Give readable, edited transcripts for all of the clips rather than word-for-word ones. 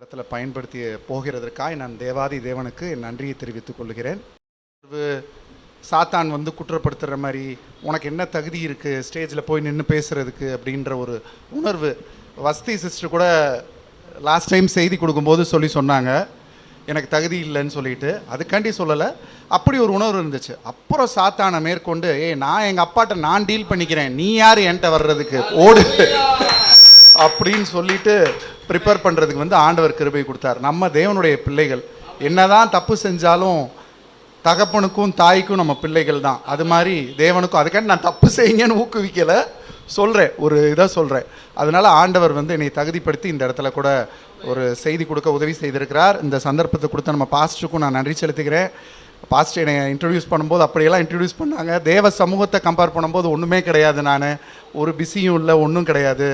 இடத்துல பயன்படுத்தி போகிறதற்காக நான் தேவாதி தேவனுக்கு என் நன்றியை தெரிவித்துக் கொள்கிறேன். சாத்தான் வந்து குற்றப்படுத்துகிற மாதிரி உனக்கு என்ன தகுதி இருக்குது ஸ்டேஜில் போய் நின்று பேசுகிறதுக்கு அப்படின்ற ஒரு உணர்வு. வசதி சிஸ்டர் கூட லாஸ்ட் டைம் செய்தி கொடுக்கும்போது சொன்னாங்க எனக்கு தகுதி இல்லைன்னு சொல்லிட்டு. அதுக்காண்டி சொல்லலை, அப்படி ஒரு உணர்வு இருந்துச்சு. அப்புறம் சாத்தானை மேற்கொண்டு நான் எங்கள் அப்பாட்ட நான் டீல் பண்ணிக்கிறேன், நீ யார் என்கிட்ட வர்றதுக்கு, ஓடு அப்படின்னு சொல்லிட்டு ப்ரிப்பேர் பண்ணுறதுக்கு வந்து ஆண்டவர் கிருபை கொடுத்தார். நம்ம தேவனுடைய பிள்ளைகள் என்னதான் தப்பு செஞ்சாலும் தகப்பனுக்கும் தாய்க்கும் நம்ம பிள்ளைகள் தான். அது மாதிரி தேவனுக்கும். அதுக்காண்டி நான் தப்பு செய்யுங்கன்னு ஊக்குவிக்கலை, சொல்கிறேன், ஒரு இதாக சொல்கிறேன். அதனால் ஆண்டவர் வந்து என்னை தகுதிப்படுத்தி இந்த இடத்துல கூட ஒரு செய்தி கொடுக்க உதவி செய்திருக்கிறார். இந்த சந்தர்ப்பத்தை கொடுத்த நம்ம பாஸ்டருக்கும் நான் நன்றி செலுத்துகிறேன். பாஸ்டர் என்னை இன்ட்ரடியூஸ் பண்ணும்போது அப்படியெல்லாம் இன்ட்ரடியூஸ் பண்ணாங்க. தேவ சமூகத்தை கம்பேர் பண்ணும்போது ஒன்றுமே கிடையாது, நான் ஒரு பிஸியும் இல்லை, ஒன்றும் கிடையாது.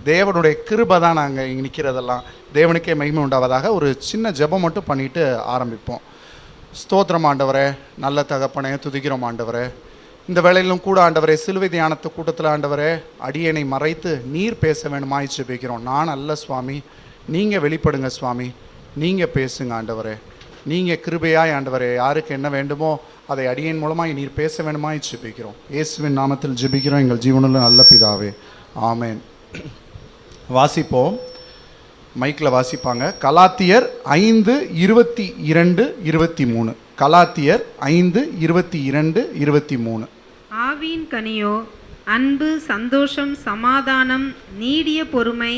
தேவனுடைய கிருபை தான் நாங்கள் இங்கே நிற்கிறதெல்லாம். தேவனுக்கே மகிமை உண்டாவதாக ஒரு சின்ன ஜெபம் மட்டும் பண்ணிவிட்டு ஆரம்பிப்போம். ஸ்தோத்திரம் ஆண்டவரே, நல்ல தகப்பனே, துதிக்கிறோம் ஆண்டவரே. இந்த வேளையிலும் கூட ஆண்டவரே, சிலுவை தியானத்து கூட்டத்தில் ஆண்டவரே அடியனை மறைத்து நீர் பேச வேணுமாய் ஜெபிக்கிறோம். நான் அல்ல சுவாமி, நீங்கள் வெளிப்படுங்க சுவாமி, நீங்கள் பேசுங்க ஆண்டவரே. நீங்கள் கிருபையாய் ஆண்டவரே யாருக்கு என்ன வேண்டுமோ அதை அடியன் மூலமாக நீர் பேச வேணுமாய் ஜெபிக்கிறோம். இயேசுவின் நாமத்தில் ஜெபிக்கிறோம் எங்கள் ஜீவனுள்ள நல்ல பிதாவே, ஆமேன். வாசிப்போம், மைக்கில் வாசிப்பாங்க. கலாத்தியர் 5:22-23. கலாத்தியர் 5:22-23. ஆவியின் கனியோ அன்பு, சந்தோஷம், சமாதானம், நீடிய பொறுமை,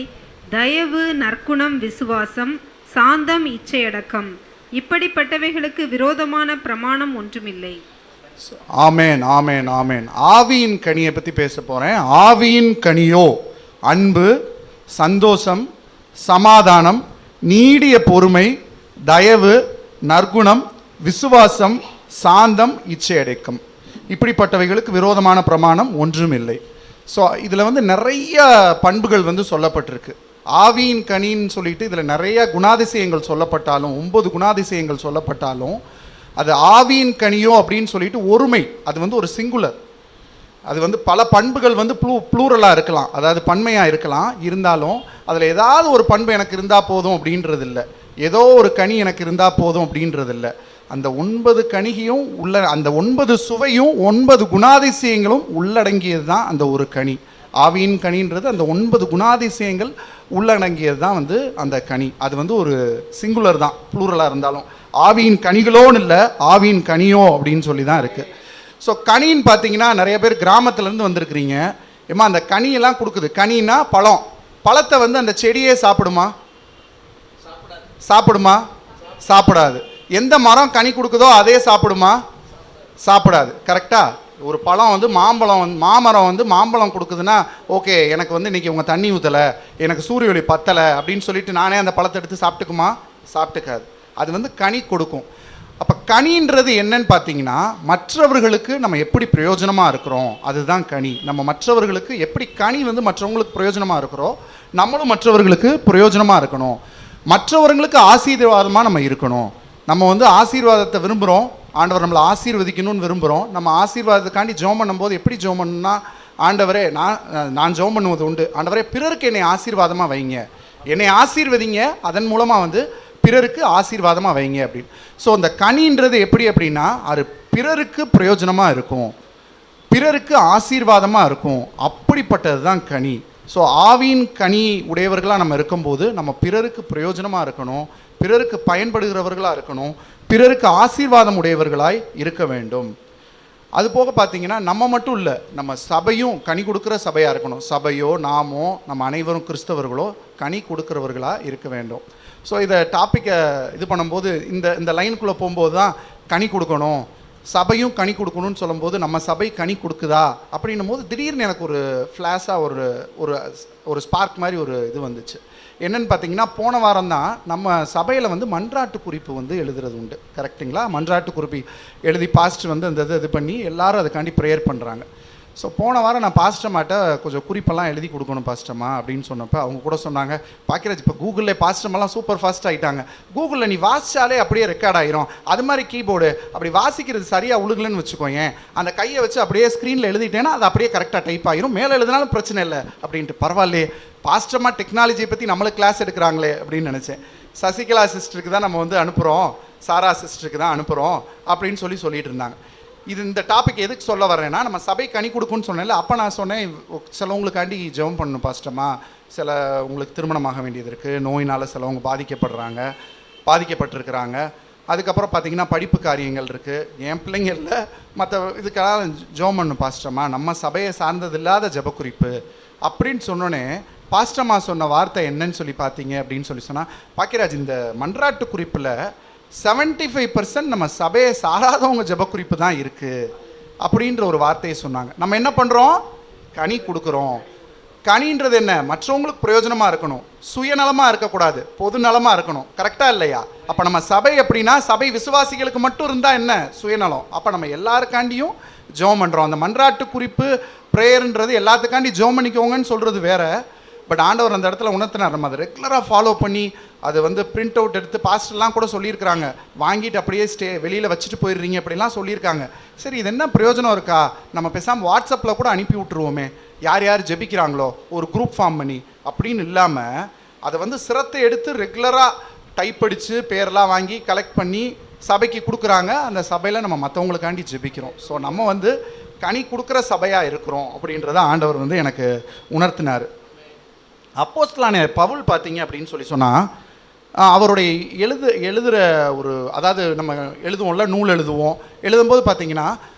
தயவு, நற்குணம், விசுவாசம், சாந்தம், இச்சையடக்கம். இப்படிப்பட்டவைகளுக்கு விரோதமான பிரமாணம் ஒன்றுமில்லை. ஆமேன், ஆமேன், ஆமேன். ஆவியின் கனியை பற்றி பேச போகிறேன். ஆவியின் கனியோ அன்பு, சந்தோஷம், சமாதானம், நீடிய பொறுமை, தயவு, நற்குணம், விசுவாசம், சாந்தம், இச்சையடக்கம். இப்படிப்பட்டவைகளுக்கு விரோதமான பிரமாணம் ஒன்றும் இல்லை. ஸோ இதில் வந்து நிறைய பண்புகள் வந்து சொல்லப்பட்டிருக்கு. ஆவியின் கனின்னு சொல்லிட்டு இதில் நிறைய குணாதிசயங்கள் சொல்லப்பட்டாலும், 9 குணாதிசயங்கள் சொல்லப்பட்டாலும், அது ஆவியின் கனியோ அப்படின்னு சொல்லிட்டு ஒருமை, அது வந்து ஒரு சிங்குலர். அது வந்து பல பண்புகள் வந்து ப்ளூரலாக இருக்கலாம், அதாவது பன்மையாக இருக்கலாம். இருந்தாலும் அதில் ஏதாவது ஒரு பண்பு எனக்கு இருந்தால் போதும் அப்படின்றது இல்லை, ஏதோ ஒரு கனி எனக்கு இருந்தால் போதும் அப்படின்றது இல்லை. அந்த 9 கனியும் உள்ள, அந்த 9 சுவையும் 9 குணாதிசயங்களும் உள்ளடங்கியது தான் அந்த ஒரு கனி. ஆவியின் கனின்றது அந்த 9 குணாதிசயங்கள் உள்ளடங்கியது தான் வந்து அந்த கனி. அது வந்து ஒரு சிங்குலர் தான், ப்ளூரலாக இருந்தாலும். ஆவியின் கனிகளோன்னு இல்லை, ஆவியின் கனியோ அப்படின்னு சொல்லி தான் இருக்குது. ஸோ கனின்னு பார்த்தீங்கன்னா நிறைய பேர் கிராமத்துலேருந்து வந்திருக்கிறீங்க. ஏமா அந்த கனியெல்லாம் கொடுக்குது. கனின்னா பழம். பழத்தை வந்து அந்த செடியே சாப்பிடுமா? சாப்பிடுமா? சாப்பிடாது. எந்த மரம் கனி கொடுக்குதோ அதே சாப்பிடுமா? சாப்பிடாது. கரெக்டாக? ஒரு பழம் வந்து மாம்பழம் வந்து, மாமரம் வந்து மாம்பழம் கொடுக்குதுன்னா ஓகே, எனக்கு வந்து இன்றைக்கி உங்கள் தண்ணி ஊற்றலை, எனக்கு சூரிய ஒளி பத்தலை அப்படின்னு சொல்லிட்டு நானே அந்த பழத்தை எடுத்து சாப்பிட்டுக்குமா? சாப்பிட்டுக்காது. அது வந்து கனி கொடுக்கும். அப்போ கனின்றது என்னன்னு பார்த்தீங்கன்னா, மற்றவர்களுக்கு நம்ம எப்படி பிரயோஜனமாக இருக்கிறோம் அதுதான் கனி. நம்ம மற்றவர்களுக்கு எப்படி கனி வந்து மற்றவங்களுக்கு பிரயோஜனமாக இருக்கிறோம், நம்மளும் மற்றவர்களுக்கு பிரயோஜனமாக இருக்கணும். மற்றவர்களுக்கு ஆசீர்வாதமாக நம்ம இருக்கணும். நம்ம வந்து ஆசீர்வாதத்தை விரும்புகிறோம், ஆண்டவர் நம்மளை ஆசீர்வதிக்கணும்னு விரும்புகிறோம். நம்ம ஆசீர்வாதத்துக்காண்டி ஜெபம் பண்ணும்போது எப்படி ஜெபம் பண்ணணும்னா, ஆண்டவரே நான் ஜெபம் பண்ணுவது உண்டு, ஆண்டவரே பிறருக்கு என்னை ஆசீர்வாதமாக வைங்க, என்னை ஆசீர்வதிங்க, அதன் மூலமாக வந்து பிறருக்கு ஆசீர்வாதமாக வைங்க அப்படின்னு. ஸோ அந்த கனின்றது எப்படி அப்படின்னா, அது பிறருக்கு பிரயோஜனமாக இருக்கும், பிறருக்கு ஆசீர்வாதமாக இருக்கும். அப்படிப்பட்டது தான் கனி. ஸோ ஆவியின் கனி உடையவர்களாக நம்ம இருக்கும்போது நம்ம பிறருக்கு பிரயோஜனமாக இருக்கணும், பிறருக்கு பயன்படுகிறவர்களாக இருக்கணும், பிறருக்கு ஆசீர்வாதம் உடையவர்களாய் இருக்க வேண்டும். அது போக பார்த்தீங்கன்னா நம்ம மட்டும் இல்லை, நம்ம சபையும் கனி கொடுக்குற சபையாக இருக்கணும். சபையோ நாமோ நம்ம அனைவரும் கிறிஸ்தவர்களோ கனி கொடுக்குறவர்களாக இருக்க வேண்டும். ஸோ இதை டாப்பிக்கை இது பண்ணும்போது இந்த லைனுக்குள்ளே போகும்போது தான் கனி கொடுக்கணும், சபையும் கனி கொடுக்கணும்னு சொல்லும்போது நம்ம சபை கனி கொடுக்குதா அப்படின்னும் போது திடீர்னு எனக்கு ஒரு ஃப்ளாஷாக ஒரு ஸ்பார்க் மாதிரி ஒரு இது வந்துச்சு. என்னென்னு பார்த்தீங்கன்னா, போன வாரம் தான் நம்ம சபையில் வந்து மன்றாட்டு குறிப்பு வந்து எழுதுறது உண்டு. கரெக்டுங்களா? மன்றாட்டு குறிப்பு எழுதி பாஸ்டர் வந்து அந்த இது பண்ணி எல்லாரும் அதுக்காண்டி ப்ரேயர் பண்ணுறாங்க. ஸோ போன வாரம் நான் பாஸ்டர்மாட்ட கொஞ்சம் குறிப்பெல்லாம் எழுதி கொடுக்கணும் பாஸ்டர்மா அப்படின்னு சொன்னப்போ அவங்க கூட சொன்னாங்க, பாக்கியராஜ் இப்போ கூகுளில் பாஸ்டர்மெல்லாம் சூப்பர் ஃபாஸ்ட் ஆகிட்டாங்க, கூகுளில் நீ வாசிச்சாலே அப்படியே ரெக்கார்ட் ஆயிரும், அது மாதிரி கீபோர்டு அப்படி வாசிக்கிறது சரியாக உழுகலன்னு வச்சுக்கோங்க, அந்த கையை வச்சு அப்படியே ஸ்க்ரீனில் எழுதிட்டேன்னா அது அப்படியே கரெக்டாக டைப் ஆகிரும், மேலே எழுதினாலும் பிரச்சனை இல்லை அப்படின்ட்டு. பரவாயில்லையே பாஸ்டர்மா டெக்னாலஜியை பற்றி நம்மளுக்கு கிளாஸ் எடுக்கிறாங்களே அப்படின்னு நினச்சேன். சசிகலா சிஸ்டருக்கு தான் நம்ம வந்து அனுப்புகிறோம், சாரா சிஸ்டருக்கு தான் அனுப்புகிறோம் அப்படின்னு சொல்லிட்டு இருந்தாங்க. இது இந்த டாபிக் எதுக்கு சொல்ல வரேன்னா, நம்ம சபை கனி கொடுக்குன்னு சொன்னேன்ல, அப்போ நான் சொன்னேன் சிலவங்களுக்காண்டி ஜெபம் பண்ணணும் பாஸ்டர்மா, சில உங்களுக்கு திருமணமாக வேண்டியது இருக்குது, நோயினால் சிலவங்க பாதிக்கப்பட்டிருக்கிறாங்க, அதுக்கப்புறம் பார்த்தீங்கன்னா படிப்பு காரியங்கள் இருக்குது, என் பிள்ளைங்களில் மற்ற இதுக்காக ஜெபம் பண்ணணும் பாஸ்டர்மா, நம்ம சபையை சார்ந்தது இல்லாத ஜெப குறிப்பு அப்படின்னு சொன்னோன்னே பாஸ்டர்மா சொன்ன வார்த்தை என்னன்னு சொல்லி பார்த்தீங்க அப்படின்னு சொன்னால், பாக்கியராஜ் இந்த மன்றாட்டு குறிப்பில் 75% நம்ம சபையை சாராதவங்க ஜெப குறிப்பு தான் இருக்குது அப்படின்ற ஒரு வார்த்தையை சொன்னாங்க. நம்ம என்ன பண்ணுறோம்? கனி கொடுக்குறோம். கனின்றது என்ன? மற்றவங்களுக்கு பிரயோஜனமாக இருக்கணும், சுயநலமாக இருக்கக்கூடாது, பொது நலமாக இருக்கணும். கரெக்டாக இல்லையா? அப்போ நம்ம சபை எப்படின்னா, சபை விசுவாசிகளுக்கு மட்டும் இருந்தால் என்ன சுயநலம்? அப்போ நம்ம எல்லாருக்காண்டியும் ஜெபம் பண்ணுறோம். அந்த மன்றாட்டு குறிப்பு ப்ரேயர்ன்றது எல்லாத்துக்காண்டி ஜெபம் பண்ணிக்கோங்கன்னு சொல்கிறது வேற. பட் ஆண்டவர் அந்த இடத்துல உணர்த்தினார், நம்ம அதை ரெகுலராக ஃபாலோ பண்ணி அது வந்து பிரிண்ட் அவுட் எடுத்து பாஸ்டர்லாம் கூட சொல்லியிருக்கிறாங்க, வாங்கிட்டு அப்படியே வெளியில் வச்சுட்டு போயிடுறீங்க அப்படிலாம் சொல்லியிருக்காங்க. சரி, இது என்ன பிரயோஜனம் இருக்கா? நம்ம பேசாமல் வாட்ஸ்அப்பில் கூட அனுப்பி விட்டுருவோமே, யார் யார் ஜெபிக்கிறாங்களோ ஒரு குரூப் ஃபார்ம் பண்ணி அப்படின்னு இல்லாமல் அதை வந்து சிரத்தை எடுத்து ரெகுலராக டைப் அடித்து பேரெலாம் வாங்கி கலெக்ட் பண்ணி சபைக்கு கொடுக்குறாங்க. அந்த சபையில் நம்ம மற்றவங்களுக்காண்டி ஜெபிக்கிறோம். ஸோ நம்ம வந்து கனி கொடுக்குற சபையாக இருக்கிறோம் அப்படின்றத ஆண்டவர் வந்து எனக்கு உணர்த்தினார். அப்போஸ்தலனான பவுல் பார்த்தீங்க அப்படின்னு சொன்னால், அவருடைய எழுதுகிற ஒரு, அதாவது நம்ம எழுதுவோம்ல, நூல் எழுதும்போது பார்த்தீங்கன்னா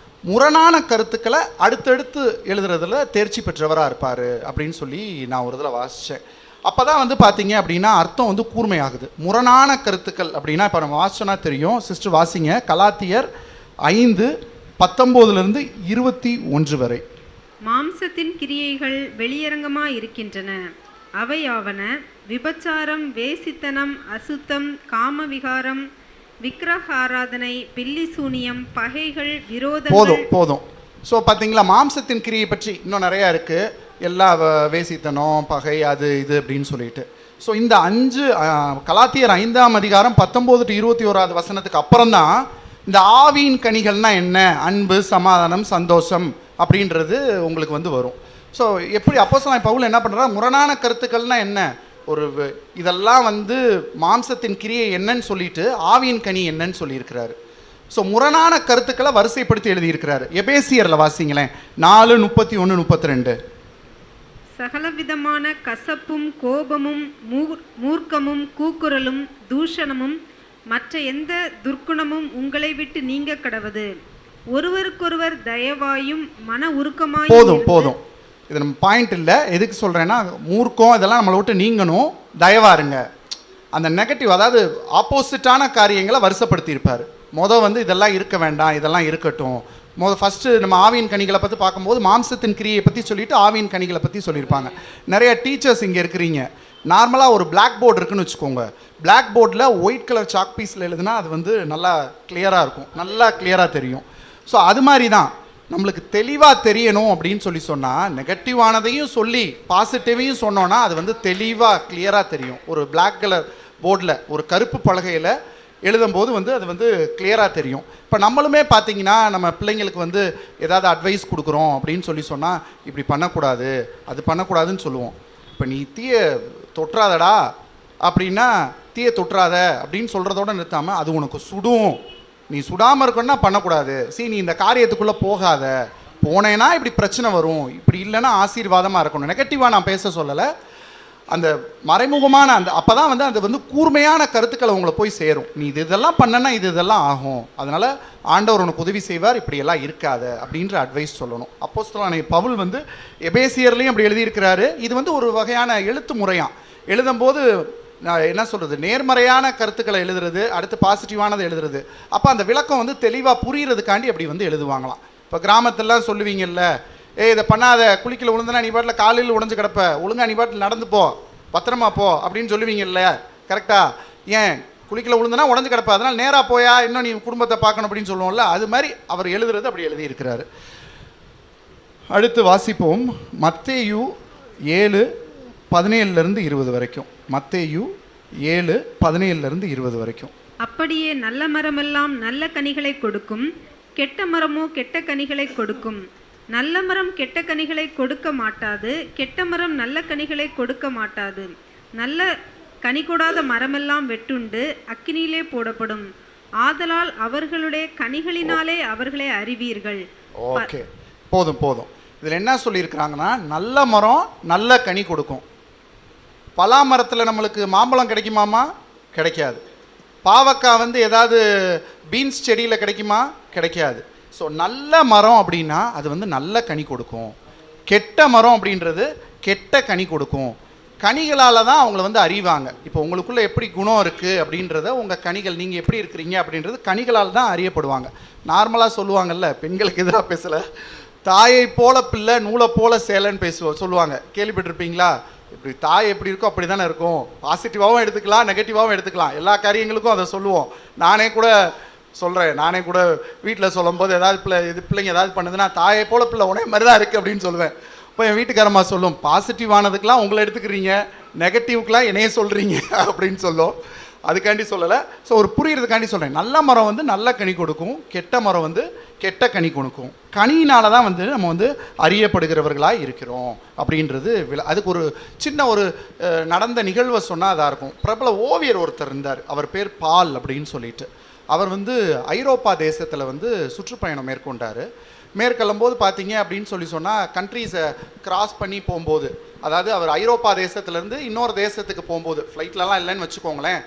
முரணான கருத்துக்களை அடுத்தடுத்து எழுதுறதுல தேர்ச்சி பெற்றவராக இருப்பார் அப்படின்னு சொல்லி நான் ஒரு இதில் வாசித்தேன். அப்போ தான் வந்து பார்த்தீங்க அப்படின்னா அர்த்தம் வந்து கூர்மையாகுது. முரணான கருத்துக்கள் அப்படின்னா இப்போ நம்ம வாசிச்சோன்னா தெரியும். சிஸ்டர் வாசிங்க, கலாத்தியர் 5:19-21 வரை. மாம்சத்தின் கிரியைகள் வெளியரங்கமாக இருக்கின்றன. அவையாவன விபச்சாரம், வேசித்தனம், அசுத்தம், காமவிகாரம், விக்கிரக ஆராதனை, பில்லி சூனியம், பகைகள், விரோதங்கள். போதும். ஸோ பார்த்தீங்களா, மாம்சத்தின் கிரியை பற்றி இன்னும் நிறையா இருக்குது. எல்லா வேசித்தனம், பகை, அது இது அப்படின்னு சொல்லிட்டு. ஸோ இந்த 5 கலாத்தியர் 5:19-21 வசனத்துக்கு அப்புறம் தான் இந்த ஆவியின் கனிகள்னால் என்ன, அன்பு, சமாதானம், சந்தோஷம் அப்படின்றது உங்களுக்கு வந்து வரும். ஸோ எப்படி அப்போஸ்தலனாகிய பவுல் என்ன பண்ணுறாரு, முரணான கருத்துக்கள்னால் என்ன, ஒரு இதெல்லாம் வந்து மாம்சத்தின் கிரியை என்னன்னு சொல்லிட்டு ஆவியின் கனி என்னன்னு சொல்லியிருக்கிறாரு. ஸோ முரணான கருத்துக்களை வரிசைப்படுத்தி எழுதியிருக்கிறாரு. எபேசியரில் வாசிங்களேன், 4:31-32. சகலவிதமான கசப்பும் கோபமும் மூர்க்கமும் கூக்குரலும் தூஷணமும் மற்ற எந்த துர்க்குணமும் உங்களை விட்டு நீங்க கடவது. ஒருவருக்கொருவர் தயவாயும் மன உருக்கமாயும். போதும். இது நம்ம பாயிண்ட் இல்லை. எதுக்கு சொல்கிறேன்னா, மூர்க்கம் இதெல்லாம் நம்மளை விட்டு நீங்கணும், தயவாருங்க. அந்த நெகட்டிவ், அதாவது ஆப்போசிட்டான காரியங்களை வருஷப்படுத்தியிருப்பார். வந்து இதெல்லாம் இருக்க வேண்டாம், இதெல்லாம் இருக்கட்டும். ஃபஸ்ட்டு நம்ம ஆவியின் கனிகளை பற்றி பார்க்கும்போது மாம்சத்தின் கிரியை பற்றி சொல்லிவிட்டு ஆவியின் கனிகளை பற்றி சொல்லியிருப்பாங்க. நிறைய டீச்சர்ஸ் இங்கே இருக்கிறீங்க. நார்மலாக ஒரு பிளாக் போர்டு இருக்குன்னு வச்சுக்கோங்க. பிளாக் போர்டில் ஒயிட் கலர் சாக் பீஸில் எழுதுனா அது வந்து நல்லா கிளியராக இருக்கும், நல்லா கிளியராக தெரியும். ஸோ அது மாதிரி தான் நம்மளுக்கு தெளிவாக தெரியணும் அப்படின்னு சொன்னால், நெகட்டிவானதையும் சொல்லி பாசிட்டிவையும் சொன்னோன்னா அது வந்து தெளிவாக கிளியராக தெரியும். ஒரு பிளாக் கலர் போர்டில், ஒரு கருப்பு பலகையில் எழுதும்போது வந்து அது வந்து கிளியராக தெரியும். இப்போ நம்மளுமே பார்த்தீங்கன்னா நம்ம பிள்ளைங்களுக்கு வந்து ஏதாவது அட்வைஸ் கொடுக்குறோம் அப்படின்னு சொன்னால், இப்படி பண்ணக்கூடாது, அது பண்ணக்கூடாதுன்னு சொல்லுவோம். இப்போ நீ தீய தொற்றாதடா அப்படின்னா, தீய தொற்றாத அப்படின்னு சொல்கிறதோட நிறுத்தாமல், அது உனக்கு சுடும், நீ சுடாமல் இருக்கணும்னா பண்ணக்கூடாது, நீ இந்த காரியத்துக்குள்ளே போகாத, போனேன்னா இப்படி பிரச்சனை வரும், இப்படி இல்லைன்னா ஆசீர்வாதமாக இருக்கணும். நெகட்டிவாக நான் பேச சொல்லலை, அந்த மறைமுகமான அந்த அப்போ தான் வந்து அது வந்து கூர்மையான கருத்துக்களை உங்களை போய் சேரும். நீ இதெல்லாம் பண்ணனா இதெல்லாம் ஆகும், அதனால் ஆண்டவர் உனக்கு உதவி செய்வார், இப்படியெல்லாம் இருக்காத அப்படின்ற அட்வைஸ் சொல்லணும். அப்போஸ்தலனாகிய பவுல் வந்து எபேசியர்லேயும் அப்படி எழுதியிருக்கிறாரு. இது வந்து ஒரு வகையான எழுத்து முறையாம். எழுதும்போது நான் என்ன சொல்கிறது, நேர்மறையான கருத்துக்களை எழுதுறது, அடுத்து பாசிட்டிவானதை எழுதுறது. அப்போ அந்த விளக்கம் வந்து தெளிவாக புரிகிறதுக்காண்டி அப்படி வந்து எழுதுவாங்களாம். இப்போ கிராமத்திலலாம் சொல்லுவீங்கல்ல, இதை பண்ணாத, குளிக்கல விழுந்தனா நீ பாட்டில் காலையில் உடஞ்சி கிடப்ப, ஒழுங்கா நீ பாட்டில் நடந்து போ, பத்திரமா போ அப்படின்னு சொல்லுவீங்கல்ல, கரெக்டாக? ஏன் குளிக்கல விழுந்தனா உடஞ்சி கிடப்ப, அதனால் நேராக போயா, இன்னும் நீ குடும்பத்தை பார்க்கணும் அப்படின்னு சொல்லுவோம்ல. அது மாதிரி அவர் எழுதுறது அப்படி எழுதியிருக்கிறாரு. அடுத்து வாசிப்போம் மத்தேயு 7:17-20 வரைக்கும். மத்தேயு 7:17-20 வரைக்கும். அப்படியே நல்ல மரமெல்லாம் நல்ல கனிகளை கொடுக்கும், கெட்ட மரமோ கெட்ட கனிகளை கொடுக்கும். நல்ல மரம் கெட்ட கனிகளை கொடுக்க மாட்டாது, கெட்ட மரம் நல்ல கனிகளை கொடுக்க மாட்டாது. நல்ல கனி கொடாத மரமெல்லாம் வெட்டுண்டு அக்கினியிலே போடப்படும். ஆதலால் அவர்களுடைய கனிகளினாலே அவர்களை அறிவீர்கள். ஓகே, போதும் போதும். இதில் என்ன சொல்லியிருக்கிறாங்கன்னா, நல்ல மரம் நல்ல கனி கொடுக்கும். பலா மரத்தில் நம்மளுக்கு மாம்பழம் கிடைக்குமாமா? கிடைக்காது. பாவக்காய் வந்து ஏதாவது பீன்ஸ் செடியில் கிடைக்குமா? கிடைக்காது. ஸோ நல்ல மரம் அப்படின்னா அது வந்து நல்ல கனி கொடுக்கும். கெட்ட மரம் அப்படின்றது கெட்ட கனி கொடுக்கும். கனிகளால் தான் அவங்கள வந்து அறிவாங்க. இப்போ உங்களுக்குள்ளே எப்படி குணம் இருக்குது அப்படின்றத உங்கள் கனிகள், நீங்கள் எப்படி இருக்கிறீங்க அப்படின்றது கனிகளால் தான் அறியப்படுவாங்க. நார்மலாக சொல்லுவாங்கல்ல, பெண்களுக்கு எதிராக பேசலை, தாயை போல பிள்ளை நூலை போல சேலைன்னு சொல்லுவாங்க. கேள்விப்பட்டிருப்பீங்களா? இப்படி தாய் எப்படி இருக்கோ அப்படி தானே இருக்கும். பாசிட்டிவாகவும் எடுத்துக்கலாம், நெகட்டிவாகவும் எடுத்துக்கலாம். எல்லா காரியங்களுக்கும் அதை சொல்லுவோம். நானே கூட சொல்கிறேன், நானே கூட வீட்டில் சொல்லும்போது ஏதாவது பிள்ளைங்க ஏதாவது பண்ணுதுன்னா, தாயை போல பிள்ளை உடனே மாதிரி தான் இருக்குது அப்படின்னு சொல்லுவேன். இப்போ என் வீட்டுக்காரம்மா சொல்லும், பாசிட்டிவானதுக்கெலாம் உங்களை எடுத்துக்கிறீங்க, நெகட்டிவ்க்கெலாம் என்னையே சொல்கிறீங்க அப்படின்னு சொல்லும். அதுக்காண்டி சொல்லலை. ஸோ ஒரு புரியுறதுக்காண்டி சொல்கிறேன். நல்ல மரம் வந்து நல்ல கனி கொடுக்கும், கெட்ட மரம் வந்து கெட்ட கனி கொடுக்கும். கனியினால தான் வந்து நம்ம வந்து அறியப்படுகிறவர்களாக இருக்கிறோம் அப்படின்றது அதுக்கு ஒரு சின்ன ஒரு நடந்த நிகழ்வை சொன்னால் அதாக இருக்கும். பிரபல ஓவியர் ஒருத்தர் இருந்தார், அவர் பேர் பால் அப்படின்னு சொல்லிட்டு. அவர் வந்து ஐரோப்பா தேசத்தில் வந்து சுற்றுப்பயணம் மேற்கொண்டார். மேற்கொள்ளும்போது பார்த்தீங்க அப்படின்னு சொன்னால் கண்ட்ரீஸை கிராஸ் பண்ணி போகும்போது, அதாவது அவர் ஐரோப்பா தேசத்துலேருந்து இன்னொரு தேசத்துக்கு போகும்போது, ஃப்ளைட்லலாம் இல்லைன்னு வச்சுக்கோங்களேன்,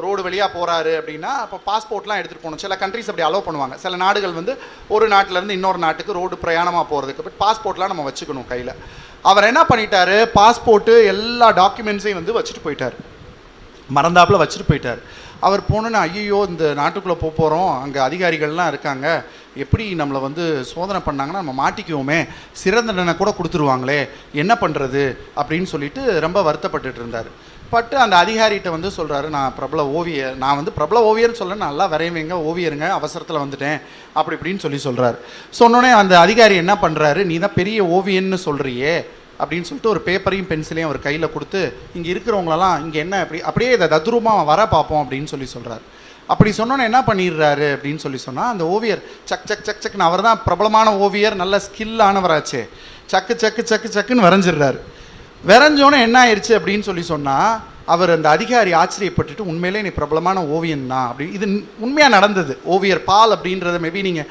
ரோடு வழியாக போகிறாரு அப்படின்னா அப்போ பாஸ்போர்ட்லாம் எடுத்துகிட்டு போகணும். சில கண்ட்ரிஸ் அப்படி அலோவ் பண்ணுவாங்க. சில நாடுகள் வந்து ஒரு நாட்டிலேருந்து இன்னொரு நாட்டுக்கு ரோடு பிரயாணமாக போகிறதுக்கு பட் பாஸ்போர்ட்லாம் நம்ம வச்சுக்கணும் கையில். அவர் என்ன பண்ணிட்டாரு, பாஸ்போர்ட்டு எல்லா டாக்குமெண்ட்ஸையும் வந்து வச்சுட்டு போயிட்டார், மறந்தாப்பில் வச்சுட்டு போயிட்டார். அவர் போனோன்னு, ஐயோ இந்த நாட்டுக்குள்ளே போகிறோம், அங்கே அதிகாரிகள்லாம் இருக்காங்க, எப்படி நம்மளை வந்து சோதனை பண்ணாங்கன்னா நம்ம மாட்டிக்குவோமே, சிறந்த தண்டனை கூட கொடுத்துருவாங்களே, என்ன பண்ணுறது அப்படின்னு சொல்லிட்டு ரொம்ப வருத்தப்பட்டுட்டு இருந்தார். பட்டு அந்த அதிகாரிகிட்ட வந்து சொல்கிறாரு, நான் வந்து பிரபல ஓவியர்னு சொல்ல, நல்லா வரைவேங்க, ஓவியருங்க, அவசரத்தில் வந்துட்டேன் அப்படி இப்படின்னு சொல்கிறாரு. சொன்னோடனே அந்த அதிகாரி என்ன பண்ணுறாரு, நீ தான் பெரிய ஓவியன்னு சொல்கிறியே அப்படின்னு சொல்லிட்டு ஒரு பேப்பரையும் பென்சிலையும் அவர் கையில் கொடுத்து, இங்கே இருக்கிறவங்களெல்லாம் இங்கே என்ன அப்படியே இதை தத்ரூபமாக வர பார்ப்போம் அப்படின்னு சொல்கிறார். அப்படி சொன்னோன்னே என்ன பண்ணிடுறாரு அப்படின்னு சொன்னால், அந்த ஓவியர் சக் சக் சக் சக்குன்னு, அவர் தான் பிரபலமான ஓவியர், நல்ல ஸ்கில்லானவராச்சே, சக்கு சக்கு சக்கு சக்குன்னு வரைஞ்சிடுறாரு. வரைஞ்சோன்னே என்ன ஆயிடுச்சு அப்படின்னு சொன்னால், அவர் அந்த அதிகாரி ஆச்சரியப்பட்டுட்டு, உண்மையிலே நீ பிரபலமான ஓவியன் தான் அப்படி, இது உண்மையாக நடந்தது. ஓவியர் பால் அப்படின்றத மேபி நீங்கள்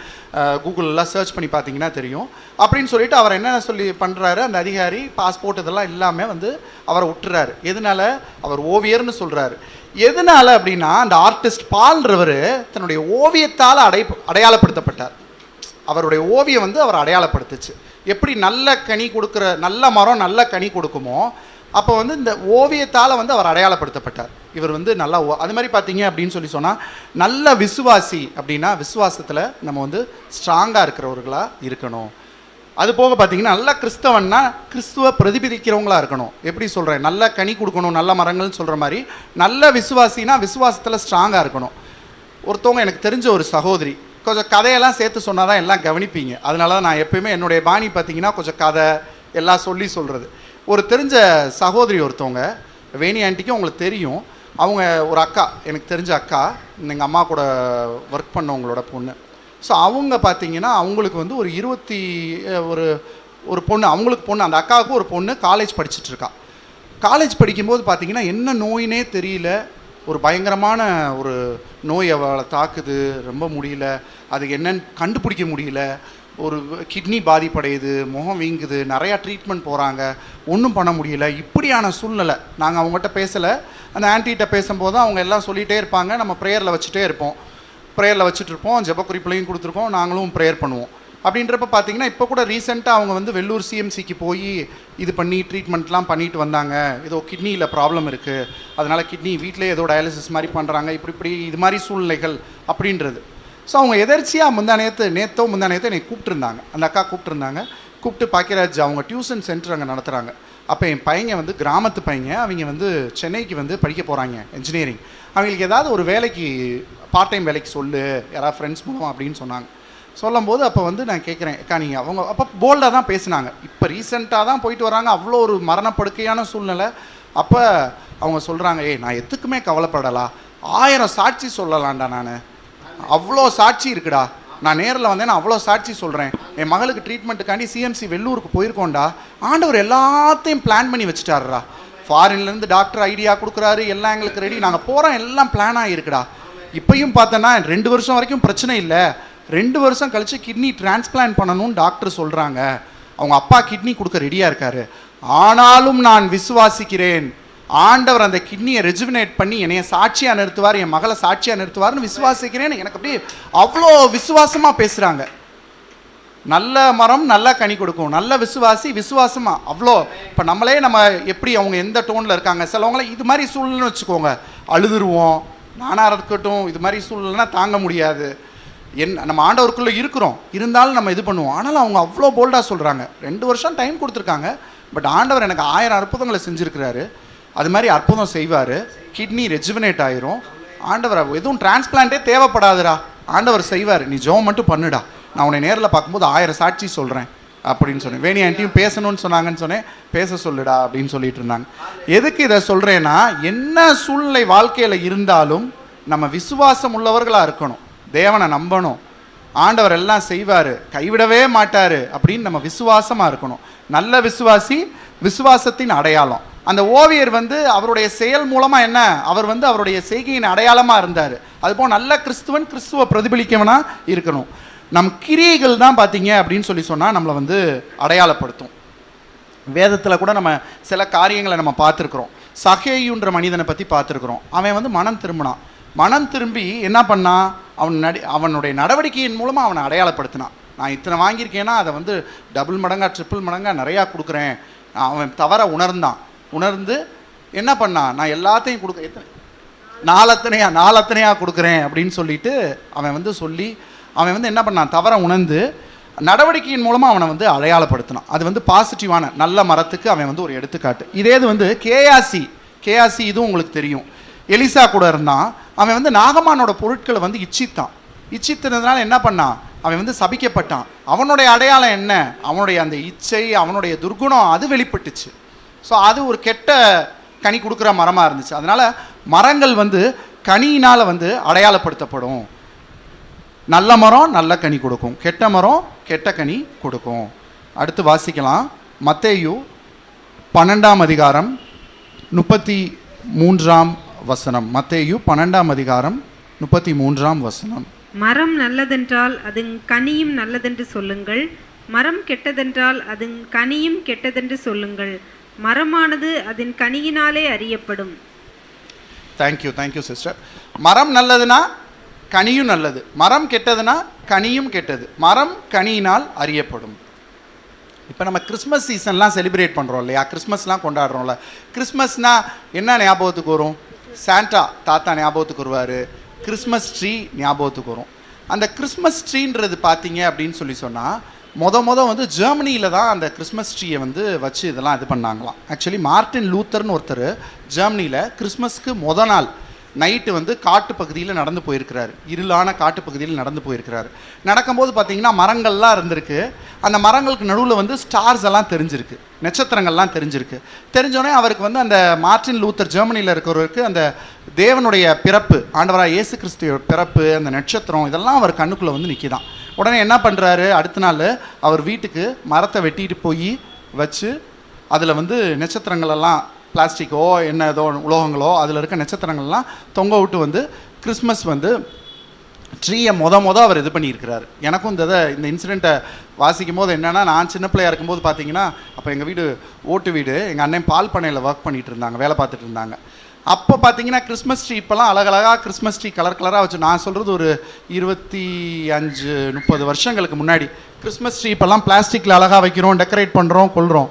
கூகுளெலாம் சர்ச் பண்ணி பார்த்தீங்கன்னா தெரியும். அப்படின்னு சொல்லிட்டு அவர் என்ன பண்ணுறாரு, அந்த அதிகாரி பாஸ்போர்ட் இதெல்லாம் இல்லாமல் வந்து அவரை விட்டுறாரு. எதனால? அவர் ஓவியர்னு சொல்கிறாரு. எதனால அப்படின்னா, அந்த ஆர்டிஸ்ட் பால்ன்றவர் தன்னுடைய ஓவியத்தால் அடையாளப்படுத்தப்பட்டார். அவருடைய ஓவியம் வந்து அவர் அடையாளப்படுத்துச்சு. எப்படி நல்ல கனி கொடுக்குற, நல்ல மரம் நல்ல கனி கொடுக்குமோ, அப்போ வந்து இந்த ஓவியத்தால் வந்து அவர் அடையாளப்படுத்தப்பட்டார். இவர் வந்து நல்லா அது மாதிரி பார்த்தீங்க அப்படின்னு சொன்னால், நல்ல விசுவாசி அப்படின்னா விசுவாசத்தில் நம்ம வந்து ஸ்ட்ராங்காக இருக்கிறவர்களாக இருக்கணும். அது போக பார்த்தீங்கன்னா, நல்ல கிறிஸ்தவன்னா கிறிஸ்துவ பிரதிபலிக்கிறவங்களா இருக்கணும். எப்படி சொல்கிறேன், நல்ல கனி கொடுக்கணும், நல்ல மரங்கள்னு சொல்கிற மாதிரி, நல்ல விசுவாசினா விசுவாசத்தில் ஸ்ட்ராங்காக இருக்கணும். ஒருத்தவங்க எனக்கு தெரிஞ்ச ஒரு சகோதரி, கொஞ்சம் கதையெல்லாம் சேர்த்து சொன்னால் தான் எல்லாம் கவனிப்பீங்க. அதனால தான் நான் எப்போயுமே என்னுடைய பாணி பார்த்தீங்கன்னா கொஞ்சம் கதை எல்லாம் சொல்கிறது. ஒரு தெரிஞ்ச சகோதரி ஒருத்தவங்க, வேணி ஆண்டிக்கும் உங்களுக்கு தெரியும், அவங்க ஒரு அக்கா, எனக்கு தெரிஞ்ச அக்கா, எங்கள் அம்மா கூட ஒர்க் பண்ணவங்களோட பொண்ணு. ஸோ அவங்க பார்த்தீங்கன்னா அவங்களுக்கு வந்து ஒரு பொண்ணு, அவங்களுக்கு பொண்ணு, அந்த அக்காவுக்கு ஒரு பொண்ணு காலேஜ் படிச்சுட்ருக்கா. காலேஜ் படிக்கும்போது பார்த்தீங்கன்னா என்ன நோயினே தெரியல, ஒரு பயங்கரமான ஒரு நோய் அவளை தாக்குது, ரொம்ப முடியல, அதுக்கு என்னன்னு கண்டுபிடிக்க முடியல, ஒரு கிட்னி பாதிப்படையுது, முகம் வீங்குது, நிறையா ட்ரீட்மெண்ட் போகிறாங்க, ஒன்றும் பண்ண முடியல. இப்படியான சூழ்நிலை. நாங்கள் அவங்ககிட்ட பேசலை, அந்த ஆன்ட்டிகிட்ட பேசும்போது அவங்க எல்லாம் சொல்லிகிட்டே இருப்பாங்க, நம்ம ப்ரேயரில் வச்சுட்ருப்போம், ஜெப குறிப்புலையும் கொடுத்துருக்கோம், நாங்களும் ப்ரேயர் பண்ணுவோம். அப்படின்றப்ப பார்த்தீங்கன்னா இப்போ கூட ரீசெண்டாக அவங்க வந்து வெள்ளூர் சிஎம்சிக்கு போய் இது பண்ணி ட்ரீட்மெண்ட்லாம் பண்ணிட்டு வந்தாங்க. ஏதோ கிட்னியில் ப்ராப்ளம் இருக்குது, அதனால் கிட்னி வீட்டிலே ஏதோ டயாலிசிஸ் மாதிரி பண்ணுறாங்க, இப்படி இது மாதிரி சூழ்நிலைகள் அப்படின்றது. ஸோ அவங்க எதர்ச்சியாக முந்தா நேற்று என்னை கூப்பிட்டுருந்தாங்க, அந்த அக்கா கூப்பிட்டு பாக்கியராஜ் அவங்க டியூஷன் சென்டர் அங்கே நடத்துகிறாங்க. அப்போ என் பையன் வந்து கிராமத்து பையன், அவங்க வந்து சென்னைக்கு வந்து படிக்க போகிறாங்க இன்ஜினியரிங், அவங்களுக்கு ஏதாவது ஒரு வேலைக்கு பார்ட் டைம் வேலைக்கு சொல்லு, யாராவது ஃப்ரெண்ட்ஸ் மூலம் அப்படின்னு சொன்னாங்க. சொல்லும்போது அப்போ வந்து நான் கேட்குறேன், அக்கா நீங்கள் அவங்க அப்போ போல்டாக தான் பேசினாங்க. இப்போ ரீசெண்டாக தான் போயிட்டு வராங்க, அவ்வளோ ஒரு மரணப்படுக்கையான சூழ்நிலை. அப்போ அவங்க சொல்கிறாங்க, ஏய் நான் எதுக்குமே கவலைப்படலாம், 1000 சாட்சி சொல்லலாம்டா, நான் அவ்வளோ சாட்சி இருக்குடா, நான் நேரில் வந்தேன், நான் அவ்வளோ சாட்சி சொல்கிறேன். என் மகளுக்கு ட்ரீட்மெண்ட்டுக்காண்டி சிஎம்சி வெள்ளூருக்கு போயிருக்கோண்டா, ஆண்டவர் எல்லாத்தையும் பிளான் பண்ணி வச்சுட்டாருடா. ஃபாரின்லேருந்து டாக்டர் ஐடியா கொடுக்குறாரு, எல்லாம் எங்களுக்கு ரெடி, நாங்கள் போகிறோம், எல்லாம் பிளானாக இருக்குடா. இப்பயும் பார்த்தோன்னா 2 வருஷம் வரைக்கும் பிரச்சனை இல்லை, 2 வருஷம் கழித்து கிட்னி டிரான்ஸ்பிளான்ட் பண்ணணும்னு டாக்டர் சொல்கிறாங்க. அவங்க அப்பா கிட்னி கொடுக்க ரெடியாக இருக்காரு. ஆனாலும் நான் விசுவாசிக்கிறேன், ஆண்டவர் அந்த கிட்னியை ரெஜுவினேட் பண்ணி என்னைய சாட்சியாக நிறுத்துவார், என் மகளை சாட்சியாக நிறுத்துவார்னு விசுவாசிக்கிறேன்னு எனக்கு அப்படியே அவ்வளோ விசுவாசமாக பேசுகிறாங்க. நல்ல மரம் நல்ல கனி கொடுக்கும், நல்ல விசுவாசி விசுவாசமாக அவ்வளோ. இப்போ நம்மளே நம்ம எப்படி அவங்க எந்த டோனில் இருக்காங்க, சிலவங்கள இது மாதிரி சூழ்நிலைன்னு வச்சுக்கோங்க, அழுதுருவோம், நானாக இருக்கட்டும், இது மாதிரி சூழ்நிலைனா தாங்க முடியாது. நம்ம ஆண்டவருக்குள்ளே இருக்கிறோம், இருந்தாலும் நம்ம இது பண்ணுவோம். ஆனாலும் அவங்க அவ்வளோ போல்டாக சொல்கிறாங்க. 2 வருஷம் டைம் கொடுத்துருக்காங்க, பட் ஆண்டவர் எனக்கு 1000 அற்புதங்களை செஞ்சுருக்கிறாரு, அது மாதிரி அற்புதம் செய்வார், கிட்னி ரெஜுவினேட் ஆயிரும். ஆண்டவர் எதுவும் டிரான்ஸ்பிளான்ட்டே தேவைப்படாதுடா, ஆண்டவர் செய்வார், நீ ஜெபம் மட்டும் பண்ணுடா, நான் உன்னை நேரில் பார்க்கும்போது 1000 சாட்சி சொல்கிறேன் அப்படின்னு சொன்னேன். வேணி ஆண்டியும் பேசணும்னு சொன்னாங்கன்னு சொன்னேன், பேச சொல்லுடா அப்படின்னு சொல்லிட்டு இருந்தாங்க. எதுக்கு இதை சொல்கிறேன்னா, என்ன சூழ்நிலை வாழ்க்கையில் இருந்தாலும் நம்ம விசுவாசம் உள்ளவர்களாக இருக்கணும், தேவனை நம்பணும், ஆண்டவர் எல்லாம் செய்வார், கைவிடவே மாட்டார் அப்படின்னு நம்ம விசுவாசமாக இருக்கணும். நல்ல விசுவாசி விசுவாசத்தின் அடையாளம். அந்த ஓவியர் வந்து அவருடைய செயல் மூலமாக என்ன, அவர் வந்து அவருடைய செய்கையின் அடையாளமாக இருந்தார். அதுபோல் நல்ல கிறிஸ்துவன் கிறிஸ்துவ பிரதிபலிக்கவனா இருக்கணும். நம் கிரியைகள் தான் பார்த்தீங்க அப்படின்னு சொன்னால் நம்மளை வந்து அடையாளப்படுத்தும். வேதத்தில் கூட நம்ம சில காரியங்களை நம்ம பார்த்துருக்குறோம். சகேயுன்ற மனிதனை பற்றி பார்த்துருக்குறோம். அவன் வந்து மனம் திரும்பினான். மனம் திரும்பி என்ன பண்ணான், அவனுடைய நடவடிக்கையின் மூலமாக அவனை அடையாளப்படுத்தினான். நான் இத்தனை வாங்கியிருக்கேன்னா அதை வந்து டபுள் மடங்கா ட்ரிபிள் மடங்கா நிறையா கொடுக்குறேன். அவன் தவற உணர்ந்து என்ன பண்ணான், நான் எல்லாத்தையும் கொடுக்க நாலத்தனையாக கொடுக்குறேன் அப்படின்னு சொல்லிட்டு அவன் வந்து அவன் வந்து என்ன பண்ணான், தவற உணர்ந்து நடவடிக்கையின் மூலமாக அவனை வந்து அடையாளப்படுத்தினான். அது வந்து பாசிட்டிவான நல்ல மரத்துக்கு அவன் வந்து ஒரு எடுத்துக்காட்டு. இதே இது வந்து கேயாசி இதுவும் உங்களுக்கு தெரியும். எலிசா கூட இருந்தான். அவன் வந்து நாகமானோட பொருட்களை வந்து இச்சித்ததுனால என்ன பண்ணான், அவன் வந்து சபிக்கப்பட்டான். அவனுடைய அடையாளம் என்ன, அவனுடைய அந்த இச்சை, அவனுடைய துர்குணம் அது வெளிப்பட்டுச்சு. ஸோ அது ஒரு கெட்ட கனி கொடுக்குற மரமாக இருந்துச்சு. அதனால் மரங்கள் வந்து கனியினால் வந்து அடையாளப்படுத்தப்படும். நல்ல மரம் நல்ல கனி கொடுக்கும், கெட்ட மரம் கெட்ட கனி கொடுக்கும். அடுத்து வாசிக்கலாம், மத்தேயு 12ஆம் அதிகாரம் 33ஆம் வசனம். மத்தேயு 12ஆம் அதிகாரம் 33ஆம் வசனம். மரம் நல்லதென்றால் அதன் கனியும் நல்லதென்று சொல்லுங்கள், மரம் கெட்டதென்றால் அதன் கனியும் கெட்டதென்று சொல்லுங்கள், மரமானது அதன் கனியினாலே அறியப்படும். Thank you sister. மரம் நல்லதுன்னா கனியும் நல்லது, மரம் கெட்டதுன்னா கனியும் கெட்டது, மரம் கனியினால் அறியப்படும். இப்போ நம்ம கிறிஸ்மஸ் சீசன்லாம் செலிப்ரேட் பண்ணுறோம் இல்லையா, கிறிஸ்மஸ்லாம் கொண்டாடுறோம்ல. கிறிஸ்மஸ்னால் என்ன ஞாபகத்துக்கு வரும், சாண்டா தாத்தா ஞாபகத்துக்கு வருவார், கிறிஸ்மஸ் ட்ரீ ஞாபகத்துக்கு வரும். அந்த கிறிஸ்மஸ் ட்ரீன்றது பார்த்தீங்க அப்படின்னு சொன்னால் வந்து ஜெர்மனியில் தான் அந்த கிறிஸ்மஸ் ட்ரீயை வந்து வச்சு இதெல்லாம் இது பண்ணாங்களாம். ஆக்சுவலி மார்ட்டின் லூத்தர்னு ஒருத்தர் ஜெர்மனியில் கிறிஸ்மஸ்க்கு நாள் நைட்டு வந்து காட்டு பகுதியில் நடந்து போயிருக்கிறாரு, இருளான காட்டு பகுதியில் நடந்து போயிருக்கிறாரு. நடக்கும்போது பார்த்தீங்கன்னா மரங்கள்லாம் இருந்திருக்கு. அந்த மரங்களுக்கு நடுவில் வந்து ஸ்டார்ஸ் எல்லாம் தெரிஞ்சிருக்கு, நட்சத்திரங்கள்லாம் தெரிஞ்சோடனே அவருக்கு வந்து அந்த மார்ட்டின் லூத்தர் ஜெர்மனியில் இருக்கிறவருக்கு அந்த தேவனுடைய பிறப்பு, ஆண்டவராக இயேசு கிறிஸ்துவ பிறப்பு, அந்த நட்சத்திரம் இதெல்லாம் அவர் கண்ணுக்குள்ளே வந்து நிற்கிதான். உடனே என்ன பண்ணுறாரு, அடுத்த நாள் அவர் வீட்டுக்கு மரத்தை வெட்டிட்டு போய் வச்சு அதில் வந்து நட்சத்திரங்களெல்லாம் பிளாஸ்டிக்கோ என்ன ஏதோ உலோகங்களோ அதில் இருக்க நட்சத்திரங்கள்லாம் தொங்க விட்டு வந்து கிறிஸ்மஸ் வந்து ட்ரீயை அவர் இது பண்ணியிருக்கிறாரு. எனக்கும் இந்த இன்சிடெண்ட்டை வாசிக்கும் போது என்னென்னா, நான் சின்ன பிள்ளையாக இருக்கும்போது பார்த்தீங்கன்னா, அப்போ எங்கள் வீடு ஓட்டு வீடு, எங்கள் அண்ணன் பால் பண்ணையில் ஒர்க் பண்ணிகிட்டு இருந்தாங்க, வேலை பார்த்துட்டு இருந்தாங்க. அப்போ பார்த்தீங்கன்னா கிறிஸ்மஸ் ட்ரீ இப்போலாம் அழகழகாக கிறிஸ்மஸ் ட்ரீ கலராக வச்சு, நான் சொல்கிறது ஒரு 25-30 வருஷங்களுக்கு முன்னாடி. கிறிஸ்மஸ் ட்ரீ இப்போல்லாம் பிளாஸ்டிக்கில் அழகாக வைக்கிறோம், டெக்கரேட் பண்ணுறோம், கொள்கிறோம்.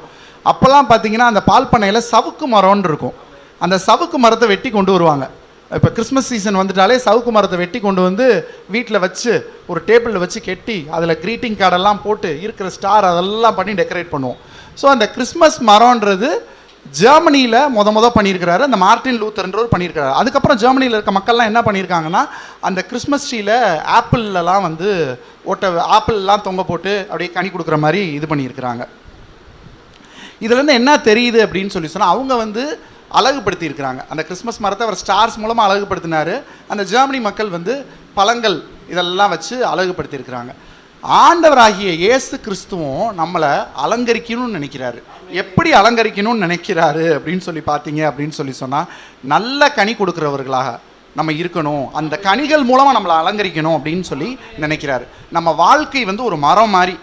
அப்போல்லாம் பார்த்தீங்கன்னா அந்த பால் பண்ணையில் சவுக்கு மரம்னு இருக்கும். அந்த சவுக்கு மரத்தை வெட்டி கொண்டு வருவாங்க. இப்போ கிறிஸ்மஸ் சீசன் வந்துட்டாலே சவுக்கு மரத்தை வெட்டி கொண்டு வந்து வீட்டில் வச்சு ஒரு டேபிளில் வச்சு கெட்டி அதில் க்ரீட்டிங் கார்டெல்லாம் போட்டு இருக்கிற ஸ்டார் அதெல்லாம் பண்ணி டெக்கரேட் பண்ணுவோம். ஸோ அந்த கிறிஸ்மஸ் மரம்ன்றது ஜெர்மனியில் முத பண்ணியிருக்கிறாரு, அந்த மார்ட்டின் லூத்தர்ன்றவர் பண்ணியிருக்கிறாரு. அதுக்கப்புறம் ஜெர்மனியில் இருக்க மக்கள்லாம் என்ன பண்ணியிருக்காங்கன்னா, அந்த கிறிஸ்மஸ் ட்ரீயில் ஆப்பிள்லாம் வந்து ஆப்பிள்லாம் தொங்க போட்டு அப்படியே கனி கொடுக்குற மாதிரி இது பண்ணியிருக்கிறாங்க. இதுலேருந்து என்ன தெரியுது அப்படின்னு சொல்லி சொன்னால், அவங்க வந்து அழகுபடுத்தியிருக்கிறாங்க. அந்த கிறிஸ்மஸ் மரத்தை அவர் ஸ்டார்ஸ் மூலமாக அழகுபடுத்தினார். அந்த ஜெர்மனி மக்கள் வந்து பழங்கள் இதெல்லாம் வச்சு அழகுபடுத்தியிருக்கிறாங்க. ஆண்டவராகிய இயேசு கிறிஸ்துவும் நம்மளை அலங்கரிக்கணும்னு நினைக்கிறாரு. எப்படி அலங்கரிக்கணும்னு நினைக்கிறாரு அப்படின்னு சொல்லி பார்த்தீங்க அப்படின்னு சொல்லி சொன்னால், நல்ல கனி கொடுக்குறவர்களாக நம்ம இருக்கணும், அந்த கனிகள் மூலமாக நம்மளை அலங்கரிக்கணும் அப்படின்னு சொல்லி நினைக்கிறாரு. நம்ம வாழ்க்கை வந்து ஒரு மரம் மாதிரி,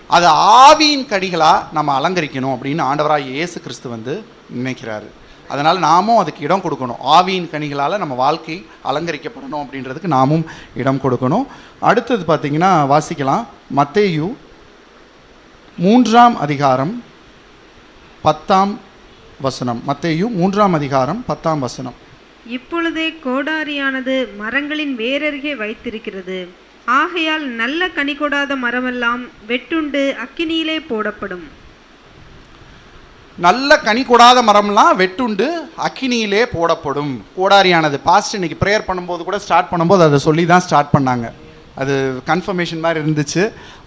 அது ஆவியின் கனிகளாக நம்ம அலங்கரிக்கணும் அப்படின்னு ஆண்டவராகிய இயேசு கிறிஸ்து வந்து நினைக்கிறாரு. அதனால் நாமும் அதுக்கு இடம் கொடுக்கணும். ஆவியின் கனிகளால் நம்ம வாழ்க்கை அலங்கரிக்கப்படணும் அப்படின்றதுக்கு நாமும் இடம் கொடுக்கணும். அடுத்தது பார்த்திங்கன்னா வாசிக்கலாம், மத்தேயு 3ஆம் அதிகாரம் 10ஆம் வசனம். மத்தேயு 3ஆம் அதிகாரம் 10ஆம் வசனம். இப்பொழுதே கோடாரியானது மரங்களின் வேரருகே வைத்திருக்கிறது. ஆகையால் நல்ல கனி கொடாத மரமெல்லாம் வெட்டுண்டு அக்கினியிலே போடப்படும். நல்ல கனி கொடாத மரம்லாம் வெட்டுண்டு அக்கினியிலே போடப்படும். கோடாரியானது பாஸ்ட் இன்னைக்கு ப்ரேயர் பண்ணும்போது கூட ஸ்டார்ட் பண்ணும்போது அதை சொல்லி தான் ஸ்டார்ட் பண்ணாங்க. அது கன்ஃபர்மேஷன் மாதிரி இருந்துச்சு.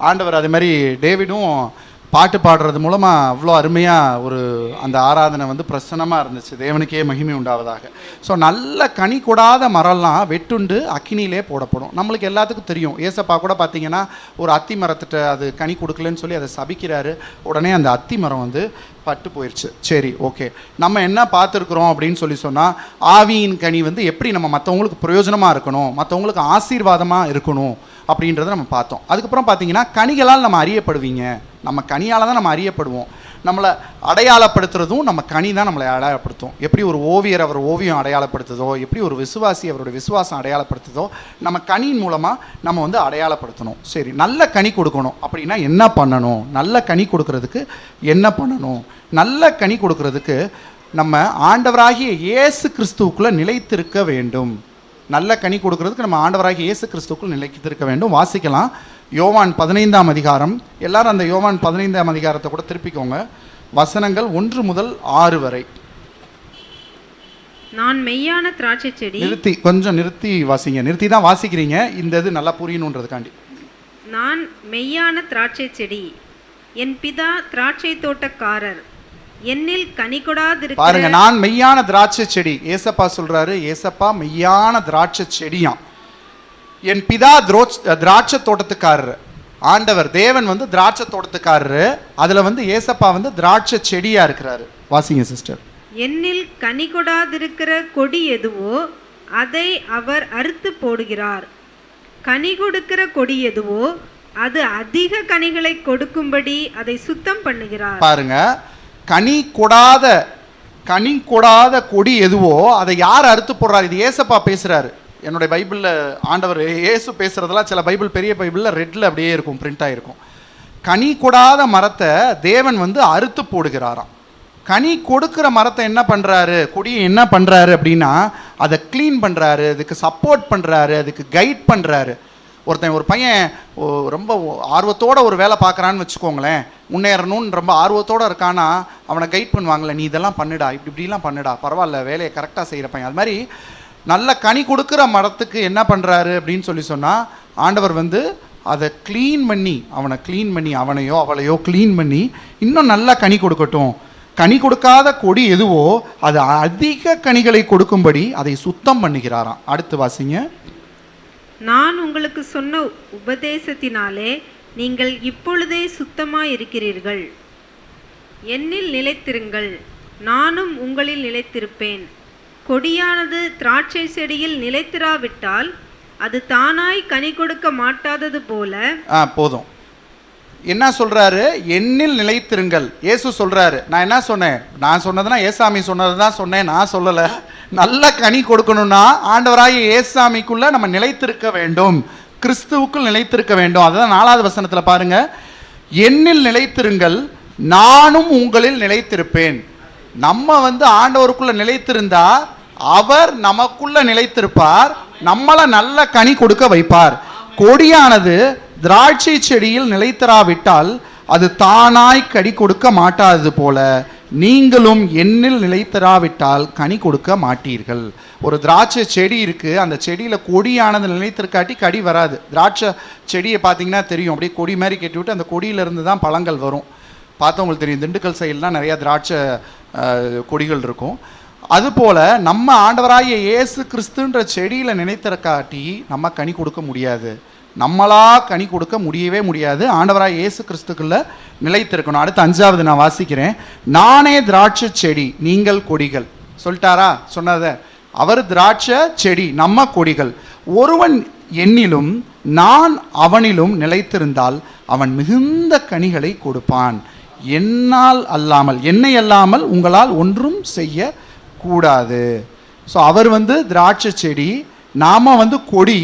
ஆண்டவர் அது மாதிரி டேவிடும் பாட்டு பாடுறது மூலமாக அவ்வளோ அருமையாக ஒரு அந்த ஆராதனை வந்து பிரசன்னமாக இருந்துச்சு. தேவனுக்கே மகிமை உண்டாவதாக. ஸோ நல்ல கனி கொடாத மரம்லாம் வெட்டுண்டு அக்கினியிலே போடப்படும். நம்மளுக்கு எல்லாத்துக்கும் தெரியும், ஏசப்பா கூட பார்த்தீங்கன்னா ஒரு அத்தி மரத்திட்ட அது கனி கொடுக்கலன்னு சொல்லி அதை சபிக்கிறாரு. உடனே அந்த அத்தி மரம் வந்து பட்டு போயிடுச்சு. சரி, ஓகே, நம்ம என்ன பார்த்துருக்குறோம் அப்படின்னு சொல்லி சொன்னால், ஆவியின் கனி வந்து எப்படி நம்ம மற்றவங்களுக்கு பிரயோஜனமாக இருக்கணும், மற்றவங்களுக்கு ஆசீர்வாதமாக இருக்கணும் அப்படின்றத நம்ம பார்த்தோம். அதுக்கப்புறம் பார்த்தீங்கன்னா கனிகளால் நம்ம அறியப்படுவீங்க. நம்ம கனியால் தான் நம்ம அறியப்படுவோம். நம்மளை அடையாளப்படுத்துறதும் நம்ம கனி தான் நம்மளை அடையாளப்படுத்தும். எப்படி ஒரு ஓவியர் அவர் ஓவியம் அடையாளப்படுத்துதோ, எப்படி ஒரு விசுவாசி அவருடைய விசுவாசம் அடையாளப்படுத்துதோ, நம்ம கனியின் மூலமாக நம்ம வந்து அடையாளப்படுத்தணும். சரி, நல்ல கனி கொடுக்கணும் அப்படின்னா என்ன பண்ணணும்? நல்ல கனி கொடுக்கறதுக்கு என்ன பண்ணணும்? நல்ல கனி கொடுக்கறதுக்கு நம்ம ஆண்டவராகிய இயேசு கிறிஸ்துவுக்குள்ளே நிலைத்திருக்க வேண்டும். நல்ல கனி கொடுக்கறதுக்கு நம்ம ஆண்டவராகிய இயேசு கிறிஸ்துவுக்குள் நிலைத்திருக்க வேண்டும். வாசிக்கலாம், யோவான் 15ஆம் அதிகாரம். எல்லாரும் அந்த யோவான் 15ஆம் அதிகாரத்தை கூட திருப்பிக்கோங்க. வசனங்கள் 1 முதல் 6 வரை. நான் மெய்யான திராட்சை செடி. கொஞ்சம் நிறுத்தி வாசிங்க. நிறுத்தி தான் வாசிக்கிறீங்க, இந்த இது நல்லா புரியணுன்றதுக்காண்டி. நான் மெய்யான திராட்சை செடி, என் பிதா திராட்சை தோட்டக்காரர். என்னில் கனி கொடாதிருக்கிற. பாருங்க, நான் மெய்யான திராட்சை செடி. ஏசப்பா சொல்றாரு, ஏசப்பா மெய்யான திராட்சை செடியாம். என் பிதா திராட்சை தோட்டத்துக்காரர். ஆண்டவர் தேவன் வந்து திராட்சை தோட்டத்துக்காரரு. அதுல வந்து ஏசப்பா வந்து திராட்சை செடியா இருக்கிறாரு. வாசிங்க சிஸ்டர். என்னில் கனி கொடாதிருக்கிற கொடி எதுவோ அதை அவர் அறுத்து போடுகிறார். கனி கொடுக்கிற கொடி எதுவோ அது அதிக கனிகளை கொடுக்கும்படி அதை சுத்தம் பண்ணுகிறார். பாருங்க, கனி கொடாத கொடி எதுவோ அதை யார் அறுத்து போடுறாரு? இது ஏசப்பா பேசுறாரு. என்னுடைய பைபிளில் ஆண்டவர் இயேசு பேசுறதெல்லாம் சில பைபிள், பெரிய பைபிளில் ரெட்டில் அப்படியே இருக்கும், பிரிண்ட் ஆகிருக்கும். கனி கொடாத மரத்தை தேவன் வந்து அறுத்து போடுகிறாராம். கனி கொடுக்குற மரத்தை என்ன பண்ணுறாரு, கொடியை என்ன பண்ணுறாரு அப்படின்னா அதை க்ளீன் பண்ணுறாரு, அதுக்கு சப்போர்ட் பண்ணுறாரு, அதுக்கு கைட் பண்ணுறாரு. ஒரு பையன் ரொம்ப ஆர்வத்தோடு ஒரு வேலை பார்க்குறான்னு வச்சுக்கோங்களேன், முன்னேறணும்னு ரொம்ப ஆர்வத்தோடு இருக்கானா அவனை கைட் பண்ணுவாங்களே, நீ இதெல்லாம் பண்ணுடா, இப்படிலாம் பண்ணுடா, பரவாயில்ல, வேலையை கரெக்டாக செய்கிற பையன். அது மாதிரி நல்ல கனி கொடுக்குற மரத்துக்கு என்ன பண்ணுறாரு அப்படின்னு சொல்லி சொன்னால், ஆண்டவர் வந்து அதை க்ளீன் பண்ணி, அவனை க்ளீன் பண்ணி, அவனையோ அவளையோ க்ளீன் பண்ணி இன்னும் நல்லா கனி கொடுக்கட்டும். கனி கொடுக்காத கொடி எதுவோ அது அதிக கனிகளை கொடுக்கும்படி அதை சுத்தம் பண்ணுகிறாராம். அடுத்து வாசிங்க. நான் உங்களுக்கு சொன்ன உபதேசத்தினாலே நீங்கள் இப்பொழுதே சுத்தமாய் இருக்கிறீர்கள். என்னில் நிலைத்திருங்கள், நானும் உங்களில் நிலைத்திருப்பேன். கொடியானது திராட்சை செடியில் நிலைத்திராவிட்டால் அது தானாய் கனி கொடுக்க மாட்டாதது போல. போதும். என்ன சொல்றாரு? என்னில் நிலைத்திருங்கள். இயேசு சொல்றாரு. நான் என்ன சொன்னேன்? நான் சொன்னதுன்னா ஏசாமி சொன்னது தான் சொன்னேன், நான் சொல்லலை. நல்ல கனி கொடுக்கணும்னா ஆண்டவராகிய ஏசாமிக்குள்ள நம்ம நிலைத்திருக்க வேண்டும், கிறிஸ்துவுக்குள் நிலைத்திருக்க வேண்டும். அதுதான் 4வது வசனத்தில் பாருங்க, என்னில் நிலைத்திருங்கள், நானும் உங்களில் நிலைத்திருப்பேன். நம்ம வந்து ஆண்டவருக்குள்ள நிலைத்திருந்தா அவர் நமக்குள்ள நிலைத்திருப்பார், நம்மளை நல்ல கனி கொடுக்க வைப்பார். கொடியானது திராட்சை செடியில் நிலைத்திராவிட்டால் அது தானாய் கனி கொடுக்க மாட்டாதது போல நீங்களும் என்னில் நிலைத்திராவிட்டால் கனி கொடுக்க மாட்டீர்கள். ஒரு திராட்சை செடி இருக்குது, அந்த செடியில் கொடியானது நிலைத்திருக்காட்டி கனி வராது. திராட்சை செடியை பார்த்தீங்கன்னா தெரியும், அப்படியே கொடி மாதிரி கட்டி விட்டு அந்த கொடியிலேருந்து தான் பழங்கள் வரும். பார்த்தவங்களுக்கு தெரியும், திண்டுக்கல் சைட்லாம் நிறையா திராட்சை கொடிகள் இருக்கும். அதுபோல் நம்ம ஆண்டவராகிய இயேசு கிறிஸ்துன்ற செடியில் நினைத்திருக்காட்டி நம்ம கனி கொடுக்க முடியாது. நம்மளா கனி கொடுக்க முடியவே முடியாது. ஆண்டவராகிய இயேசு கிறிஸ்துக்குள்ள நிலைத்திருக்கணும். அடுத்து 5வது நான் வாசிக்கிறேன். நானே திராட்சை செடி, நீங்கள் கொடிகள். சொல்லிட்டாரா? சொன்னத அவர் திராட்சை செடி, நம்ம கொடிகள். ஒருவன் என்னிலும் நான் அவனிலும் நிலைத்திருந்தால் அவன் மிகுந்த கனிகளை கொடுப்பான். என்னால் அல்லாமல், என்னை அல்லாமல் உங்களால் ஒன்றும் செய்ய கூடாது. ஸோ அவர் திராட்சை செடி, நாம் கொடி.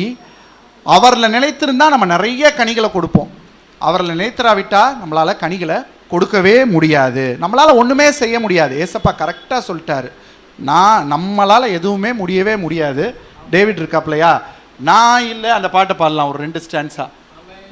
அவரில் நிலைத்திருந்தால் நம்ம நிறைய கனிகளை கொடுப்போம். அவரில் நிலைத்திராவிட்டால் நம்மளால் கனிகளை கொடுக்கவே முடியாது. நம்மளால் ஒன்றுமே செய்ய முடியாது. ஏசப்பா கரெக்டாக சொல்லிட்டாரு, நம்மளால் எதுவுமே முடியவே முடியாது. டேவிட் இருக்காப்லையா, நான் இல்லை, அந்த பாட்டை பாடலாம் ஒரு 2 ஸ்டான்ஸா.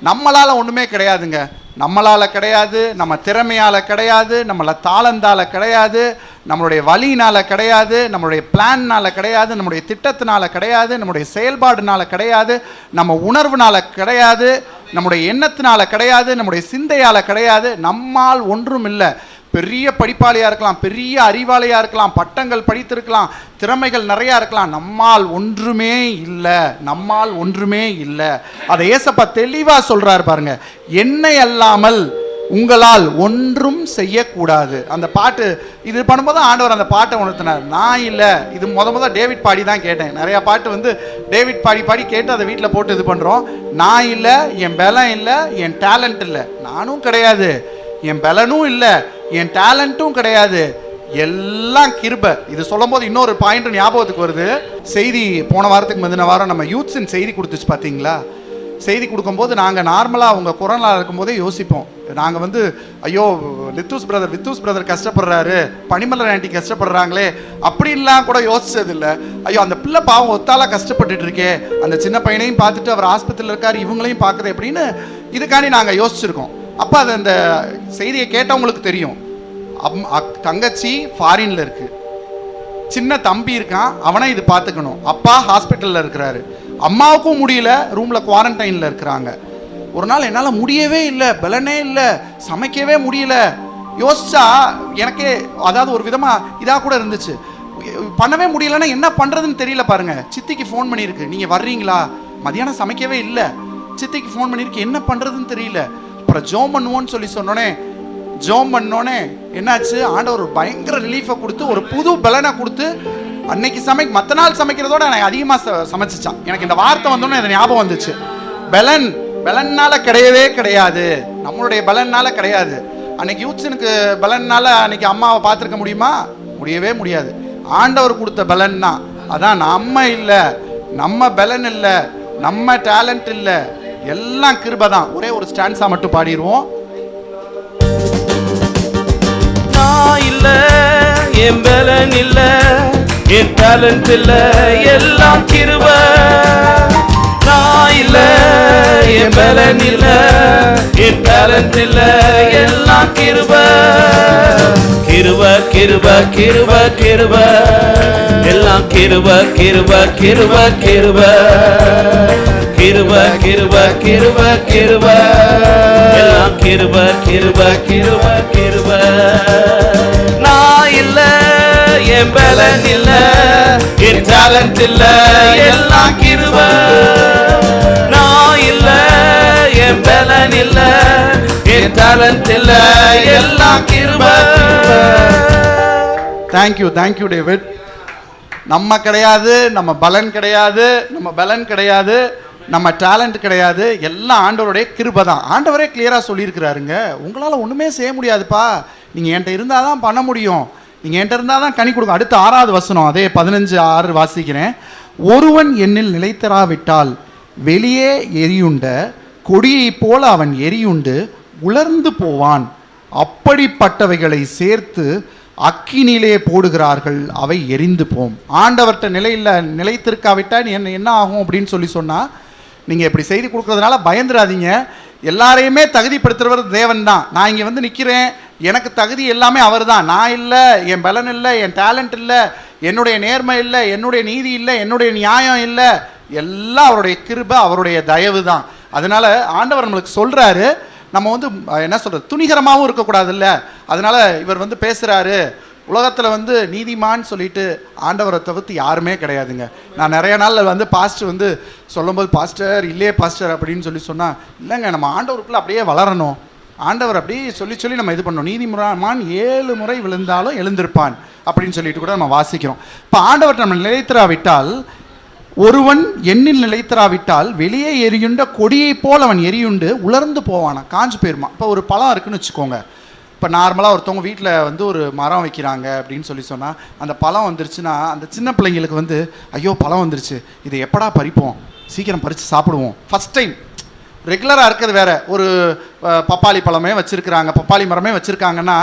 நம்மளால் ஒன்றுமே கிடையாதுங்க. நம்மளால் கிடையாது, நம்ம திறமையால் கிடையாது, நம்மளை தாளந்தால் கிடையாது, நம்மளுடைய வழியினால் கிடையாது, நம்மளுடைய பிளான்னால் கிடையாது, நம்முடைய திட்டத்தினால் கிடையாது, நம்முடைய செயல்பாடுனால கிடையாது, நம்ம உணர்வுனால கிடையாது, நம்முடைய எண்ணத்தினால கிடையாது, நம்முடைய சிந்தையால் கிடையாது. நம்மால் ஒன்றும் இல்லை. பெரிய படிப்பாளியாக இருக்கலாம், பெரிய அறிவாளியாக இருக்கலாம், பட்டங்கள் படித்திருக்கலாம், திறமைகள் நிறையா இருக்கலாம். நம்மால் ஒன்றுமே இல்லை, நம்மால் ஒன்றுமே இல்லை. அதை ஏசப்பா தெளிவாக சொல்கிறார் பாருங்க. என்னை அல்லாமல் உங்களால் ஒன்றும் செய்யக்கூடாது. அந்த பாட்டு இது பண்ணும்போது ஆண்டவர் அந்த பாட்டை உணர்த்தினார். நான் இல்லை, இது முத டேவிட் பாடி தான் கேட்டேன். நிறையா பாட்டு டேவிட் பாடி கேட்டு அதை வீட்டில் போட்டு இது பண்ணுறோம். நான் இல்லை, என் பலம் இல்லை, என் டேலண்ட் இல்லை, நானும் கிடையாது, என் பலனும் இல்லை, என் டேலண்ட்டும் கிடையாது, எல்லாம் கிருபை. இது சொல்லும் போது இன்னொரு பாயிண்ட் ஞாபகத்துக்கு வருது. செய்தி போன வாரத்துக்கு முந்தின வாரம் நம்ம யூத்ஸின் செய்தி கொடுத்துச்சு பார்த்தீங்களா? செய்தி கொடுக்கும்போது நாங்கள் நார்மலாக அவங்க கொரோனாவில் இருக்கும்போதே யோசிப்போம். நாங்கள் ஐயோ வித்தூஸ் பிரதர் கஷ்டப்படுறாரு, பனிமலர் ஆண்டி கஷ்டப்படுறாங்களே அப்படின்லாம் கூட யோசிச்சதில்லை. ஐயோ அந்த பிள்ளை பாவம் ஒத்தாலாக கஷ்டப்பட்டுட்டு இருக்கே, அந்த சின்ன பையனையும் பார்த்துட்டு அவர் ஆஸ்பத்திரியில் இருக்கார், இவங்களையும் பார்க்குது அப்படின்னு இதுக்காண்டி நாங்கள் யோசிச்சிருக்கோம். அப்போ அது அந்த செய்தியை கேட்டவங்களுக்கு தெரியும். தங்கச்சி ஃபாரின்ல இருக்கு, சின்ன தம்பி இருக்கான், அவனை இது பார்த்துக்கணும். அப்பா ஹாஸ்பிட்டலில் இருக்கிறாரு, அம்மாவுக்கும் முடியல, ரூமில் குவாரண்டைனில் இருக்கிறாங்க. ஒரு நாள் என்னால் முடியவே இல்லை, பலனே இல்லை, சமைக்கவே முடியல. யோசிச்சா எனக்கே அதாவது ஒரு விதமாக இதாக கூட இருந்துச்சு. பண்ணவே முடியலன்னா என்ன பண்ணுறதுன்னு தெரியல பாருங்க. சித்திக்கு ஃபோன் பண்ணியிருக்கு, நீங்கள் வர்றீங்களா? மதியானம் சமைக்கவே இல்லை, சித்திக்கு ஃபோன் பண்ணியிருக்கு, என்ன பண்ணுறதுன்னு தெரியல. அப்புறம் ஜோம் பண்ணுவோன்னு சொன்னோன்னே ஜோம் பண்ணோன்னே என்னாச்சு, ஆண்டவர் ஒரு பயங்கர ரிலீஃபை கொடுத்து ஒரு புது பலனை கொடுத்து அன்னைக்கு மற்ற நாள் சமைக்கிறதோட எனக்கு அதிகமாக சமைச்சிச்சான். எனக்கு இந்த வார்த்தை வந்தோன்னே எனக்கு ஞாபகம் வந்துச்சு. பலன்னால கிடையவே கிடையாது, நம்மளுடைய பலன்னால கிடையாது. அன்னைக்கு யூத்ஸனுக்கு பலன்னால அன்னைக்கு அம்மாவை பார்த்துருக்க முடியுமா? முடியவே முடியாது. ஆண்டவர் கொடுத்த பலன் தான். அதான் நம்ம இல்லை, நம்ம பலன் இல்லை, நம்ம டேலண்ட் இல்லை, எல்லாம் கிருபை தான். ஒரே ஒரு ஸ்டான்ஸா மட்டும் பாடிடுவோம். நான் இல்லை, என் பலன் இல்லை, என் டேலண்ட் இல்லை, எல்லாம் கிருபை. நான் இல்லை, என் பலன் இல்லை, என் டேலண்ட் இல்லை, எல்லாம் கிருபை. கிருபை கிருபை கிருபை கிருபை, எல்லாம் கிருபை கிருபை கிருபை கிருபை. கிருபை கிருபை கிருபை கிருபை, எல்லாம் கிருபை கிருபை கிருபை கிருபை. நான் இல்லை, என் பலன் இல்லை, என் டேலண்ட் இல்லை, எல்லாம் கிருபை. நான் இல்லை, என் பலன் இல்லை, என் டேலண்ட் இல்லை, எல்லாம் கிருபை. Thank you David. நம்ம கிடையாது, நம்ம பலன் கிடையாது, நம்ம பலன் கிடையாது, நம்ம டேலண்ட் கிடையாது, எல்லாம் ஆண்டவருடைய கிருபை தான். ஆண்டவரே கிளியராக சொல்லியிருக்கிறாருங்க, உங்களால் ஒன்றுமே செய்ய முடியாதுப்பா, நீங்கள் என்கிட்ட இருந்தால் தான் பண்ண முடியும், நீங்கள் என்கிட்ட இருந்தால் தான் கனி கொடுக்கும். அடுத்த 6வது வசனம், அதே 15:6 வாசிக்கிறேன். ஒருவன் என்னில் நிலைத்தராவிட்டால் வெளியே எரியுண்ட கொடியைப் போல அவன் எரியுண்டு உலர்ந்து போவான். அப்படிப்பட்டவைகளை சேர்த்து அக்கினிலே போடுகிறார்கள், அவை எரிந்து போம். ஆண்டவர்கிட்ட நிலைத்திருக்காவிட்டால் என்ன ஆகும் அப்படின்னு சொன்னால், நீங்கள் இப்படி செய்தி கொடுக்கறதுனால பயந்துடாதீங்க. எல்லாரையுமே தகுதிப்படுத்துறவர் தேவன் தான். நான் இங்கே நிற்கிறேன், எனக்கு தகுதி எல்லாமே அவர் தான். நான் இல்லை, என் பலன் இல்லை, என் டேலண்ட் இல்லை, என்னுடைய நேர்மை இல்லை, என்னுடைய நீதி இல்லை, என்னுடைய நியாயம் இல்லை, எல்லாம் அவருடைய கிருபை, அவருடைய தயவு தான். அதனால ஆண்டவர் நம்மளுக்கு சொல்றாரு, நம்ம வந்து என்ன சொல்றது, துணிகரமாகவும் இருக்கக்கூடாது இல்லை. அதனால இவர் வந்து பேசுறாரு, உலகத்தில் வந்து நீதிமான்னு சொல்லிட்டு ஆண்டவரை தவிர்த்து யாருமே கிடையாதுங்க. நான் நிறைய நாள் வந்து பாஸ்டர் வந்து சொல்லும்போது, பாஸ்டர் இல்லையே பாஸ்டர் அப்படின்னு சொன்னால், இல்லைங்க நம்ம ஆண்டவருக்குள்ளே அப்படியே வளரணும், ஆண்டவர் அப்படியே சொல்லி நம்ம இது பண்ணணும். நீதிமான் 7 முறை விழுந்தாலும் எழுந்திருப்பான் அப்படின்னு சொல்லிட்டு கூட நம்ம வாசிக்கிறோம். இப்போ ஆண்டவர் நம்ம நிலைத்திராவிட்டால், ஒருவன் எண்ணில் நிலைத்திராவிட்டால் வெளியே எரியுண்ட கொடியை போல் அவன் எரியுண்டு உலர்ந்து போவானா, காஞ்சு போயிருமா. இப்போ ஒரு பழம் இருக்குன்னு வச்சுக்கோங்க. இப்போ நார்மலாக ஒருத்தவங்க வீட்டில் வந்து ஒரு மரம் வைக்கிறாங்க அப்படின்னு சொன்னால், அந்த பழம் வந்துருச்சுன்னா அந்த சின்ன பிள்ளைங்களுக்கு வந்து ஐயோ பழம் வந்துருச்சு, இதை எப்படா பறிப்போம், சீக்கிரம் பறித்து சாப்பிடுவோம். ஃபஸ்ட் டைம் ரெகுலராக இருக்கிறது வேறு. ஒரு பப்பாளி பழமே வச்சுருக்கிறாங்க, பப்பாளி மரமே வச்சுருக்காங்கன்னா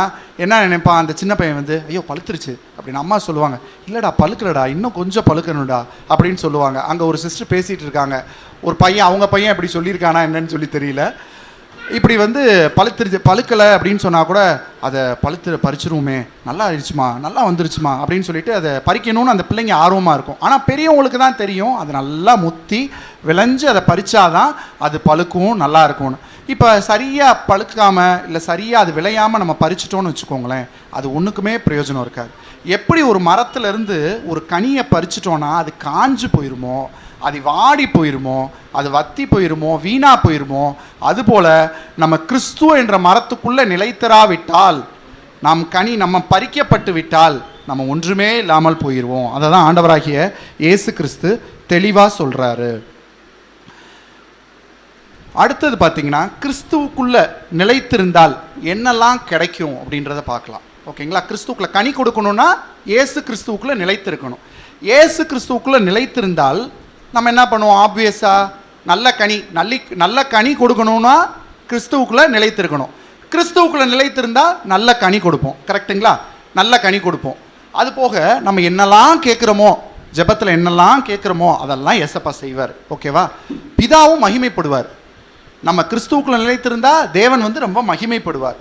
என்ன நினைப்பான் அந்த சின்ன பையன் வந்து, ஐயோ பழுத்துருச்சு அப்படின்னு. அம்மா சொல்லுவாங்க, இல்லைடா பழுக்கலடா, இன்னும் கொஞ்சம் பழுக்கணும்டா அப்படின்னு சொல்லுவாங்க. அங்கே ஒரு சிஸ்டர் பேசிகிட்டு இருக்காங்க, ஒரு பையன், அவங்க பையன் இப்படி சொல்லியிருக்கானா என்னன்னு சொல்லி தெரியல, இப்படி வந்து பழுக்கலை அப்படின்னு சொன்னால் கூட அதை பறிச்சிருவோமே, நல்லா ஆயிடுச்சுமா, நல்லா வந்துருச்சுமா அப்படின்னு சொல்லிட்டு அதை பறிக்கணும்னு அந்த பிள்ளைங்க ஆர்வமாக இருக்கும். ஆனால் பெரியவங்களுக்கு தான் தெரியும், அது நல்லா முத்தி விளைஞ்சு அதை பறிச்சாதான் அது பழுக்கும், நல்லா இருக்கும்னு. இப்போ சரியாக பழுக்காமல் இல்லை சரியாக அது விளையாமல் நம்ம பறிச்சிட்டோன்னு வச்சுக்கோங்களேன், அது ஒன்றுக்குமே பிரயோஜனம் இருக்காது. எப்படி ஒரு மரத்துலேருந்து ஒரு கனியை பறிச்சிட்டோன்னா அது காஞ்சு போயிருமோ, அது வாடி போயிருமோ, அது வத்தி போயிருமோ, வீணா போயிருமோ, அதுபோல் நம்ம கிறிஸ்துவ என்ற மரத்துக்குள்ளே நிலைத்தராவிட்டால், நம்ம பறிக்கப்பட்டு விட்டால் நம்ம ஒன்றுமே இல்லாமல் போயிடுவோம். அதை தான் ஆண்டவராகிய இயேசு கிறிஸ்து தெளிவாக சொல்கிறாரு. அடுத்தது பார்த்திங்கன்னா, கிறிஸ்துவுக்குள்ளே நிலைத்திருந்தால் என்னெல்லாம் கிடைக்கும் அப்படின்றத பார்க்கலாம். ஓகேங்களா? கிறிஸ்துவுக்குள்ளே கனி கொடுக்கணுன்னா இயேசு கிறிஸ்துவுக்குள்ளே நிலைத்திருக்கணும். இயேசு கிறிஸ்துவுக்குள்ளே நிலைத்திருந்தால் நம்ம என்ன பண்ணுவோம், ஆப்வியஸாக நல்ல கனி கொடுக்கணும்னா கிறிஸ்துவுக்குள்ளே நிலைத்திருக்கணும். கிறிஸ்துவுக்குள்ளே நிலைத்திருந்தால் நல்ல கனி கொடுப்போம். கரெக்டுங்களா? நல்ல கனி கொடுப்போம். அது போக நம்ம என்னெல்லாம் கேட்குறோமோ, ஜெபத்தில் என்னெல்லாம் கேட்குறோமோ அதெல்லாம் ஏசப்பா செய்வார். ஓகேவா? பிதாவும் மகிமைப்படுவார். நம்ம கிறிஸ்துவுக்குள்ளே நிலைத்திருந்தால் தேவன் வந்து ரொம்ப மகிமைப்படுவார்.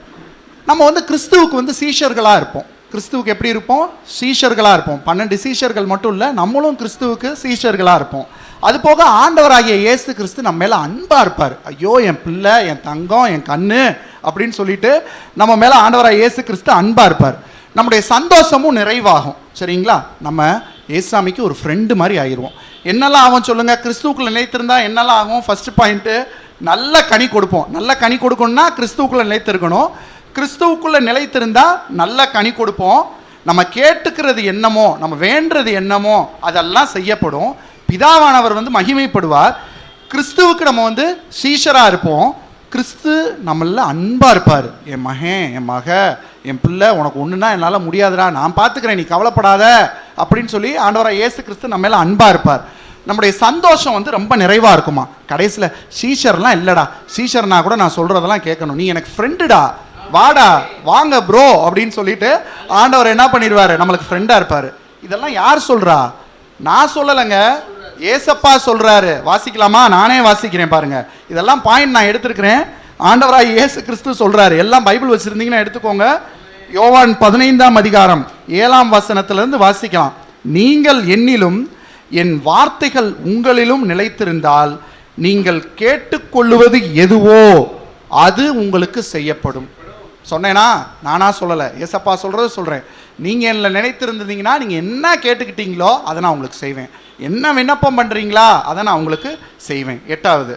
நம்ம வந்து கிறிஸ்துவுக்கு வந்து சீஷர்களாக இருப்போம். கிறிஸ்துவுக்கு எப்படி இருப்போம்? சீஷர்களாக இருப்போம். 12 சீஷர்கள் மட்டும் இல்லை, நம்மளும் கிறிஸ்துவுக்கு சீஷர்களாக இருப்போம். அது போக ஆண்டவராகிய இயேசு கிறிஸ்து நம்ம மேலே அன்பாக இருப்பார். ஐயோ என் பிள்ளை, என் தங்கம், என் கண்ணு அப்படின்னு சொல்லிட்டு நம்ம மேலே ஆண்டவராகிய இயேசு கிறிஸ்து அன்பாக இருப்பார். நம்முடைய சந்தோஷமும் நிறைவாகும். சரிங்களா? நம்ம ஏசாமிக்கு ஒரு ஃப்ரெண்டு மாதிரி ஆயிடுவோம். என்னெல்லாம் ஆகும் சொல்லுங்கள்? கிறிஸ்துவுக்குள்ளே நிலைத்திருந்தா என்னெல்லாம் ஆகும்? ஃபஸ்ட்டு பாயிண்ட்டு, நல்ல கனி கொடுப்போம். நல்ல கனி கொடுக்கணும்னா கிறிஸ்துவுக்குள்ளே நிலைத்திருக்கணும். கிறிஸ்துவுக்குள்ளே நிலைத்திருந்தால் நல்ல கனி கொடுப்போம். நம்ம கேட்டுக்கிறது என்னமோ, நம்ம வேண்டுறது என்னமோ அதெல்லாம் செய்யப்படும். பிதாவானவர் வந்து மகிமைப்படுவார். கிறிஸ்துவுக்கு நம்ம வந்து சீஷராக இருப்போம். கிறிஸ்து நம்மள அன்பாக இருப்பார். என் மகன், என் மக, என் பிள்ளை, உனக்கு ஒன்றுனா என்னால் முடியாதுடா, நான் பார்த்துக்கிறேன், நீ கவலைப்படாத அப்படின்னு சொல்லி ஆண்டவராக இயேசு கிறிஸ்து நம்ம மேலே அன்பாக இருப்பார். நம்முடைய சந்தோஷம் வந்து ரொம்ப நிறைவாக இருக்குமா. கடைசியில் சீஷர்லாம் இல்லைடா, சீஷர்னா கூட நான் சொல்கிறதெல்லாம் கேட்கணும், நீ எனக்கு ஃப்ரெண்டுடா, வாடா, வாங்க ப்ரோ அப்படின்னு சொல்லிட்டு ஆண்டவர் என்ன பண்ணிடுவார், நம்மளுக்கு ஃப்ரெண்டாக இருப்பார். இதெல்லாம் யார் சொல்கிறா? நான் சொல்லலைங்க, ஏசப்பா சொல்கிறாரு. வாசிக்கலாமா? நானே வாசிக்கிறேன் பாருங்க. இதெல்லாம் பாயிண்ட் நான் எடுத்துருக்கிறேன். ஆண்டவராக இயேசு கிறிஸ்து சொல்கிறாரு. எல்லாம் பைபிள் வச்சுருந்தீங்கன்னா எடுத்துக்கோங்க. யோவான் 15ஆம் அதிகாரம் 7ஆம் வசனத்திலிருந்து வாசிக்கலாம். நீங்கள் என்னிலும் என் வார்த்தைகள் உங்களிலும் நிலைத்திருந்தால் நீங்கள் கேட்டுக்கொள்ளுவது எதுவோ அது உங்களுக்கு செய்யப்படும். சொன்னேனா? நானா சொல்லலை, ஏசப்பா சொல்கிறது சொல்கிறேன். நீங்கள் என்னை நினைத்திருந்தீங்கன்னா நீங்கள் என்ன கேட்டுக்கிட்டீங்களோ அதை நான் உங்களுக்கு செய்வேன். என்ன விண்ணப்பம் பண்ணுறீங்களா அதை நான் உங்களுக்கு செய்வேன். 8வது,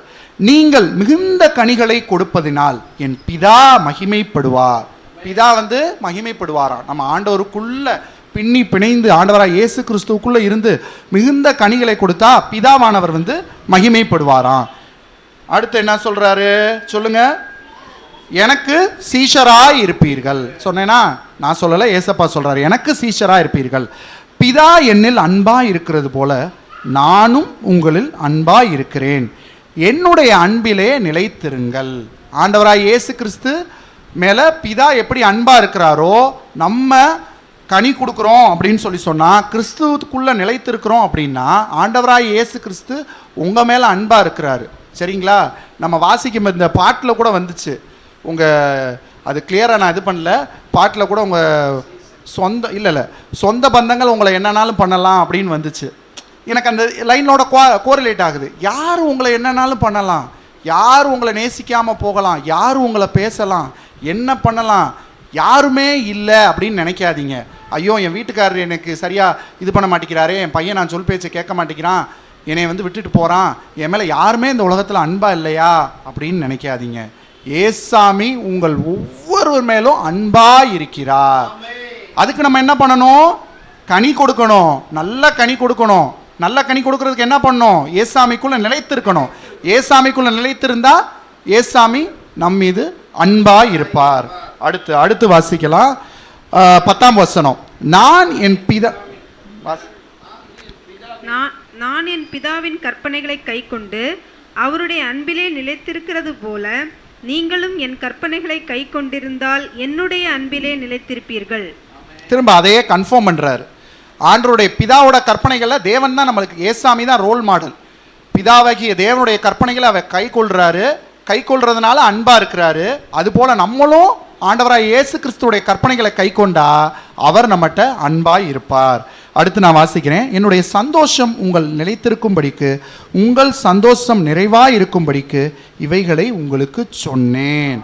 நீங்கள் மிகுந்த கனிகளை கொடுப்பதினால் என் பிதா மகிமைப்படுவார். பிதா வந்து மகிமைப்படுவாராம். நம்ம ஆண்டவருக்குள்ள பின்னி பிணைந்து ஆண்டவராக இயேசு கிறிஸ்துவுக்குள்ளே இருந்து மிகுந்த கனிகளை கொடுத்தா பிதாவானவர் வந்து மகிமைப்படுவாராம். அடுத்து என்ன சொல்கிறாரு சொல்லுங்க? எனக்கு சீஷராய் இருப்பீர்கள். சொன்னேனா? நான் சொல்லலை, ஏசப்பா சொல்கிறார். எனக்கு சீஷராய் இருப்பீர்கள். பிதா என்னில் அன்பாய் இருக்கிறது போல நானும் உங்களில் அன்பாய் இருக்கிறேன். என்னுடைய அன்பிலே நிலைத்திருங்கள். ஆண்டவராய் இயேசு கிறிஸ்து மேலே பிதா எப்படி அன்பாக இருக்கிறாரோ நம்ம கனி கொடுக்குறோம் அப்படின்னு சொன்னால், கிறிஸ்துவுக்குள்ளே நிலைத்திருக்கிறோம் அப்படின்னா ஆண்டவராய் இயேசு கிறிஸ்து உங்கள் மேலே அன்பாக இருக்கிறாரு. சரிங்களா? நம்ம வாசிக்கும் இந்த பாட்டில் கூட வந்துச்சு, உங்கள் அது கிளியராக நான் இது பண்ணல. பாட்டில் கூட உங்கள் சொந்த பந்தங்கள் உங்களை என்னன்னாலும் பண்ணலாம் அப்படின்னு வந்துச்சு. எனக்கு அந்த லைனோட கோரிலேட் ஆகுது. யார் உங்களை என்னன்னாலும் பண்ணலாம், யார் உங்களை நேசிக்காமல் போகலாம், யார் உங்களை பேசலாம், என்ன பண்ணலாம், யாருமே இல்லை அப்படின்னு நினைக்காதீங்க. ஐயோ என் வீட்டுக்காரர் எனக்கு சரியாக இது பண்ண மாட்டேங்கிறாரே, என் பையன் நான் சொல் பேச்சை கேட்க மாட்டேங்கிறான், என்னை வந்து விட்டுட்டு போகிறான், என் மேலே யாருமே இந்த உலகத்தில் அன்பா இல்லையா அப்படின்னு நினைக்காதீங்க. ஏசாமி உங்கள் ஒவ்வொரு மேலும் அன்பா இருக்கிறார். அதுக்கு நம்ம என்ன பண்ணணும்? கனி கொடுக்கணும், நல்ல கனி கொடுக்கணும். நல்ல கனி கொடுக்கறதுக்கு என்ன பண்ணணும்? ஏசாமிக்குள்ள நிலைத்திருக்கணும். ஏசாமிக்குள்ள நிலைத்திருந்தா ஏசாமி நம் மீது அன்பா இருப்பார். அடுத்து வாசிக்கலாம். 10ஆம் வசனம். நான் என் பிதாவின் கற்பனைகளை கைக்கொண்டு அவருடைய அன்பிலே நிலைத்திருக்கிறது போல நீங்களும் என் கற்பனைகளை கைக்கொண்டிருந்தால் என்னுடைய அன்பிலே நிலைத்திருப்பீர்கள். திரும்ப அதையே கன்ஃபார்ம் பண்றாரு. ஆண்டவருடைய பிதாவோட கற்பனைகளை தேவன் தான் நம்மளுக்கு, ஏசாமி தான் ரோல் மாடல். பிதாவாகிய தேவனுடைய கற்பனைகளை அவர் கை கொள்றதுனால அன்பா இருக்கிறாரு. அதுபோல நம்மளும் ஆண்டவராய் இயேசு கிறிஸ்துவோடைய கற்பனைகளை கை கொண்டா அவர் நம்மகிட்ட அன்பாய் இருப்பார். அடுத்து நான் வாசிக்கிறேன். என்னுடைய சந்தோஷம் உங்கள் நிலைத்திருக்கும்படிக்கு, உங்கள் சந்தோஷம் நிறைவாய் இருக்கும்படிக்கு இவைகளை உங்களுக்கு சொன்னேன்.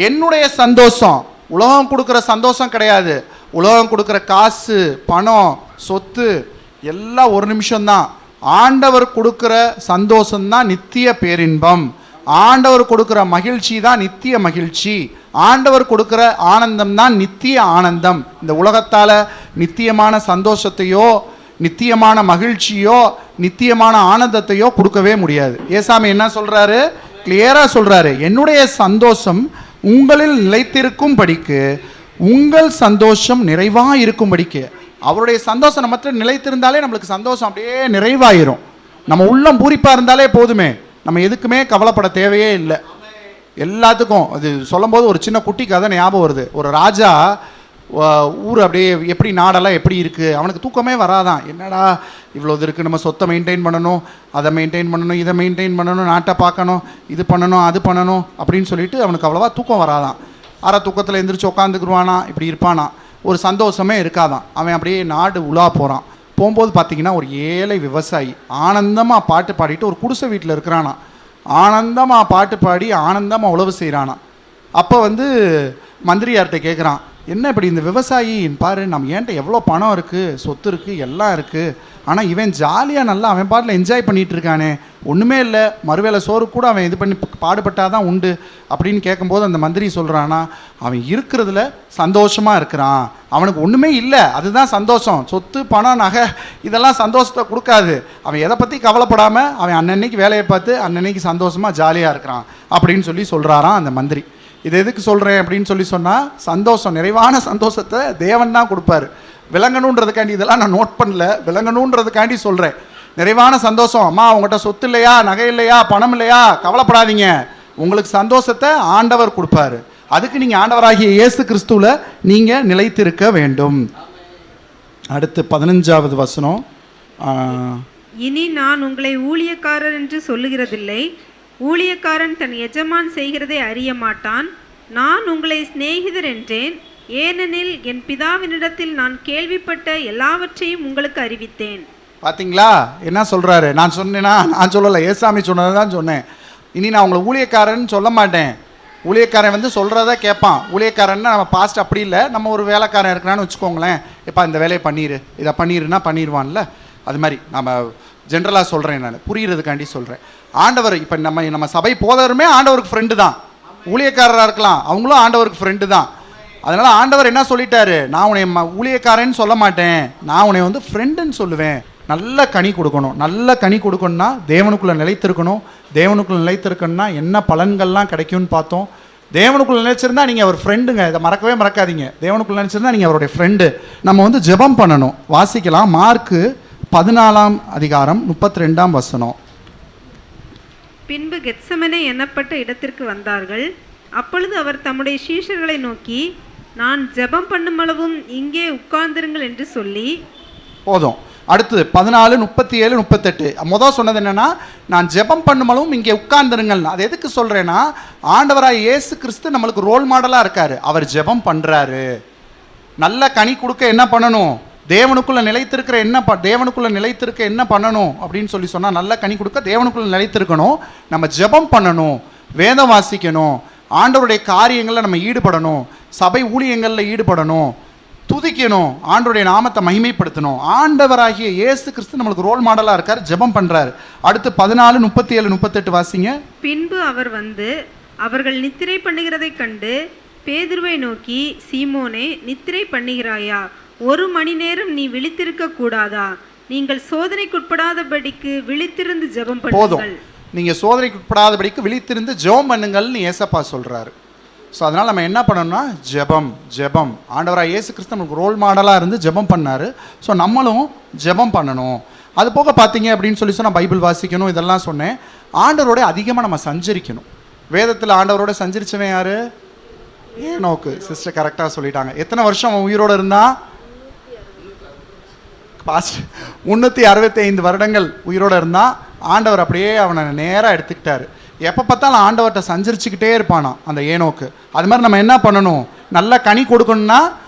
என்னுடைய சந்தோஷம் உலகம் கொடுக்குற சந்தோஷம் கிடையாது. உலகம் கொடுக்குற காசு, பணம், சொத்து எல்லாம் ஒரு நிமிஷம்தான். ஆண்டவர் கொடுக்குற சந்தோஷம்தான் நித்திய பேரின்பம். ஆண்டவர் கொடுக்குற மகிழ்ச்சி தான் நித்திய மகிழ்ச்சி. ஆண்டவர் கொடுக்குற ஆனந்தம் தான் நித்திய ஆனந்தம். இந்த உலகத்தால் நித்தியமான சந்தோஷத்தையோ நித்தியமான மகிழ்ச்சியோ நித்தியமான ஆனந்தத்தையோ கொடுக்கவே முடியாது. ஏசாமி என்ன சொல்கிறாரு? கிளியராக சொல்கிறாரு, என்னுடைய சந்தோஷம் உங்களில் நிலைத்திருக்கும் படிக்கு, உங்கள் சந்தோஷம் நிறைவாக இருக்கும்படிக்கு. அவருடைய சந்தோஷம் நம்ம நிலைத்திருந்தாலே நம்மளுக்கு சந்தோஷம் அப்படியே நிறைவாயிரும். நம்ம உள்ளம் பூரிப்பாக இருந்தாலே போதுமே, நம்ம எதுக்குமே கவலைப்பட தேவையே இல்லை. எல்லாத்துக்கும் அது சொல்லும்போது ஒரு சின்ன குட்டி கதை ஞாபகம் வருது. ஒரு ராஜா ஊர் அப்படியே எப்படி நாடெல்லாம் எப்படி இருக்குது, அவனுக்கு தூக்கமே வராதான். என்னடா இவ்வளோ இது இருக்குது, நம்ம சொத்தை மெயின்டைன் பண்ணணும், அதை மெயின்டைன் பண்ணணும், இதை மெயின்டைன் பண்ணணும், நாட்டை பார்க்கணும், இது பண்ணணும், அது பண்ணணும் அப்படின்னு சொல்லிட்டு அவனுக்கு அவ்வளோவா தூக்கம் வராதான். அரை தூக்கத்தில் எந்திரிச்சு உட்காந்துக்குருவானா, இப்படி இருப்பானா, ஒரு சந்தோஷமே இருக்காதான். அவன் அப்படியே நாடு உலா போகிறான். போகும்போது பார்த்திங்கன்னா ஒரு ஏழை விவசாயி ஆனந்தமாக பாட்டு பாடிட்டு ஒரு குடிசை வீட்டில் இருக்கிறானா. ஆனந்தமாக பாட்டு பாடி ஆனந்தமாக உழவு செய்கிறானா. அப்போ வந்து மந்திரியார்கிட்ட கேட்குறான், என்ன இப்படி இந்த விவசாயி பாரு, நம்ம ஏன்ட்ட எவ்வளோ பணம் இருக்குது, சொத்து இருக்குது, எல்லாம் இருக்குது, ஆனால் இவன் ஜாலியாக நல்லா அவன் பாட்டில் என்ஜாய் பண்ணிகிட்டு இருக்கானே, ஒன்றுமே இல்லை, மறுவேளை சோறு கூட அவன் இது பண்ணி பாடுபட்டால் தான் உண்டு அப்படின்னு கேட்கும்போது அந்த மந்திரி சொல்கிறானா, அவன் இருக்கிறதுல சந்தோஷமாக இருக்கிறான், அவனுக்கு ஒன்றுமே இல்லை, அதுதான் சந்தோஷம். சொத்து பணம் நகை இதெல்லாம் சந்தோஷத்தை கொடுக்காது. அவன் எதை பற்றி கவலைப்படாமல் அவன் அன்னன்னைக்கு வேலையை பார்த்து அன்னன்னைக்கு சந்தோஷமாக ஜாலியாக இருக்கிறான் அப்படின்னு சொல்லி சொல்கிறாராம் அந்த மந்திரி. இது எதுக்கு சொல்கிறேன் அப்படின்னு சொல்லி சொன்னால், சந்தோஷம், நிறைவான சந்தோஷத்தை தேவன் தான் கொடுப்பாரு. விளங்கணுன்றதுக்காண்டி இதெல்லாம் நான் நோட் பண்ணல, விளங்கணுன்றதுக்காண்டி சொல்கிறேன். நிறைவான சந்தோஷம். அம்மா உங்கள்கிட்ட சொத்து இல்லையா, நகை இல்லையா, பணம் இல்லையா, கவலைப்படாதீங்க, உங்களுக்கு சந்தோஷத்தை ஆண்டவர் கொடுப்பாரு. அதுக்கு நீங்கள் ஆண்டவராகிய இயேசு கிறிஸ்துவில் நீங்கள் நிலைத்திருக்க வேண்டும். அடுத்து 15வது வசனம். இனி நான் உங்களை ஊழியக்காரர் என்று சொல்லுகிறதில்லை, ஊழியக்காரன் தன் எஜமான் செய்கிறதை அறிய மாட்டான். நான் உங்களை சிநேகிதர் என்றேன், ஏனெனில் என் பிதாவினிடத்தில் நான் கேள்விப்பட்ட எல்லாவற்றையும் உங்களுக்கு அறிவித்தேன். பார்த்தீங்களா என்ன சொல்கிறாரு? நான் சொன்னேன்னா, நான் சொல்லலை, ஏசாமி சொன்னது தான் சொன்னேன். இனி நான் உங்களை ஊழியக்காரன் சொல்ல மாட்டேன். ஊழியக்காரன் வந்து சொல்கிறத கேட்பான். ஊழியக்காரன்னா நம்ம பாஸ்ட் அப்படி இல்லை, நம்ம ஒரு வேலைக்காரன் இருக்கிறான்னு வச்சுக்கோங்களேன், எப்பா இந்த வேலையை பண்ணிடு, இதை பண்ணிடுன்னா பண்ணிடுவான்ல, அது மாதிரி நம்ம ஜென்ரலாக சொல்கிறேன், நான் புரிகிறதுக்காண்டி சொல்கிறேன். ஆண்டவர் இப்போ நம்ம சபை போதவருமே ஆண்டவருக்கு ஃப்ரெண்டு தான். ஊழியக்காரராக இருக்கலாம், அவங்களும் ஆண்டவருக்கு ஃப்ரெண்டு தான். அதனால் ஆண்டவர் என்ன சொல்லிட்டாரு, நான் உன்னை ஊழியக்காரன்னு சொல்ல மாட்டேன், நான் உன்னை வந்து ஃப்ரெண்டுன்னு சொல்லுவேன். நல்ல கனி கொடுக்கணும். நல்ல கனி கொடுக்கணும்னா தேவனுக்குள்ளே நிலைத்திருக்கணும். தேவனுக்குள்ளே நிலைத்திருக்கணும்னா என்ன பலன்கள்லாம் கிடைக்கும்னு பார்த்தோம். தேவனுக்குள்ளே நினைச்சிருந்தா நீங்கள் அவர் ஃப்ரெண்டுங்க, இதை மறக்கவே மறக்காதீங்க. தேவனுக்குள்ளே நினைச்சிருந்தா நீங்கள் அவருடைய ஃப்ரெண்டு. நம்ம வந்து ஜெபம் பண்ணணும். வாசிக்கலாம். மார்க்கு 14ஆம் அதிகாரம் 32ஆம் வசனம். பின்பு கெத்செமனே எண்ணப்பட்ட இடத்திற்கு வந்தார்கள். அப்பொழுது அவர் தம்முடைய சீஷர்களை நோக்கி, நான் ஜெபம் பண்ணுமளவும் இங்கே உட்கார்ந்திருங்கள் என்று சொல்லி. போதும். அடுத்து 14, 37, 38. முதல் சொன்னது என்னன்னா, நான் ஜெபம் பண்ணும்போதும் இங்கே உட்கார்ந்துருங்கள். அது எதுக்கு சொல்றேன்னா, ஆண்டவராய் இயேசு கிறிஸ்து நம்மளுக்கு ரோல் மாடலா இருக்காரு. அவர் ஜெபம் பண்றாரு. நல்ல கனி கொடுக்க என்ன பண்ணணும்? தேவனுக்குள்ள நிலைத்திருக்க என்ன பண்ணணும் அப்படின்னு சொன்னால், நல்ல கனி கொடுக்க தேவனுக்குள்ள நிலைத்திருக்கணும். நம்ம ஜெபம் பண்ணணும், வேதம் வாசிக்கணும், ஆண்டவருடைய காரியங்களில் நம்ம ஈடுபடணும், சபை ஊழியங்களில் ஈடுபடணும், துதிக்கணும், ஆண்டவருடைய நாமத்தை மகிமைப்படுத்தணும். ஆண்டவராகிய இயேசு கிறிஸ்து நம்மளுக்கு ரோல் மாடலாக இருக்கார், ஜெபம் பண்ணுறாரு. அடுத்து 14, 37, 38 வாசிங்க. பின்பு அவர் வந்து அவர்கள் நித்திரை பண்ணுகிறதைக் கண்டு பேதுருவை நோக்கி, சீமோனே, நித்திரை பண்ணுகிறாயா? 1 மணி நேரம் நீ விழித்திருக்க கூடாதா? நீங்கள் சோதனைக்குட்படாதபடிக்கு விழித்திருந்து ஜெபம் பண்ணுங்கள். நீங்கள் சோதனைக்குட்படாதபடிக்கு விழித்திருந்து ஜெபம் பண்ணுங்கள்னு ஏசப்பா சொல்கிறாரு. ஸோ அதனால் நம்ம என்ன பண்ணணும்னா, ஜெபம். ஆண்டவராக இயேசு கிறிஸ்து நமக்கு ரோல் மாடலாக இருந்து ஜெபம் பண்ணார். ஸோ நம்மளும் ஜெபம் பண்ணணும். அது போக பார்த்தீங்க அப்படின்னு சொன்னால் பைபிள் வாசிக்கணும், இதெல்லாம் சொன்னேன். ஆண்டவரோட அதிகமாக நம்ம சஞ்சரிக்கணும். வேதத்தில் ஆண்டவரோட சஞ்சரிச்சவன் யார்? ஏனோக்கு. சிஸ்டர் கரெக்டாக சொல்லிட்டாங்க. எத்தனை வருஷம் அவன் உயிரோடு இருந்தா? 365 வருடங்கள் உயிரோடு இருந்தான். ஆண்டவர் அப்படியே அவனை நேராக எடுத்துக்கிட்டாரு. எப்போ பார்த்தாலும் ஆண்டவர்கிட்ட சஞ்சரிச்சுக்கிட்டே இருப்பானா அந்த ஏனோக்கு. அது மாதிரி நம்ம என்ன பண்ணணும்? நல்ல கனி கொடுக்கணும்னா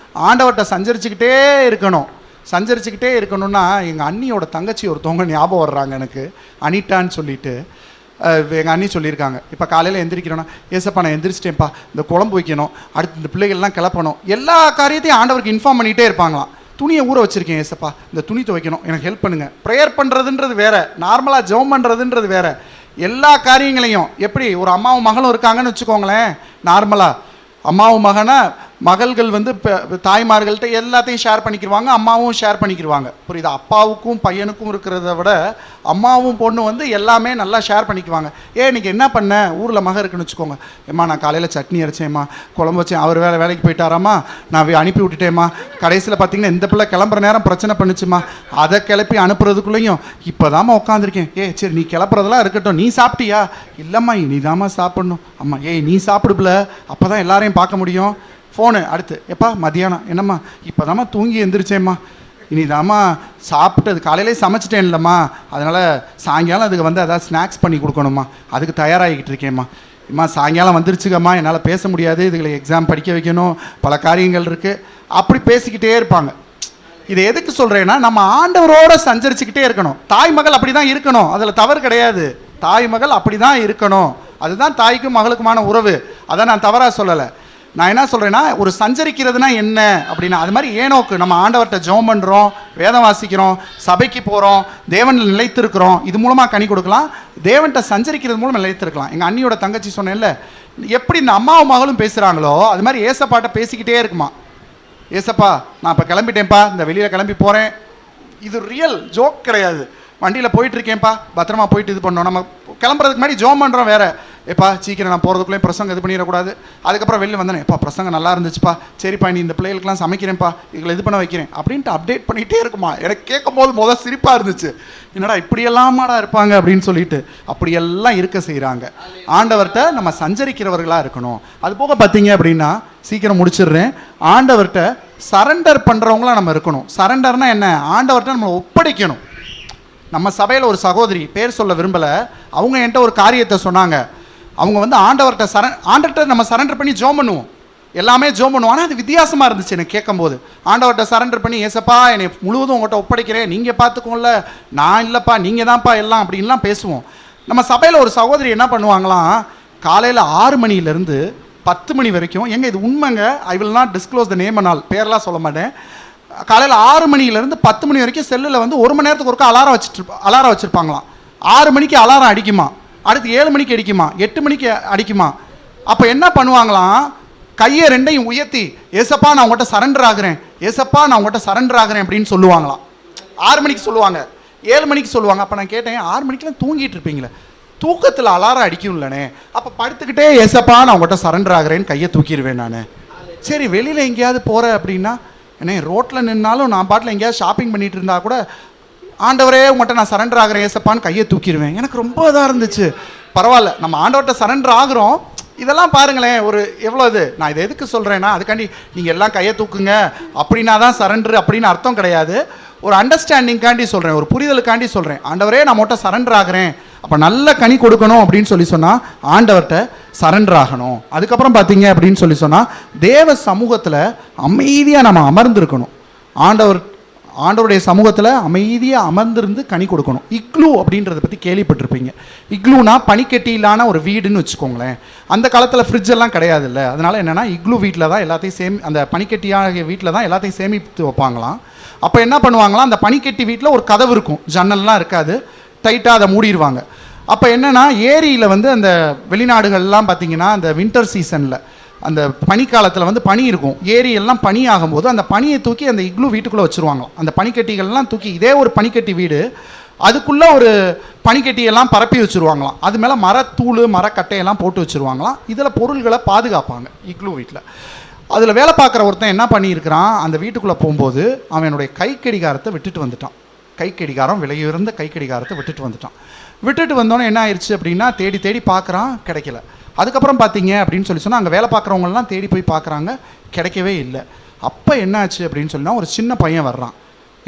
ஆண்டவர்கிட்ட சஞ்சரிச்சுக்கிட்டே இருக்கணும்னா, எங்கள் அண்ணியோட தங்கச்சி ஒருத்தவங்க ஞாபகம் வர்றாங்க எனக்கு, அனிட்டான்னு சொல்லிட்டு. எங்கள் அண்ணி சொல்லியிருக்காங்க, இப்போ காலையில் எந்திரிக்கிறோன்னா, ஏசப்பா நான் எந்திரிச்சிட்டேன்ப்பா, இந்த குழம்பு வைக்கணும், அடுத்து இந்த பிள்ளைகள்லாம் கிளப்பணும், எல்லா காரியத்தையும் ஆண்டவருக்கு இன்ஃபார்ம் பண்ணிகிட்டே இருப்பாங்களாம். துணியை ஊற வச்சுருக்கேன் ஏசப்பா, இந்த துணி துவைக்கணும், எனக்கு ஹெல்ப் பண்ணுங்கள். ப்ரேயர் பண்ணுறதுன்றது வேறு, நார்மலாக ஜெபம் பண்ணுறதுன்றது வேறு. எல்லா காரியங்களையும் எப்படி ஒரு அம்மாவும் மகளும் இருக்காங்கன்னு வச்சுக்கோங்களேன். நார்மலாக அம்மாவும் மகள்கள் வந்து தாய்மார்கள்ட்ட எல்லாத்தையும் ஷேர் பண்ணிக்கிடுவாங்க, அம்மாவும் ஷேர் பண்ணிக்கிடுவாங்க. புரியுதா? அப்பாவுக்கும் பையனுக்கும் இருக்கிறத விட அம்மாவும் பொண்ணு வந்து எல்லாமே நல்லா ஷேர் பண்ணிக்குவாங்க. இன்றைக்கி என்ன பண்ண, ஊரில் மகன் இருக்குன்னு வச்சுக்கோங்க, ஏம்மா நான் காலையில் சட்னி அரைச்சேம்மா, குழம்பு வச்சேன், அவர் வேலைக்கு போயிட்டாராம்மா, நான் அனுப்பி விட்டுட்டேம்மா, கடைசியில் பார்த்தீங்கன்னா இந்த பிள்ளை கிளம்புற நேரம் பிரச்சனை பண்ணுச்சுமா, அதை கிளப்பி அனுப்புறதுக்குள்ளேயும் இப்போ தாம்மா உட்காந்துருக்கேன். சரி நீ கிளப்புறதெல்லாம் இருக்கட்டும், நீ சாப்பிட்டியா? இல்லைம்மா நீ தாம்மா சாப்பிட்ணும். அம்மா நீ சாப்பிடுப்பில்ல, அப்போ தான் எல்லாரையும் பார்க்க முடியும். ஃபோனு. அடுத்து எப்பா மதியானம், என்னம்மா இப்போ தாம்மா தூங்கி எந்திரிச்சேம்மா, இனிதாம்மா சாப்பிட்டது, காலையிலே சமைச்சிட்டேன் இல்லைம்மா, அதனால் சாயங்காலம் அதுக்கு வந்து அதாவது ஸ்நாக்ஸ் பண்ணி கொடுக்கணும்மா, அதுக்கு தயாராகிக்கிட்டு இருக்கேம்மா. இம்மா சாயங்காலம் வந்துருச்சுக்கம்மா, என்னால் பேச முடியாது, இதுகளை எக்ஸாம் படிக்க வைக்கணும், பல காரியங்கள் இருக்குது. அப்படி பேசிக்கிட்டே இருப்பாங்க. இதை எதுக்கு சொல்கிறேன்னா, நம்ம ஆண்டவரோடு சஞ்சரிச்சுக்கிட்டே இருக்கணும். தாய்மகள் அப்படி தான் இருக்கணும், அதில் தவறு கிடையாது. தாய்மகள் அப்படி தான் இருக்கணும், அதுதான் தாய்க்கும் மகளுக்குமான உறவு. அதை நான் தவறாக சொல்லலை. நான் என்ன சொல்கிறேன்னா, ஒரு சஞ்சரிக்கிறதுனா என்ன அப்படின்னா, அது மாதிரி ஏனோக்கு நம்ம ஆண்டவர்கிட்ட ஜெபம் பண்ணுறோம், வேதம் வாசிக்கிறோம், சபைக்கு போகிறோம், தேவனில் நிலைத்திருக்கிறோம், இது மூலமாக கனி கொடுக்கலாம். தேவன்கிட்ட சஞ்சரிக்கிறது மூலம் நிலைத்திருக்கலாம். எங்கள் அண்ணியோட தங்கச்சி சொன்னேன்ல, எப்படி இந்த அம்மாவும் மகளும் பேசுகிறாங்களோ அது மாதிரி ஏசப்பாட்ட பேசிக்கிட்டே இருக்குமா. ஏசப்பா நான் இப்போ கிளம்பிட்டேன்ப்பா, இந்த வெளியில் கிளம்பி போகிறேன், இது ரியல் ஜோக் கிடையாது. வண்டியில் போயிட்டுருக்கேன்ப்பா, பத்திரமா போயிட்டு இது பண்ணோம். நம்ம கிளம்புறதுக்கு முன்னாடி ஜோம் பண்ணுறோம் வேறு, எப்பா சீக்கிரம் நான் போகிறதுக்குள்ளேயும் பிரசங்கம் இது பண்ணிடக்கூடாது. அதுக்கப்புறம் வெளியில் வந்தேன், எப்பா பிரசங்கம் நல்லா இருந்துச்சுப்பா, சரிப்பா நீ இந்த பிள்ளைகளுக்கெல்லாம் சமைக்கிறேன்ப்பா, இதில் இது பண்ண வைக்கிறேன் அப்படின்ட்டு அப்டேட் பண்ணிகிட்டே இருக்குமா. எனக்கு கேட்கும் போது சிரிப்பாக இருந்துச்சு, என்னடா இப்படியெல்லாமாடா இருப்பாங்க அப்படின்னு சொல்லிட்டு. அப்படியெல்லாம் இருக்க செய்கிறாங்க. ஆண்டவர்கிட்ட நம்ம சஞ்சரிக்கிறவர்களாக இருக்கணும். அது போக பார்த்தீங்க அப்படின்னா, சீக்கிரம் முடிச்சிடுறேன், ஆண்டவர்கிட்ட சரண்டர் பண்ணுறவங்களாம் நம்ம இருக்கணும். சரண்டர்னால் என்ன? ஆண்டவர்கிட்ட நம்ம ஒப்படைக்கணும். நம்ம சபையில் ஒரு சகோதரி, பேர் சொல்ல விரும்பலை, அவங்க என்கிட்ட ஒரு காரியத்தை சொன்னாங்க. அவங்க வந்து ஆண்டவர்கிட்ட நம்ம சரண்டர் பண்ணி ஜெபம் பண்ணுவோம், எல்லாமே ஜெபம் பண்ணுவோம். ஆனால் அது வித்தியாசமாக இருந்துச்சு எனக்கு கேட்கும்போது. ஆண்டவர்கிட்ட சரண்டர் பண்ணி, ஏசப்பா என்னை முழுவதும் உங்கள்கிட்ட ஒப்படைக்கிறேன், நீங்கள் பார்த்துக்கோங்கள, நான் இல்லைப்பா நீங்கள் தான்ப்பா எல்லாம் அப்படின்லாம் பேசுவோம். நம்ம சபையில் ஒரு சகோதரி என்ன பண்ணுவாங்களாம், காலையில் 6 மணிலேருந்து 10 மணி வரைக்கும், இது உண்மைங்க, I will not disclose the name and all, பேரெலாம் சொல்ல மாட்டேன். காலையில் 6 மணிலேருந்து 10 மணி வரைக்கும் செல்லில் வந்து 1 மணி நேரத்துக்கு ஒருக்கா அலாரம் வச்சுருப்பாங்களாம். 6 மணிக்கு அலாரம் அடிக்குமா, அடுத்து 7 மணிக்கு அடிக்குமா, 8 மணிக்கு அடிக்குமா. அப்போ என்ன பண்ணுவாங்களாம், கையை 2ஐயும் உயர்த்தி, ஏசப்பா நான் உங்கள்கிட்ட சரண்டர் ஆகிறேன், ஏசப்பா நான் உங்கள்கிட்ட சரண்டர் ஆகிறேன் அப்படின்னு சொல்லுவாங்களாம். 6 மணிக்கு சொல்லுவாங்க, 7 மணிக்கு சொல்லுவாங்க. அப்போ நான் கேட்டேன், 6 மணிக்கெலாம் தூங்கிட்டு இருப்பீங்களே, தூக்கத்தில் அலாரம் அடிக்கும் இல்லைனே, அப்போ படுத்துக்கிட்டே ஏசப்பா நான் உங்கள்கிட்ட சரண்டர் ஆகிறேன்னு கையை தூக்கிடுவேன் நான். சரி வெளியில் எங்கேயாவது போகிறேன் அப்படின்னா, ஏன்னா ரோட்டில் நின்னாலும் நான் பாட்டில் எங்கேயாவது ஷாப்பிங் பண்ணிகிட்டு இருந்தால் கூட, ஆண்டவரே உங்கள்கிட்ட நான் சரண்டர் ஆகிறேன் ஏசப்பான்னு கையை தூக்கிடுவேன். எனக்கு ரொம்ப இதாக இருந்துச்சு. பரவாயில்ல, நம்ம ஆண்டவர்கிட்ட சரண்டர் ஆகிறோம். இதெல்லாம் பாருங்களேன், ஒரு எவ்வளோ இது. நான் இதை எதுக்கு சொல்கிறேன்னா, அதுக்காண்டி நீங்கள் எல்லாம் கையை தூக்குங்க அப்படின்னா தான் சரண்டர் அப்படின்னு அர்த்தம் கிடையாது. ஒரு அண்டர்ஸ்டாண்டிங்காண்டி சொல்கிறேன், ஒரு புரிதலுக்காண்டி சொல்கிறேன். ஆண்டவரே நான் மட்டும் சரண்டர் ஆகிறேன், அப்போ நல்ல கனி கொடுக்கணும் அப்படின்னு சொல்லி சொன்னால் ஆண்டவர்கிட்ட சரண்டர் ஆகணும். அதுக்கப்புறம் பார்த்தீங்க அப்படின்னு சொல்லி சொன்னால் தேவ சமூகத்தில் அமைதியாக நம்ம அமர்ந்திருக்கணும். ஆண்டவருடைய சமூகத்தில் அமைதியாக அமர்ந்திருந்து கனி கொடுக்கணும். இக்லூ அப்படின்றத பற்றி கேள்விப்பட்டிருப்பீங்க. இக்லூனா பனிக்கட்டியிலான ஒரு வீடுன்னு வச்சுக்கோங்களேன். அந்த காலத்தில் ஃப்ரிட்ஜ் எல்லாம் கிடையாது இல்லை, அதனால் என்னென்னா இக்லூ வீட்டில் தான் எல்லாத்தையும் அந்த பனிக்கட்டியாக வீட்டில் தான் எல்லாத்தையும் சேமித்து வைப்பாங்களாம். அப்போ என்ன பண்ணுவாங்களாம், அந்த பனிக்கட்டி வீட்டில் ஒரு கதவு இருக்கும், ஜன்னல்லாம் இருக்காது, டைட்டாக அதை மூடிடுவாங்க. அப்போ என்னென்னா ஏரியில் வந்து அந்த வெளிநாடுகள்லாம் பார்த்திங்கன்னா அந்த வின்டர் சீசனில் அந்த பனிக்காலத்தில் வந்து பனி இருக்கும், ஏரியெல்லாம் பனி ஆகும்போது அந்த பனியை தூக்கி அந்த இக்லூ வீட்டுக்குள்ளே வச்சுருவாங்களாம். அந்த பனிக்கட்டிகள்லாம் தூக்கி, இதே ஒரு பனிக்கட்டி வீடு, அதுக்குள்ளே ஒரு பனிக்கட்டியெல்லாம் பரப்பி வச்சுருவாங்களாம். அது மேலே மரத்தூள் மரக்கட்டையெல்லாம் போட்டு வச்சுருவாங்களாம். இதில் பொருள்களை பாதுகாப்பாங்க இக்லூ வீட்டில். அதில் வேலை பார்க்குற ஒருத்தன் என்ன பண்ணியிருக்கிறான், அந்த வீட்டுக்குள்ளே போகும்போது அவனுடைய கைக்கடிகாரத்தை விட்டுட்டு வந்துட்டான். கைக்கடிகாரம், விலையுயர்ந்த கைக்கடிகாரத்தை விட்டுட்டு வந்தோன்னே என்ன ஆயிடுச்சு அப்படின்னா, தேடி தேடி பார்க்குறான், கிடைக்கல. அதுக்கப்புறம் பார்த்தீங்க அப்படின்னு சொல்லி சொன்னால் அங்கே வேலை பார்க்குறவங்கலாம் தேடி போய் பார்க்குறாங்க, கிடைக்கவே இல்லை. அப்போ என்ன ஆச்சு அப்படின்னு சொன்னால் ஒரு சின்ன பையன் வர்றான்,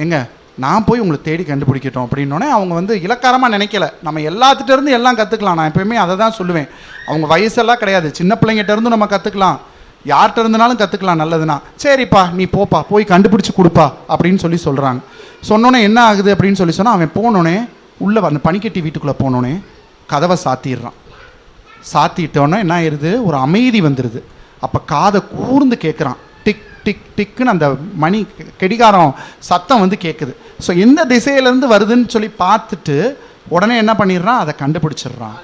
எங்க நான் போய் உங்களை தேடி கண்டுபிடிக்கட்டும் அப்படின்னோடனே அவங்க வந்து இலக்காரமாக நினைக்கல, நம்ம எல்லாத்துட்டேருந்து எல்லாம் கற்றுக்கலாம். நான் எப்போயுமே அதை தான் சொல்லுவேன், அவங்க வயசெல்லாம் கிடையாது, சின்ன பிள்ளைங்கிட்டேருந்து நம்ம கற்றுக்கலாம், யார்கிட்ட இருந்தனாலும் கற்றுக்கலாம் நல்லதுன்னா. சரிப்பா நீ போப்பா, போய் கண்டுபிடிச்சி கொடுப்பா அப்படின்னு சொல்லி சொல்கிறாங்க. சொன்னோன்னே என்ன ஆகுது அப்படின்னு சொல்லி சொன்னால், அவன் போனோடனே உள்ளே அந்த பனிக்கட்டி வீட்டுக்குள்ளே போனோடனே கதவை சாத்திடுறான். சாத்திட்டோன்னே என்ன ஆயிடுது, ஒரு அமைதி வந்துடுது. அப்போ காதை கூர்ந்து கேட்குறான், டிக் டிக் டிக்குன்னு அந்த மணி கடிகாரம் சத்தம் வந்து கேட்குது. ஸோ எந்த திசையிலேருந்து வருதுன்னு சொல்லி பார்த்துட்டு உடனே என்ன பண்ணிடுறான், அதை கண்டுபிடிச்சிடுறான்.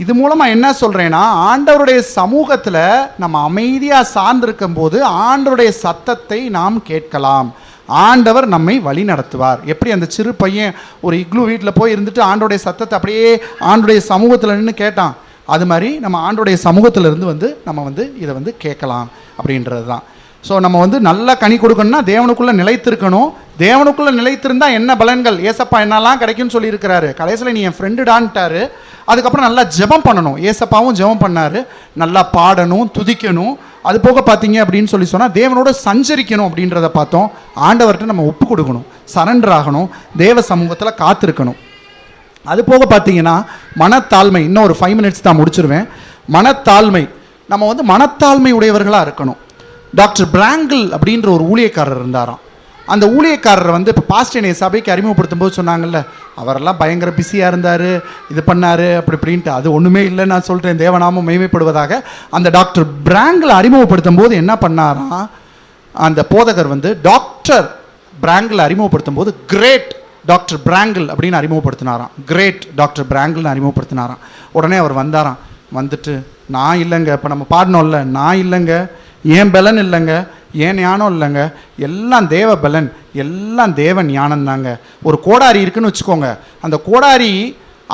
இது மூலமாக என்ன சொல்கிறேன்னா, ஆண்டவருடைய சமூகத்தில் நம்ம அமைதியாக சார்ந்திருக்கும் போது ஆண்டவருடைய சத்தத்தை நாம் கேட்கலாம், ஆண்டவர் நம்மை வழி நடத்துவார். எப்படி அந்த சிறு பையன் ஒரு இக்லூ வீட்டில் போய் இருந்துட்டு ஆண்டோடைய சத்தத்தை அப்படியே ஆண்டோடைய சமூகத்தில் நின்று கேட்டான், அது மாதிரி நம்ம ஆண்டோடைய சமூகத்தில் இருந்து வந்து நம்ம வந்து இதை வந்து கேட்கலாம் அப்படின்றது தான். ஸோ நம்ம வந்து நல்லா கனி கொடுக்கணும்னா தேவனுக்குள்ளே நிலைத்திருக்கணும். தேவனுக்குள்ளே நிலைத்திருந்தால் என்ன பலன்கள், ஏசப்பா என்னெல்லாம் கிடைக்குன்னு சொல்லியிருக்கிறாரு. கடைசியில் நீ என் ஃப்ரெண்டுடான்ட்டாரு. அதுக்கப்புறம் நல்லா ஜெபம் பண்ணணும், ஏசப்பாவும் ஜெபம் பண்ணார், நல்லா பாடணும், துதிக்கணும். அது போக பார்த்தீங்க அப்படின்னு சொல்லி சொன்னால் தேவனோட சஞ்சரிக்கணும் அப்படின்றத பார்த்தோம். ஆண்டவர்கிட்ட நம்ம ஒப்பு கொடுக்கணும், சரண்டர் ஆகணும், தேவ சமூகத்தில் காத்திருக்கணும். அது போக பார்த்தீங்கன்னா மனத்தாழ்மை, இன்னும் ஒரு 5 minutes தான் முடிச்சிருவேன். மனத்தாழ்மை, நம்ம வந்து மனத்தாழ்மை உடையவர்களாக இருக்கணும். டாக்டர் பிராங்கிள் அப்படின்ற ஒரு ஊழியக்காரர் இருந்தாராம். அந்த ஊழியக்காரரை வந்து இப்போ பாஸ்டர் சபைக்கு அறிமுகப்படுத்தும் போது சொன்னாங்கல்ல, அவரெல்லாம் பயங்கர பிஸியாக இருந்தார், இது பண்ணார் அப்படி இப்படின்ட்டு. அது ஒன்றுமே இல்லை, நான் சொல்கிறேன், தேவநாமம் மகிமைப்படுவதாக. அந்த டாக்டர் பிராங்கிள் அறிமுகப்படுத்தும் போது என்ன பண்ணாராம், அந்த போதகர் வந்து டாக்டர் பிராங்கிள் அறிமுகப்படுத்தும் போது கிரேட் டாக்டர் பிராங்கிள் அப்படின்னு அறிமுகப்படுத்தினாராம். Great doctor பிராங்கிள்னு அறிமுகப்படுத்தினாராம். உடனே அவர் வந்தாராம். வந்துட்டு, நான் இல்லைங்க, இப்போ நம்ம பாடணும்ல, நான் இல்லைங்க, ஏன் பலன் இல்லைங்க, ஏன் ஞானம் இல்லைங்க, எல்லாம் தேவ பலன், எல்லாம் தேவ ஞானம் தாங்க. ஒரு கோடாரி இருக்குன்னு வச்சுக்கோங்க, அந்த கோடாரி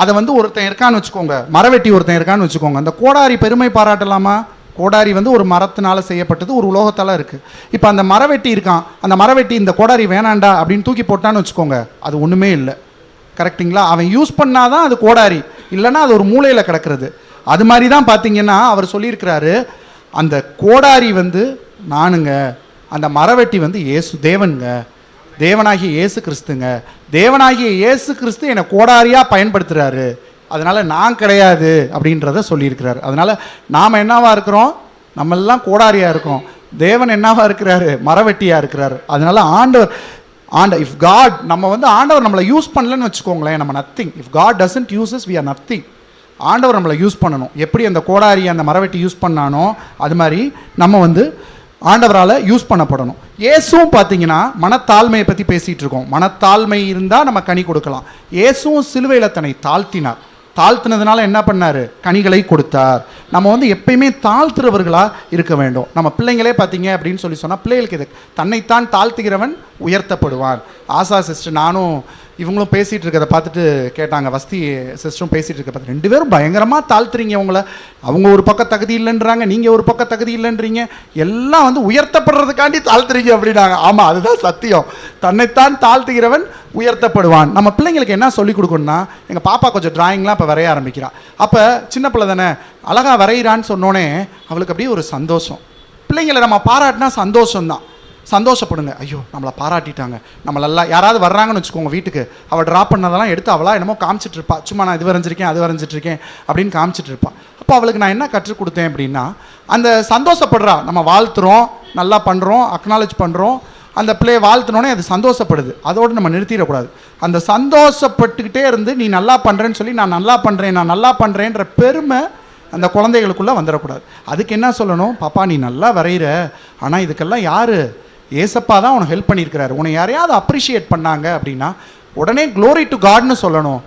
அதை வந்து ஒருத்தன் இருக்கான்னு வச்சுக்கோங்க, மரவெட்டி ஒருத்தன் இருக்கான்னு வச்சுக்கோங்க, அந்த கோடாரி பெருமை பாராட்டலாமா? கோடாரி வந்து ஒரு மரத்தினால செய்யப்பட்டது, ஒரு உலோகத்தால் இருக்குது. இப்போ அந்த மரவெட்டி இருக்கான், அந்த மரவெட்டி இந்த கோடாரி வேணாண்டா அப்படின்னு தூக்கி போட்டான்னு வச்சுக்கோங்க, அது ஒன்றுமே இல்லை. கரெக்டுங்களா? அவன் யூஸ் பண்ணாதான் அது கோடாரி, இல்லைன்னா அது ஒரு மூலையில் கிடக்கிறது. அது மாதிரி தான் பார்த்தீங்கன்னா அவர் சொல்லியிருக்கிறாரு, அந்த கோடாரி வந்து நானுங்க, அந்த மரவெட்டி வந்து தேவனுங்க, தேவனாகிய இயேசு கிறிஸ்துங்க. தேவனாகிய இயேசு கிறிஸ்து என்னை கோடாரியாக பயன்படுத்துகிறாரு, அதனால் நான் கிடையாது அப்படின்றத சொல்லியிருக்கிறாரு. அதனால் நாம் என்னவா இருக்கிறோம், நம்மெல்லாம் கோடாரியாக இருக்கோம், தேவன் என்னவா இருக்கிறாரு, மரவெட்டியாக இருக்கிறாரு. அதனால் இஃப் காட் நம்ம வந்து ஆண்டவர் நம்மளை யூஸ் பண்ணலன்னு வச்சுக்கோங்களேன், நம்ம nothing. If God doesn't uses we are nothing. ஆண்டவர் நம்மளை யூஸ் பண்ணணும். எப்படி அந்த கோடாரி அந்த மரவெட்டி யூஸ் பண்ணானோ அது மாதிரி நம்ம வந்து ஆண்டவரால் யூஸ் பண்ணப்படணும். இயேசுவும் பார்த்தீங்கன்னா மனத்தாழ்மையை பற்றி பேசிகிட்டு இருக்கோம். மனத்தாழ்மை இருந்தால் நம்ம கனி கொடுக்கலாம். இயேசுவும் சிலுவையில் தன்னை தாழ்த்தினார். தாழ்த்தினதுனால என்ன பண்ணார், கனிகளை கொடுத்தார். நம்ம வந்து எப்பயுமே தாழ்த்துறவர்களாக இருக்க வேண்டும். நம்ம பிள்ளைங்களே பார்த்தீங்க அப்படின்னு சொல்லி சொன்னால் பிள்ளைகளுக்கு இது, தன்னைத்தான் தாழ்த்துகிறவன் உயர்த்தப்படுவான். ஆசா சிஸ்டர் நானும் இவங்களும் பேசிகிட்டு இருக்கிறத பார்த்துட்டு கேட்டாங்க, வஸ்தி சிஸ்டரும் பேசிகிட்டு இருக்க பார்த்து, 2 பேரும் பயங்கரமாக தாழ்த்துறீங்க உங்களை. அவங்க ஒரு பக்கம் தகுதி இல்லைன்றாங்க, நீங்கள் ஒரு பக்கம் தகுதி இல்லைன்றீங்க, எல்லாம் வந்து உயர்த்தப்படுறதுக்காண்டி தாழ்த்துறீங்க அப்படின்னாங்க. ஆமாம், அதுதான் சத்தியம். தன்னைத்தான் தாழ்த்துகிறவன் உயர்த்தப்படுவான். நம்ம பிள்ளைங்களுக்கு என்ன சொல்லிக் கொடுக்கணும்னா, எங்கள் பாப்பா கொஞ்சம் டிராயிங்லாம் இப்போ வரைய ஆரம்பிக்கிறான். அப்போ சின்ன பிள்ளை தானே, அழகாக வரைகிறான்னு சொன்னோன்னே அவளுக்கு அப்படியே ஒரு சந்தோஷம். பிள்ளைங்களை நம்ம பாராட்டினா சந்தோஷம்தான். சந்தோஷப்படுங்க. ஐயோ நம்மளை பாராட்டிட்டாங்க, நம்மளெல்லாம் யாராவது வர்றாங்கன்னு வச்சுக்கோங்க வீட்டுக்கு, அவள் ட்ராப் பண்ணதெல்லாம் எடுத்து அவளாக என்னமோ காமிச்சிட்டு இருப்பா, சும்மா நான் இது வரைஞ்சிருக்கேன் அது வரைஞ்சிட்ருக்கேன் அப்படின்னு காமிச்சிட்டு இருப்பாள். அப்போ அவளுக்கு நான் என்ன கற்றுக் கொடுத்தேன் அப்படின்னா, அந்த சந்தோஷப்படுறா, நம்ம வாழ்த்துறோம், நல்லா பண்ணுறோம், அக்னாலேஜ் பண்ணுறோம், அந்த பிள்ளையை வாழ்த்தினோடனே அது சந்தோஷப்படுது. அதோடு நம்ம நிறுத்திடக்கூடாது. அந்த சந்தோஷப்பட்டுக்கிட்டே இருந்து நீ நல்லா பண்ணுறேன்னு சொல்லி நான் நல்லா பண்ணுறேன்ற பெருமை அந்த குழந்தைகளுக்குள்ளே வந்துடக்கூடாது. அதுக்கு என்ன சொல்லணும், பாப்பா நீ நல்லா வரைகிற, ஆனால் இதுக்கெல்லாம் யார், ஏசப்பா தான் உனக்கு ஹெல்ப் பண்ணியிருக்கிறாரு. உன்னை யாரையாவது அப்ரிஷியேட் பண்ணாங்க அப்படின்னா உடனே க்ளோரி டு காட்னு சொல்லணும்.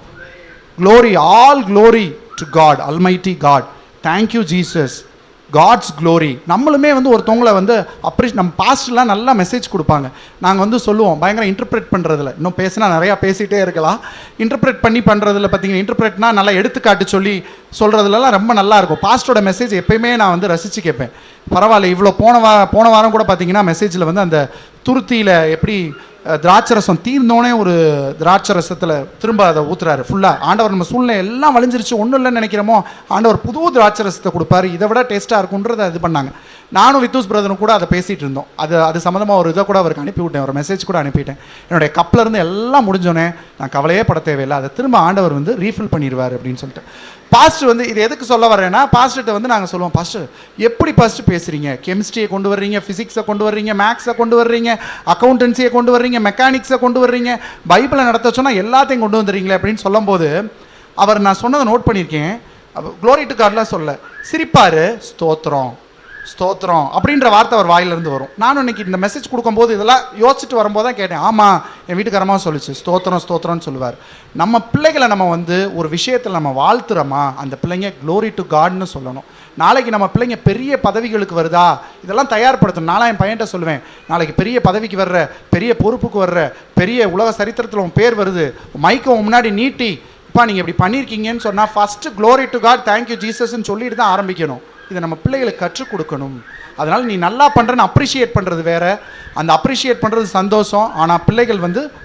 Glory, all glory to God, almighty God, thank you Jesus, God's glory. நம்மளுமே ஒருத்தவங்களை நம்ம பாஸ்ட்லாம் நல்லா மெசேஜ் கொடுப்பாங்க. நாங்கள் சொல்லுவோம் பயங்கர இன்டர்பிரேட் பண்ணுறதுல, இன்னும் பேசினா நிறையா பேசிகிட்டே இருக்கலாம். இன்டர்பிரேட் பார்த்தீங்கன்னா இன்டர்பிரேட்னா நல்லா எடுத்துக்காட்டு சொல்லி சொல்கிறதுலலாம் ரொம்ப நல்லா இருக்கும். பாஸ்டோட மெசேஜ் எப்பயுமே நான் ரசித்து கேட்பேன். பரவாயில்ல, இவ்வளோ போன வாரம் கூட பார்த்தீங்கன்னா மெசேஜில் அந்த துருத்தியில் எப்படி திராட்சரசம் தீர்ந்தோடனே ஒரு திராட்சரசத்தில் திரும்ப அதை ஊற்றுறாரு ஃபுல்லாக. ஆண்டவர் நம்ம சூழ்நிலை எல்லாம் வலிஞ்சிருச்சு, ஒன்றும் இல்லைன்னு நினைக்கிறோமோ, ஆண்டவர் புது திராட்சரசத்தை கொடுப்பாரு, இதை விட டேஸ்ட்டாக இருக்குன்றதை இது பண்ணாங்க. நானும் வித்தூஸ் பிரதரும் கூட அதை பேசிகிட்டு இருந்தோம். அது சம்மந்தமாக ஒரு இதை கூட அவருக்கு அனுப்பிவிட்டேன், ஒரு மெசேஜ் கூட அனுப்பிட்டேன். என்னுடைய கப்பில் இருந்து எல்லாம் முடிஞ்சோன்னே நான் கவலையே பட தேவையில்லை, அதை திரும்ப ஆண்டவர் ரீஃபில் பண்ணிடுவார் அப்படின்னு சொல்லிட்டு. பாஸ்டர் இது எதுக்கு சொல்ல வரேன்னா, பாஸ்டர்கிட்ட நாங்கள் சொல்லுவோம், பாஸ்டர் எப்படி பாஸ்டர் பேசுகிறீங்க, கெமிஸ்ட்ரியை கொண்டு வர்றீங்க, ஃபிசிக்ஸை கொண்டு வர்றீங்க, மேக்ஸை கொண்டு வர்றீங்க, அக்கௌண்டன்சியை கொண்டு வர்றீங்க, மெக்கானிக்ஸை கொண்டு வர்றீங்க, பைபிளை நடத்த சொன்னால் எல்லாத்தையும் கொண்டு வந்துடுறீங்களே அப்படின்னு சொல்லும்போது அவர், நான் சொன்னதை நோட் பண்ணியிருக்கேன், க்ளோரி டு காட்லாம் சொல்ல சிரிப்பார், ஸ்தோத்திரம் ஸ்தோத்திரம் அப்படின்ற வார்த்தை அவர் வாயிலிருந்து வரும். நானும் இன்னைக்கு இந்த மெசேஜ் கொடுக்கும்போது இதெல்லாம் யோசிச்சுட்டு வரும்போது தான் கேட்டேன். ஆமாம், என் வீட்டுக்காரமாக சொல்லிச்சு, ஸ்தோத்திரம் ஸ்தோத்திரம்னு சொல்லுவார். நம்ம பிள்ளைகளை நம்ம ஒரு விஷயத்தில் நம்ம வாழ்த்துறோமா, அந்த பிள்ளைங்க க்ளோரி டு காட்னு சொல்லணும். நாளைக்கு நம்ம பிள்ளைங்க பெரிய பதவிகளுக்கு வருதா, இதெல்லாம் தயார்படுத்தணும். நானும் என் பையன்கிட்ட சொல்லுவேன், நாளைக்கு பெரிய பதவிக்கு வர்ற, பெரிய பொறுப்புக்கு வர்ற, பெரிய உலக சரித்திரத்தில் உன் பேர் வருது, மைக்கை முன்னாடி நீட்டி இப்போ நீங்கள் இப்படி பண்ணியிருக்கீங்கன்னு சொன்னால் first glory to God, thank you ஜீசஸ்ன்னு சொல்லிட்டு தான் ஆரம்பிக்கணும். இதை நம்ம பிள்ளைகளுக்கு கற்றுக் கொடுக்கணும். அதனால் நீ நல்லா பண்ணுறேன்னு அப்ரிஷியேட் பண்ணுறது வேறு, அந்த அப்ரிஷியேட் பண்ணுறது சந்தோஷம். ஆனால் பிள்ளைகள்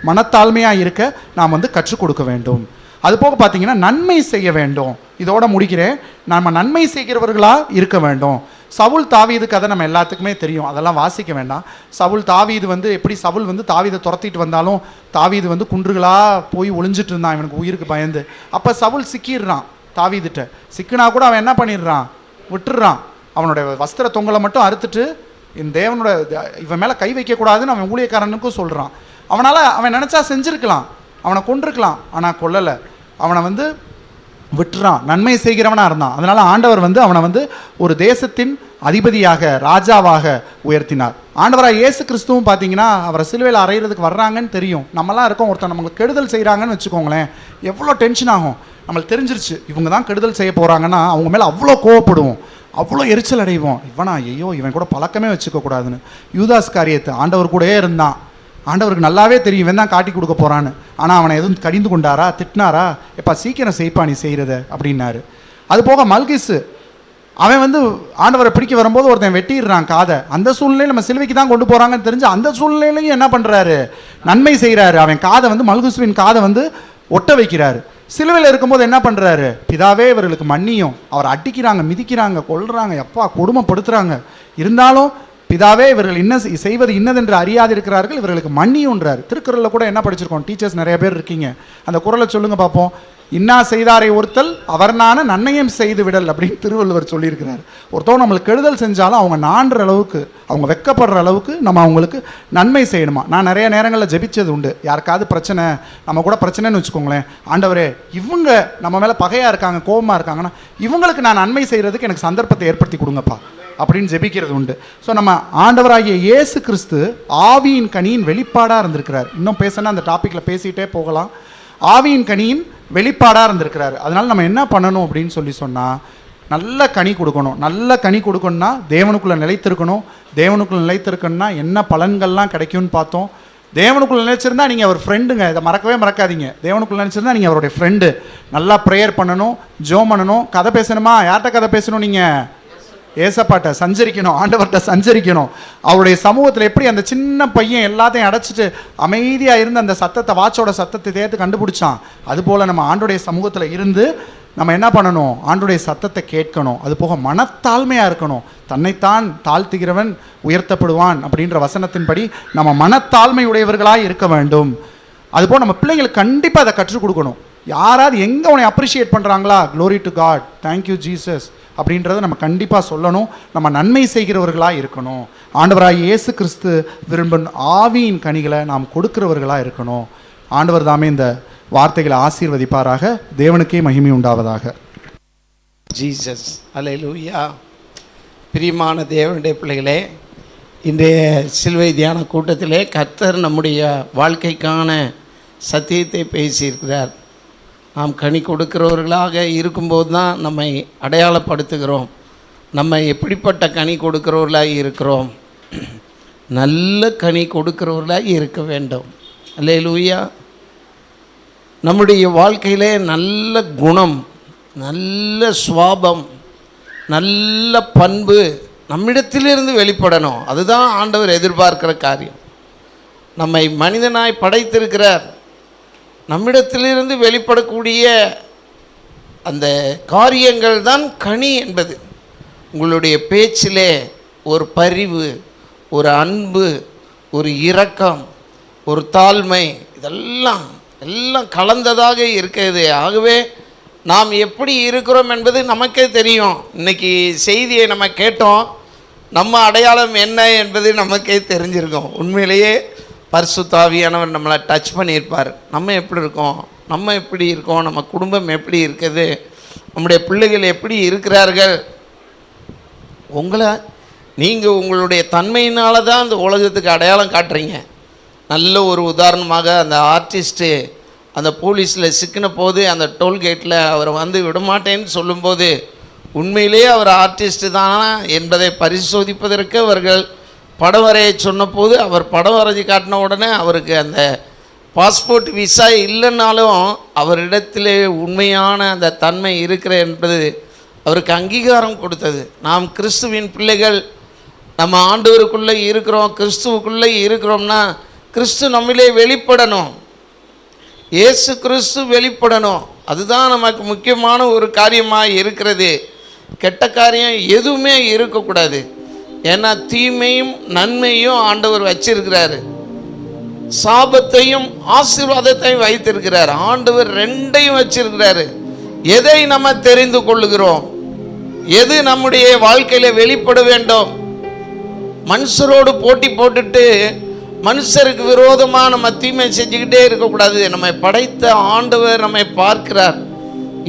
மனத்தாழ்மையாக இருக்க நாம் கற்றுக் கொடுக்க வேண்டும். அது போக பார்த்தீங்கன்னா நன்மை செய்ய வேண்டும். இதோட முடிக்கிறேன். நம்ம நன்மை செய்கிறவர்களாக இருக்க வேண்டும். சவுல் தாவீது கதை நம்ம எல்லாத்துக்குமே தெரியும், அதெல்லாம் வாசிக்க வேண்டாம். சவுல் தாவீது எப்படி சவுல் தாவீதை துரத்திட்டு வந்தாலும் தாவீது குன்றுகளாக போய் ஒளிஞ்சிட்டு இருந்தான் இவனுக்கு உயிருக்கு பயந்து. அப்போ சவுல் சிக்கிடுறான் தாவீதுட்ட. சிக்கினா கூட அவன் என்ன பண்ணிடுறான், விட்டுடுறான். அவனுடைய வஸ்திர தொங்கலை மட்டும் அறுத்துட்டு இந்த தேவனோட இவன் மேலே கை வைக்கக்கூடாதுன்னு அவன் ஊழியக்காரனுக்கும் சொல்கிறான். அவன் நினச்சா செஞ்சுருக்கலாம், அவனை கொண்டிருக்கலாம், ஆனால் கொல்லலை. அவனை விட்டுறான், நன்மை செய்கிறவனாக இருந்தான். அதனால் ஆண்டவர் அவனை ஒரு தேசத்தின் அதிபதியாக, ராஜாவாக உயர்த்தினார். ஆண்டவராக இயேசு கிறிஸ்துவும் பார்த்தீங்கன்னா அவரை சிலுவையில் அறையிறதுக்கு வர்றாங்கன்னு தெரியும். நம்மலாம் இருக்கோம், ஒருத்தர் நம்மளுக்கு கெடுதல் செய்கிறாங்கன்னு வச்சுக்கோங்களேன், எவ்வளோ டென்ஷன் ஆகும். நம்மளுக்கு தெரிஞ்சிருச்சு இவங்க தான் கெடுதல் செய்ய போகிறாங்கன்னா அவங்க மேலே அவ்வளோ கோவப்படுவோம், அவ்வளோ எரிச்சல் அடைவோம். இவன் கூட பழக்கமே வச்சுக்கக்கூடாதுன்னு. யூதாஸ் காரியத்தை ஆண்டவர் கூடயே இருந்தான். ஆண்டவருக்கு நல்லாவே தெரியும் இவன் தான் காட்டி கொடுக்க போகிறான்னு. ஆனால் அவனை எதுவும் கடிந்து கொண்டாரா, திட்டினாரா, எப்பா சீக்கிரம் செய்ப்பா நீ செய்கிறத அப்படின்னாரு. அது போக மல்கிஸு அவன் ஆண்டவரை பிடிக்க வரும்போது ஒருத்தன் வெட்டிடுறான் காதை. அந்த சூழ்நிலையில் நம்ம சிலுவைக்கு தான் கொண்டு போகிறாங்கன்னு தெரிஞ்சு அந்த சூழ்நிலையிலையும் என்ன பண்ணுறாரு, நன்மை செய்கிறாரு. அவன் காதை மல்கிசுவின் காதை ஒட்ட வைக்கிறாரு. சிலுவையில் இருக்கும்போது என்ன பண்ணுறாரு, பிதாவே இவர்களுக்கு மன்னியும். அவர் அடிக்கிறாங்க, மிதிக்கிறாங்க, கொல்றாங்க, எப்பா கொடுமைப்படுத்துகிறாங்க. இருந்தாலும் பிதாவே இவர்கள் செய்வது இன்னதென்று அறியாதிருக்கிறார்கள், இவர்களுக்கு மன்னியுன்றார். திருக்குறளில் கூட என்ன படிச்சிருக்கோம், டீச்சர்ஸ் நிறைய பேர் இருக்கீங்க, அந்த குறளை சொல்லுங்கள் பார்ப்போம். இன்னா செய்தாரை ஒருத்தல் அவர்னான நன்மையும் செய்து விடல் அப்படின்னு திருவள்ளுவர் சொல்லியிருக்கிறார். ஒருத்தவங்க நம்மளுக்கு கெடுதல் செஞ்சாலும் அவங்க நான்ற அளவுக்கு, அவங்க வெக்கப்படுற அளவுக்கு நம்ம அவங்களுக்கு நன்மை செய்யணுமா. நான் நிறைய நேரங்களில் ஜெபிச்சது உண்டு. யாருக்காவது பிரச்சனை, நம்ம கூட பிரச்சனைன்னு வச்சுக்கோங்களேன், ஆண்டவரே இவங்க நம்ம மேலே பகையாக இருக்காங்க, கோபமாக இருக்காங்கன்னா இவங்களுக்கு நான் நன்மை செய்கிறதுக்கு எனக்கு சந்தர்ப்பத்தை ஏற்படுத்தி கொடுங்கப்பா அப்படின்னு ஜெபிக்கிறது உண்டு. ஸோ நம்ம ஆண்டவராகிய இயேசு கிறிஸ்து ஆவியின் கனியின் வெளிப்பாடாக இருந்திருக்கிறார். இன்னும் பேசினா அந்த டாப்பிக்கில் பேசிகிட்டே போகலாம். ஆவியின் கனியின் வெளிப்பாடாக இருந்திருக்கிறார். அதனால் நம்ம என்ன பண்ணணும் அப்படின்னு சொன்னால் நல்ல கனி கொடுக்கணும். நல்ல கனி கொடுக்கணும்னா தேவனுக்குள்ளே நிலைத்திருக்கணும். தேவனுக்குள்ளே நிலைத்திருக்கணும்னா என்ன பலன்கள்லாம் கிடைக்கும்னு பார்த்தோம். தேவனுக்குள்ளே நினைச்சிருந்தா நீங்கள் அவர் ஃப்ரெண்டுங்க, இதை மறக்கவே மறக்காதீங்க. தேவனுக்குள்ளே நினச்சிருந்தா நீங்கள் அவருடைய ஃப்ரெண்டு. நல்லா ப்ரேயர் பண்ணணும், ஜோம் பண்ணணும். கதை பேசணுமா, யார்கிட்ட கதை பேசணும், நீங்கள் ஏசப்பாட்ட சஞ்சரிக்கணும், ஆண்டவர்கிட்ட சஞ்சரிக்கணும். அவருடைய சமூகத்தில் எப்படி அந்த சின்ன பையன் எல்லாத்தையும் அடைச்சிட்டு அமைதியாக இருந்து அந்த சத்தத்தை, வாட்சோட சத்தத்தை தேர்த்து கண்டுபிடிச்சான், அதுபோல் நம்ம ஆண்டோடைய சமூகத்தில் இருந்து நம்ம என்ன பண்ணணும்? ஆண்டவருடைய சத்தத்தை கேட்கணும். அது போக மனத்தாழ்மையாக இருக்கணும். தன்னைத்தான் தாழ்த்துகிறவன் உயர்த்தப்படுவான் அப்படின்ற வசனத்தின்படி நம்ம மனத்தாழ்மை உடையவர்களாக இருக்க வேண்டும். அதுபோல் நம்ம பிள்ளைங்களுக்கு கண்டிப்பாக அதை கற்றுக் கொடுக்கணும். யாராவது எங்கே உன்னை அப்ரிஷியேட் பண்ணுறாங்களா, glory to God, thank you Jesus அப்படின்றத நம்ம கண்டிப்பாக சொல்லணும். நம்ம நன்மை செய்கிறவர்களாக இருக்கணும். ஆண்டவராய் இயேசு கிறிஸ்து விரும்பும் ஆவியின் கனிகளை நாம் கொடுக்கிறவர்களாக இருக்கணும். ஆண்டவர் தாமே இந்த வார்த்தைகளை ஆசீர்வதிப்பாராக. தேவனுக்கே மகிமை உண்டாவதாக. ஜீசஸ். அல்லேலூயா. பிரியமான தேவனுடைய பிள்ளைகளே, இன்றைய சிலுவை தியான கூட்டத்திலே கர்த்தர் நம்முடைய வாழ்க்கைக்கான சத்தியத்தை பேசியிருக்கிறார். நாம் கனி கொடுக்கிறவர்களாக இருக்கும்போது தான் நம்மை அடையாளப்படுத்துகிறோம். நம்ம எப்படிப்பட்ட கனி கொடுக்கிறவர்களாக இருக்கிறோம்? நல்ல கனி கொடுக்கிறவர்களாக இருக்க வேண்டும். அல்லேலூயா. நம்முடைய வாழ்க்கையிலே நல்ல குணம், நல்ல சுவாபம், நல்ல பண்பு நம்மிடத்திலிருந்து வெளிப்படணும். அதுதான் ஆண்டவர் எதிர்பார்க்கிற காரியம். நம்மை மனிதனாய் படைத்திருக்கிறார். நம்மிடத்திலிருந்து வெளிப்படக்கூடிய அந்த காரியங்கள் தான் கனி என்பது. உங்களுடைய பேச்சிலே ஒரு பரிவு, ஒரு அன்பு, ஒரு இரக்கம், ஒரு தாழ்மை, இதெல்லாம் கலந்ததாக இருக்கிறது. ஆகவே நாம் எப்படி இருக்கிறோம் என்பது நமக்கே தெரியும். இன்றைக்கி செய்தியை நம்ம கேட்டோம், நம்ம அடையாளம் என்ன என்பது நமக்கே தெரிஞ்சிருக்கும். உண்மையிலேயே பரிசுத்த ஆவியானவர் நம்மளை டச் பண்ணியிருப்பார். நம்ம எப்படி இருக்கோம், நம்ம குடும்பம் எப்படி இருக்குது, நம்முடைய பிள்ளைகள் எப்படி இருக்கிறார்கள். நீங்கள் உங்களுடைய தன்மையினால தான் அந்த உலகத்துக்கு அடையாளம் காட்டுறீங்க. நல்ல ஒரு உதாரணமாக அந்த ஆர்டிஸ்ட்டு அந்த போலீஸில் சிக்கின போது அந்த டோல்கேட்டில் அவரை வந்து விடமாட்டேன்னு சொல்லும்போது உண்மையிலேயே அவர் ஆர்டிஸ்ட்டு தானா என்பதை பரிசோதிப்பதற்கு அவர்கள் படம் வரைய சொன்னபோது அவர் படம் வரைஞ்சி காட்டின உடனே அவருக்கு அந்த பாஸ்போர்ட் விசா இல்லைன்னாலும் அவரிடத்திலே உண்மையான அந்த தன்மை இருக்கிற என்பது அவருக்கு அங்கீகாரம் கொடுத்தது. நாம் கிறிஸ்துவின் பிள்ளைகள், நம்ம ஆண்டவருக்குள்ளே இருக்கிறோம், கிறிஸ்துவுக்குள்ளே இருக்கிறோம்னா கிறிஸ்து நம்மளே வெளிப்படணும், இயேசு கிறிஸ்து வெளிப்படணும். அதுதான் நமக்கு முக்கியமான ஒரு காரியமாக இருக்கிறது. கெட்ட காரியம் எதுவுமே இருக்கக்கூடாது. ஏன்னா தீமையும் நன்மையும் ஆண்டவர் வச்சிருக்கிறாரு, சாபத்தையும் ஆசீர்வாதத்தையும் வைத்திருக்கிறார். ஆண்டவர் ரெண்டையும் வச்சிருக்கிறாரு. எதை நம்ம தெரிந்து கொள்ளுகிறோம், எது நம்முடைய வாழ்க்கையில் வெளிப்பட வேண்டும்? மனுஷரோடு போட்டி போட்டுட்டு மனுஷருக்கு விரோதமாக நம்ம தீமை செஞ்சுக்கிட்டே இருக்கக்கூடாது. நம்மை படைத்த ஆண்டவர் நம்மை பார்க்கிறார்,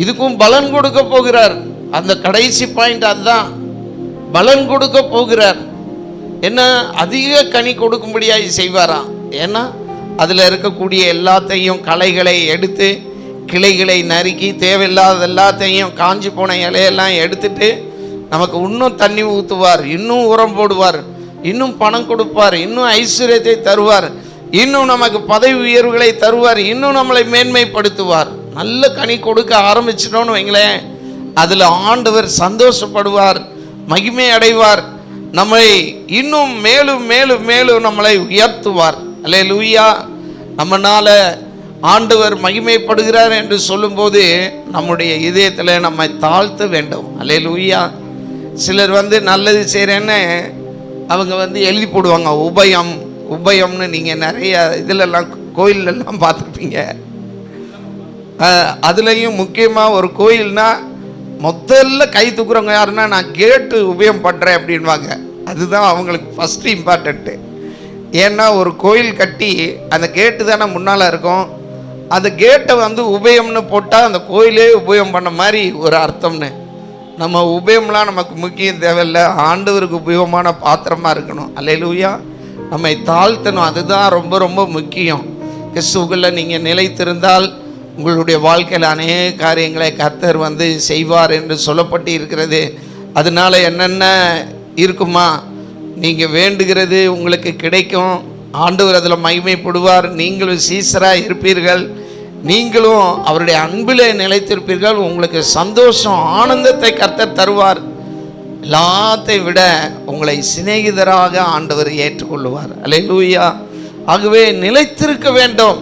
இதுக்கும் பலன் கொடுக்க போகிறார். அந்த கடைசி பாயிண்ட் அதுதான், பலன் கொடுக்க போகிறார். என்ன, அதிக கனி கொடுக்கும்படியாக செய்வாராம். ஏன்னா அதில் இருக்கக்கூடிய எல்லாத்தையும் களைகளை எடுத்து, கிளைகளை நறுக்கி, தேவையில்லாத எல்லாத்தையும் காஞ்சி போன இலையெல்லாம் எடுத்துட்டு நமக்கு இன்னும் தண்ணி ஊற்றுவார், இன்னும் உரம் போடுவார், இன்னும் பணம் கொடுப்பார், இன்னும் ஐஸ்வர்யத்தை தருவார், இன்னும் நமக்கு பதவி உயர்வுகளை தருவார், இன்னும் நம்மளை மேன்மைப்படுத்துவார். நல்ல கனி கொடுக்க ஆரம்பிச்சிட்டோன்னு வைங்களேன், அதில் ஆண்டவர் சந்தோஷப்படுவார், மகிமை அடைவார், நம்மை இன்னும் மேலும் மேலும் மேலும் நம்மளை உயர்த்துவார். அல்லேலூயா. நம்மளால் ஆண்டவர் மகிமைப்படுகிறார் என்று சொல்லும்போது நம்முடைய இதயத்தில் நம்மை தாழ்த்த வேண்டும். அல்லேலூயா. சிலர் நல்லது செய்கிறேன்னு அவங்க எழுதி போடுவாங்க, உபயம்னு. நீங்கள் நிறைய இதிலெல்லாம் கோயிலெல்லாம் பார்த்துருப்பீங்க. அதுலேயும் முக்கியமாக ஒரு கோயில்னால் முதல்ல கை தூக்குறவங்க யாருன்னா, நான் கேட்டு உபயம் பண்ணுறேன் அப்படின்வாங்க. அதுதான் அவங்களுக்கு ஃபஸ்ட்டு இம்பார்ட்டண்ட்டு. ஏன்னா ஒரு கோயில் கட்டி அந்த கேட்டு தானே முன்னால் இருக்கும், அந்த கேட்டை உபயம்னு போட்டால் அந்த கோயிலே உபயம் பண்ண மாதிரி ஒரு அர்த்தம்னு. நம்ம உபயம்லாம் நமக்கு முக்கியம் தேவையில்லை, ஆண்டவருக்கு உபயோகமான பாத்திரமாக இருக்கணும். அல்லேலூயா. நம்மை தாழ்த்தணும், அதுதான் ரொம்ப ரொம்ப முக்கியம். கிறிஸ்துவுக்குள்ள நீங்கள் நிலைத்திருந்தால் உங்களுடைய வாழ்க்கையில் அநேக காரியங்களை கர்த்தர் செய்வார் என்று சொல்லப்பட்டு இருக்கிறது. அதனால் என்னென்ன இருக்குமா, நீங்கள் வேண்டுகிறது உங்களுக்கு கிடைக்கும், ஆண்டவர் அதில் மகிமைப்படுவார், நீங்களும் சீசராக இருப்பீர்கள், நீங்களும் அவருடைய அன்பிலே நிலைத்திருப்பீர்கள், உங்களுக்கு சந்தோஷம் ஆனந்தத்தை கர்த்தர் தருவார். எல்லாத்தையும் விட உங்களை சிநேகிதராக ஆண்டவர் ஏற்றுக்கொள்ளுவார். அல்லேலூயா. ஆகவே நிலைத்திருக்க வேண்டும்.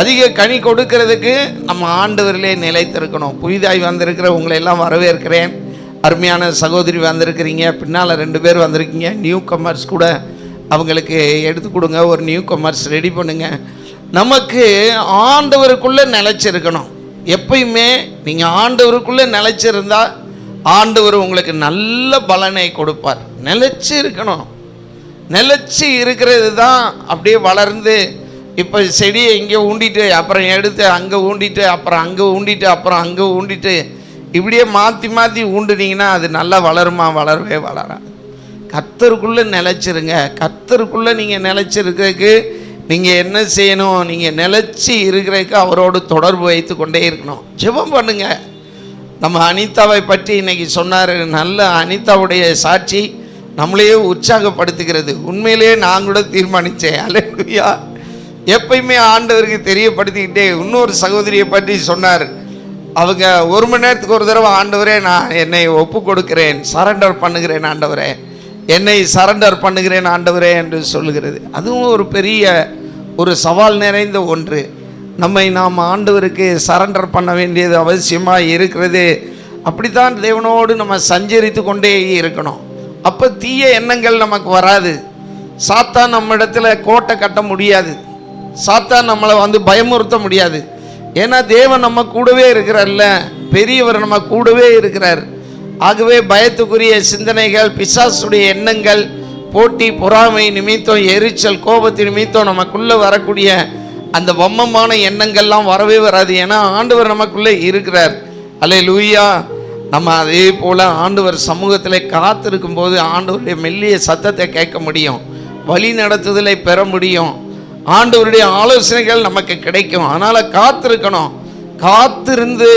அதிக கனி கொடுக்கிறதுக்கு நம்ம ஆண்டவரிலே நிலைத்திருக்கணும். புதிதாய் வந்திருக்கிற உங்களை எல்லாம் வரவேற்கிறேன். அருமையான சகோதரி வந்திருக்கிறீங்க, பின்னால் 2 பேர் வந்திருக்கீங்க. நியூ கமர்ஸ் கூட அவங்களுக்கு எடுத்து கொடுங்க, ஒரு நியூ கமர்ஸ் ரெடி பண்ணுங்க. நமக்கு ஆண்டவருக்குள்ளே நிலைச்சிருக்கணும். எப்பயுமே நீங்கள் ஆண்டவருக்குள்ளே நிலைச்சிருந்தா ஆண்டவர் உங்களுக்கு நல்ல பலனை கொடுப்பார். நிலைச்சி இருக்கணும். நிலைச்சி இருக்கிறது தான் அப்படியே வளர்ந்து இப்போ செடியை இங்கே ஊண்டிட்டு அப்புறம் எடுத்து அங்கே ஊண்டிட்டு அப்புறம் அங்கே ஊண்டிட்டு அப்புறம் அங்கே ஊண்டிட்டு இப்படியே மாற்றி மாற்றி ஊண்டுனீங்கன்னா அது நல்லா வளருமா? வளரவே வளராது. கர்த்தருக்குள்ளே நிலைச்சிருங்க. கர்த்தருக்குள்ளே நீங்கள் நிலைச்சிருக்கிறதுக்கு நீங்கள் என்ன செய்யணும்? நீங்கள் நிலைச்சி இருக்கிறதுக்கு அவரோடு தொடர்பு வைத்து கொண்டே இருக்கணும். ஜெபம் பண்ணுங்க. நம்ம அனிதாவை பற்றி இன்னைக்கு சொன்னார். நல்ல அனிதாவுடைய சாட்சி நம்மளையே உற்சாகப்படுத்துகிறது. உண்மையிலேயே நான் கூட தீர்மானித்தேன். அல்லேலூயா. எப்பயுமே ஆண்டவருக்கு தெரியப்படுத்திக்கிட்டே. இன்னொரு சகோதரியை பற்றி சொன்னார். அவங்க 1 மணி நேரத்துக்கு ஒரு தடவை, ஆண்டவரே நான் என்னை ஒப்பு கொடுக்கிறேன், சரண்டர் பண்ணுகிறேன் ஆண்டவரே, என்னை சரண்டர் பண்ணுகிறேன் ஆண்டவரே என்று சொல்லுகிறது. அதுவும் ஒரு பெரிய ஒரு சவால் நிறைந்த ஒன்று. நம்மை நாம் ஆண்டவருக்கு சரண்டர் பண்ண வேண்டியது அவசியமாக இருக்கிறது. அப்படித்தான் தேவனோடு நம்ம சஞ்சரித்து கொண்டே இருக்கணும். அப்போ தீய எண்ணங்கள் நமக்கு வராது. சாத்தான் நம்ம இடத்துல கோட்டை கட்ட முடியாது. சாத்தான் நம்மளை பயமுறுத்த முடியாது. ஏன்னா தேவன் நம்ம கூடவே இருக்கிறார்ல, பெரியவர் நம்ம கூடவே இருக்கிறார். ஆகவே பயத்துக்குரிய சிந்தனைகள், பிசாசுடைய எண்ணங்கள், போட்டி பொறாமை நிமித்தம், எரிச்சல், கோபத்தின் நிமித்தம் நமக்குள்ளே வரக்கூடிய அந்த வம்மமான எண்ணங்கள்லாம் வரவே வராது. ஏன்னா ஆண்டவர் நமக்குள்ளே இருக்கிறார். அல்லேலூயா. நம்ம அதே போல் ஆண்டவர் சமூகத்தில் காத்திருக்கும் போது ஆண்டவருடைய மெல்லிய சத்தத்தை கேட்க முடியும், வழி நடத்துதலை பெற முடியும், ஆண்டவருடைய ஆலோசனைகள் நமக்கு கிடைக்கும். அதனால் காத்திருக்கணும். காத்திருந்து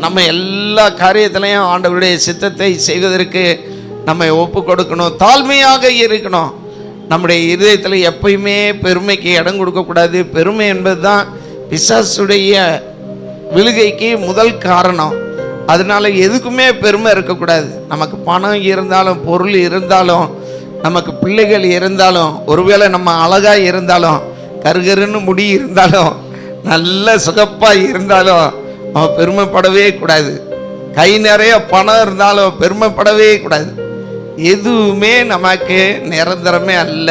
நம்ம எல்லா காரியத்திலையும் ஆண்டவருடைய சித்தத்தை செய்வதற்கு நம்ம ஒப்பு கொடுக்கணும். தாழ்மையாக இருக்கணும். நம்முடைய இதயத்தில் எப்பயுமே பெருமைக்கு இடம் கொடுக்கக்கூடாது. பெருமை என்பது தான் பிசாசுடைய விழுகைக்கு முதல் காரணம். அதனால எதுக்குமே பெருமை இருக்கக்கூடாது. நமக்கு பணம் இருந்தாலும், பொருள் இருந்தாலும், நமக்கு பிள்ளைகள் இருந்தாலும், ஒருவேளை நம்ம அழகாக இருந்தாலும், கருகருன்னு முடி இருந்தாலும், நல்ல சுகப்பாக இருந்தாலும் அவன் பெருமைப்படவே கூடாது. கை நிறைய பணம் இருந்தாலும் பெருமைப்படவே கூடாது. எதுவுமே நமக்கு நிரந்தரமே அல்ல.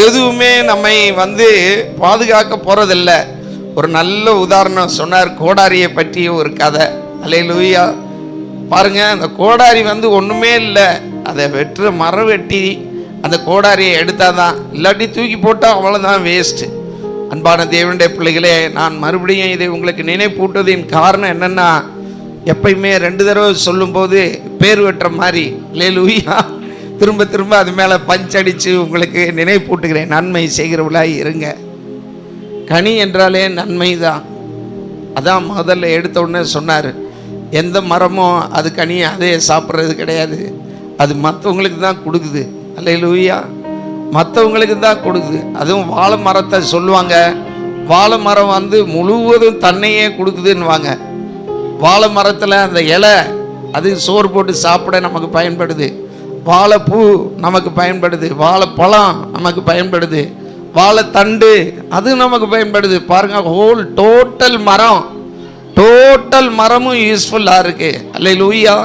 எதுவுமே நம்மை பாதுகாக்க போகிறதில்ல. ஒரு நல்ல உதாரணம் சொன்னார். கோடாரியை பற்றி ஒரு கதை. அல்லேலூயா. பாருங்க, அந்த கோடாரி ஒன்றுமே இல்லை. அதை மரம் வெட்டி அந்த கோடாரியை எடுத்தாதான், இல்லாட்டி தூக்கி போட்டால் அவ்வளோதான் வேஸ்ட்டு. அன்பான தேவனுடைய பிள்ளைகளே, நான் மறுபடியும் இதை உங்களுக்கு நினைப்பூட்டுவதின் காரணம் என்னென்னா, எப்பயுமே 2 தடவை சொல்லும்போது பேர் வெட்டுற மாதிரி அல்லேலூயா திரும்ப திரும்ப அது மேலே பஞ்சடித்து உங்களுக்கு நினைப்பூட்டுகிறேன். நன்மை செய்கிறவளாய் இருங்க. கனி என்றாலே நன்மை தான். அதான் முதல்ல எடுத்த உடனே சொன்னார். எந்த மரமும் அது கனி அதே சாப்பிட்றது கிடையாது. அது மற்றவங்களுக்கு தான் கொடுக்குது. அல்லேலூயா. மற்றவங்களுக்கு தான் கொடுக்குது. அதுவும் வாழை மரத்தை சொல்லுவாங்க, வாழை மரம் முழுவதும் தன்னையே கொடுக்குதுன்னுவாங்க. வாழை மரத்தில் அந்த இலை அது சோறு போட்டு சாப்பிட நமக்கு பயன்படுது. வாழைப்பூ நமக்கு பயன்படுது. வாழைப்பழம் நமக்கு பயன்படுது. வாழைத்தண்டு அது நமக்கு பயன்படுது. பாருங்க, ஹோல் டோட்டல் மரமும் யூஸ்ஃபுல்லாக இருக்கு. அல்லேலூயா.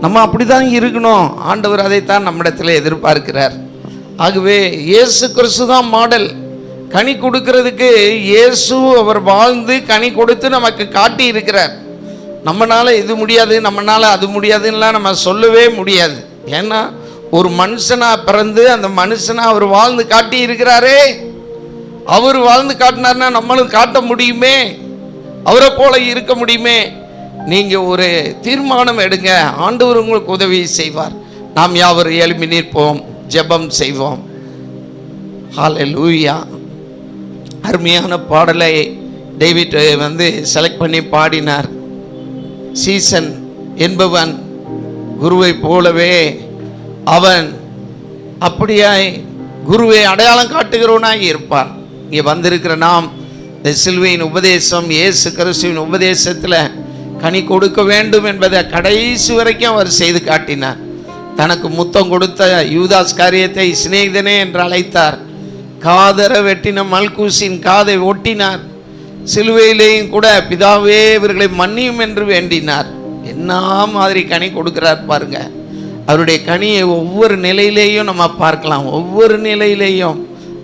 நம்ம அப்படி தான் இருக்கணும். ஆண்டவர் அதைத்தான் நம்மிடத்தில் எதிர்பார்க்கிறார். ஆகவே இயேசு கிறிஸ்து தான் மாடல். கனி கொடுக்கறதுக்கு இயேசு அவர் வாழ்ந்து கனி கொடுத்து நமக்கு காட்டி இருக்கிறார். நம்மளால இது முடியாது, நம்மளால அது முடியாதுன்னெலாம் நம்ம சொல்லவே முடியாது. ஏன்னா ஒரு மனுஷனாக பிறந்து அந்த மனுஷனாக அவர் வாழ்ந்து காட்டி இருக்கிறாரே. அவர் வாழ்ந்து காட்டினார்னா நம்மளும் காட்ட முடியுமே, அவரை போல இருக்க முடியுமே. நீங்கள் ஒரு தீர்மானம் எடுங்க, ஆண்டவர் உங்களுக்கு உதவி செய்வார். நாம் யாவர் எழுப்பி நிற்போம், ஜெபம் செய்வோம். ஹல்லேலூயா. அருமையான பாடலை டேவிட் செலக்ட் பண்ணி பாடினார். சீசன் என்பவன் குருவை போலவே அவன் அப்படியாய் குருவை அடையாளம் காட்டுகிறவனாய் இருப்பான். இங்கே வந்திருக்கிற நாம் இந்த சிலுவையின் உபதேசம், இயேசு கிறிஸ்துவின் உபதேசத்தில் கனி கொடுக்க வேண்டும் என்பதை கடைசி வரைக்கும் அவர் செய்து காட்டினார். தனக்கு முத்தம் கொடுத்த யூதாஸ் காரியத்தை சிநேகிதனே என்று அழைத்தார். காதர வெட்டின மல்கூசின் காதை ஒட்டினார். சிலுவையிலேயும் கூட பிதாவே இவர்களை மன்னியும் என்று வேண்டினார். என்ன மாதிரி கனி கொடுக்கிறார் பாருங்க. அவருடைய கனியை ஒவ்வொரு நிலையிலேயும் நம்ம பார்க்கலாம், ஒவ்வொரு நிலையிலேயும்.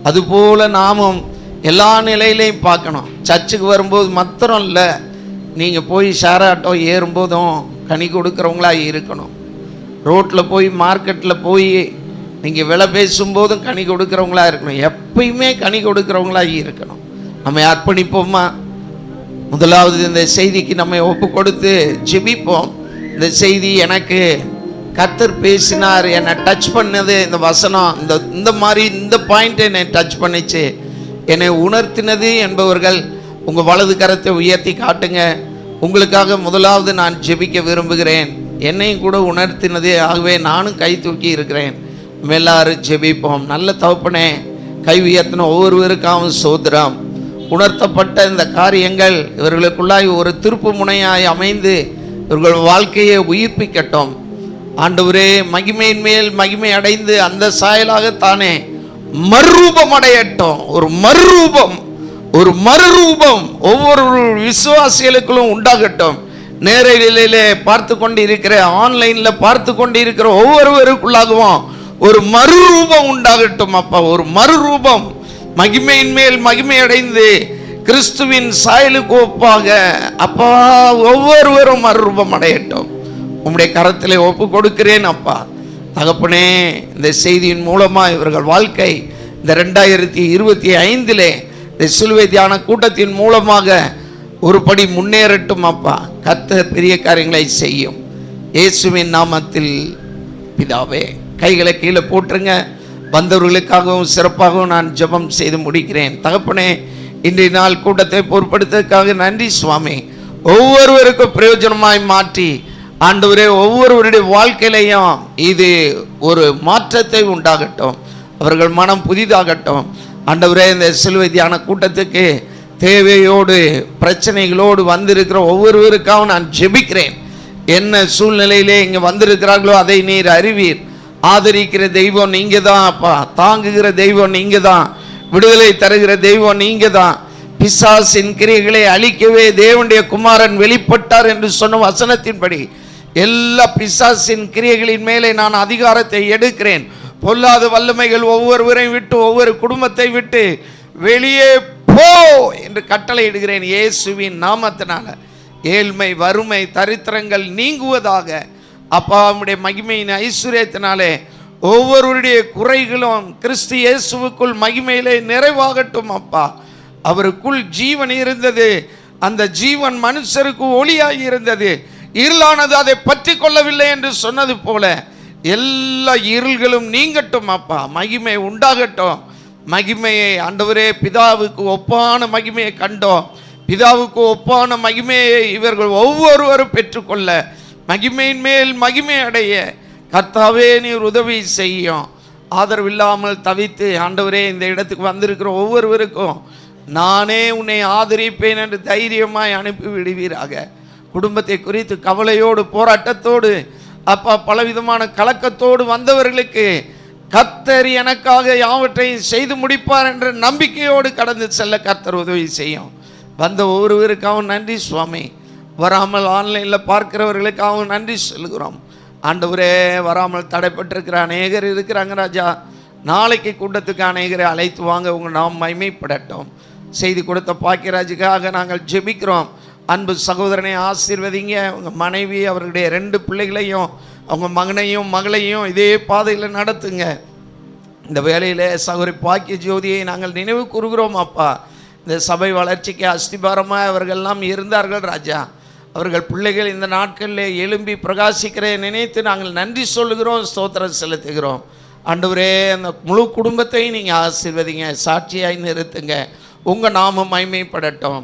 அதுபோல் நாமும் எல்லா நிலையிலையும் பார்க்கணும். சர்ச்சுக்கு வரும்போது மாத்திரம் இல்லை, நீங்கள் போய் ஷேர் ஆட்டோ ஏறும்போதும் கனி கொடுக்குறவங்களா இருக்கணும். ரோட்டில் போய் மார்க்கெட்டில் போய் நீங்கள் விலை பேசும்போதும் கனி கொடுக்குறவங்களா இருக்கணும். எப்பயுமே கனி கொடுக்குறவங்களா இருக்கணும். நம்ம அர்ப்பணிப்போமா? முதலாவது இந்த செய்திக்கு நம்ம ஒப்பு கொடுத்து ஜெபிப்போம். இந்த செய்தி எனக்கு கர்த்தர் பேசினார், என்னை டச் பண்ணது இந்த வசனம், இந்த மாதிரி இந்த பாயிண்ட் என்னை டச் பண்ணிச்சு, என்னை உணர்த்தினது என்பவர்கள் உங்கள் வலது கரத்தை உயர்த்தி காட்டுங்க. உங்களுக்காக முதலாவது நான் ஜெபிக்க விரும்புகிறேன். என்னையும் கூட உணர்த்தினது, ஆகவே நானும் கை தூக்கி இருக்கிறேன். எல்லாரும் ஜெபிப்போம். நல்ல தகப்பனே, கை உயர்த்தின ஒவ்வொருவருக்காகவும் சோதரம். உணர்த்தப்பட்ட இந்த காரியங்கள் இவர்களுக்குள்ளாய் ஒரு திருப்பு முனையாய் அமைந்து இவர்கள் வாழ்க்கையை உயிர்ப்பிக்கட்டும். ஆண்டவரே, மகிமையின் மேல் மகிமை அடைந்து அந்த சாயலாகத்தானே மறுரூபம் அடையட்டும். ஒரு மறுரூபம் ஒவ்வொரு விசுவாசிகளுக்குள்ளும் உண்டாகட்டும். நேரடியிலே பார்த்து கொண்டு இருக்கிற, ஆன்லைனில் பார்த்து கொண்டு இருக்கிற ஒவ்வொருவருக்குள்ளாகவும் ஒரு மறுரூபம் உண்டாகட்டும். அப்பா, ஒரு மறுரூபம் மகிமையின் மேல் மகிமை அடைந்து கிறிஸ்துவின் சாயலுக்கு ஒப்பாக அப்பா ஒவ்வொருவரும் மறுரூபம் அடையட்டும். உம்முடைய கரத்திலே ஒப்பு கொடுக்கிறேன் அப்பா. தகப்பனே, இந்த செய்தியின் மூலமாக இவர்கள் வாழ்க்கை இந்த 2025 இந்த சிலுவை தியான கூட்டத்தின் மூலமாக ஒரு படி முன்னேறட்டும் அப்பா. கர்த்தர் பெரிய காரியங்களை செய்யும். இயேசுவின் நாமத்தில் பிதாவே. கைகளை கீழே போட்டுருங்க. வந்தவர்களுக்காகவும் சிறப்பாகவும் நான் ஜெபம் செய்து முடிக்கிறேன். தகப்பனே, இன்றைய நாள் கூட்டத்தை பொறுப்படுத்துவதற்காக நன்றி சுவாமி. ஒவ்வொருவருக்கும் பிரயோஜனமாய் மாற்றி ஆண்டவரே, ஒவ்வொருவருடைய வாழ்க்கையிலையும் இது ஒரு மாற்றத்தை உண்டாகட்டும். அவர்கள் மனம் புதிதாகட்டும். ஆண்டவரே, இந்த சிலுவை தியான கூட்டத்துக்கு தேவையோடு பிரச்சனைகளோடு வந்திருக்கிற ஒவ்வொருவருக்காகவும் நான் ஜெபிக்கிறேன். என்ன சூழ்நிலையிலே இங்கே வந்திருக்கிறார்களோ அதை நீர் அறிவீர். ஆதரிக்கிற தெய்வம் நீங்க தான் அப்பா. தாங்குகிற தெய்வம் நீங்க தான். விடுதலை தருகிற தெய்வம் நீங்க தான். பிசாசின் கிரியைகளை அழிக்கவே தேவனுடைய குமாரன் வெளிப்பட்டார் என்று சொன்ன வசனத்தின்படி எல்லா பிசாசின் கிரியைகளின் மேலே நான் அதிகாரத்தை எடுக்கிறேன். பொல்லாத வல்லமைகள் ஒவ்வொருவரையும் விட்டு, ஒவ்வொரு குடும்பத்தை விட்டு வெளியே போ என்று கட்டளையிடுகிறேன் இயேசுவின் நாமத்தினால. ஏழ்மை, வறுமை, தரித்திரங்கள் நீங்குவதாக. அப்பா, நம்முடைய மகிமையின் ஐஸ்வர்யத்தினாலே ஒவ்வொருவருடைய குறைகளும் கிறிஸ்து இயேசுவுக்குள் மகிமையிலே நிறைவாகட்டும் அப்பா. அவருக்குள் ஜீவன் இருந்தது, அந்த ஜீவன் மனுஷருக்கு ஒளியாகி இருந்தது, இருளானது அதை பற்றி கொள்ளவில்லை என்று சொன்னது போல எல்லா இருள்களும் நீங்கட்டும் அப்பா. மகிமை உண்டாகட்டும். மகிமையை ஆண்டவரே, பிதாவுக்கு ஒப்பான மகிமையை கண்டோம். பிதாவுக்கு ஒப்பான மகிமையை இவர்கள் ஒவ்வொருவரும் பெற்றுக்கொள்ள, மகிமையின் மேல் மகிமை அடைய கர்த்தாவே நீர் உதவி செய்யும். ஆதரவில்லாமல் தவித்து ஆண்டவரே, இந்த இடத்துக்கு வந்திருக்கிற ஒவ்வொருவருக்கும் நானே உன்னை ஆதரிப்பேன் என்று தைரியமாய் அனுப்பி விடுவீராக. குடும்பத்தை குறித்து கவலையோடு, போராட்டத்தோடு, அப்பா பலவிதமான கலக்கத்தோடு வந்தவர்களுக்கு கர்த்தர் எனக்காக யாவற்றையும் செய்து முடிப்பார் என்ற நம்பிக்கையோடு கடந்து செல்ல கர்த்தர் உதவி செய்யும். வந்த ஒவ்வொருவருக்காகவும் நன்றி சுவாமி. வராமல் ஆன்லைனில் பார்க்கிறவர்களுக்காகவும் நன்றி சொல்கிறோம். ஆண்டவரே, வராமல் தடைப்பட்டிருக்கிற அநேகர் இருக்கிறாங்க ராஜா. நாளைக்கு கூட்டத்துக்கு அநேகரை அழைத்து வாங்க, உங்கள் நாம் மகிமைப்படட்டும். செய்தி கொடுத்த பாக்கியராஜுக்காக நாங்கள் ஜெபிக்கிறோம். அன்பு சகோதரனை ஆசீர்வதிங்க. உங்கள் மனைவி, அவர்களுடைய 2 பிள்ளைகளையும், அவங்க மகனையும் மகளையும் இதே பாதையில் நடத்துங்க. இந்த வேளையில் சகோதரி பாக்கிய ஜோதியை நாங்கள் நினைவு கூறுகிறோம் அப்பா. இந்த சபை வளர்ச்சிக்கு அஸ்திபாரமாக அவர்கள்லாம் இருந்தார்கள் ராஜா. அவர்கள் பிள்ளைகள் இந்த நாட்களில் எழும்பி பிரகாசிக்கிற நினைத்து நாங்கள் நன்றி சொல்லுகிறோம், ஸ்தோத்திரம் செலுத்துகிறோம். ஆண்டவரே, அந்த முழு குடும்பத்தையும் நீங்கள் ஆசீர்வதிங்க, சாட்சியாய் நிறுத்துங்க. உங்கள் நாமம் மகிமைப்படட்டும்.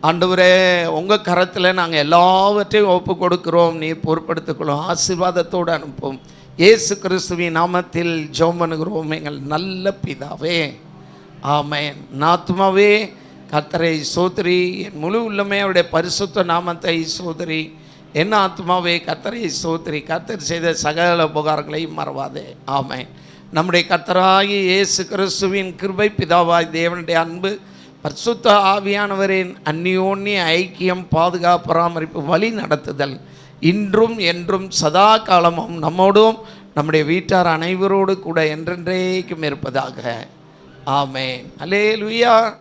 ஆண்டவரே, உங்கள் கரத்தில் நாங்கள் எல்லாவற்றையும் ஒப்பு கொடுக்கிறோம். நீர் பொறுப்படுத்திக்கொள்ளும், ஆசீர்வாதத்தோடு அனுப்பும். இயேசு கிறிஸ்துவின் நாமத்தில் ஜெபம் பண்ணுகிறோம் எங்கள் நல்ல பிதாவே, ஆமென். ஆத்துமாவே கர்த்தரை சோதரி, என் முழு உள்ளமே அவருடைய பரிசுத்த நாமத்தை சோதரி. என் ஆத்துமாவே கர்த்தரை சோதரி, கர்த்தர் செய்த சகல உபகாரங்களையும் மறவாதே. ஆமென். நம்முடைய கர்த்தராகிய இயேசு கிறிஸ்துவின் கிருபை, பிதாவாய் தேவனுடைய அன்பு, பரிசுத்த ஆவியானவரின் அந்யோன்ய ஐக்கியம், பாதுகாப்பு, பராமரிப்பு, வழி நடத்துதல் இன்றும் என்றும் சதா காலமும் நம்மோடும் நம்முடைய வீட்டார் அனைவரோடு கூட என்றென்றைக்கும் இருப்பதாக. ஆமென். அல்லேலூயா.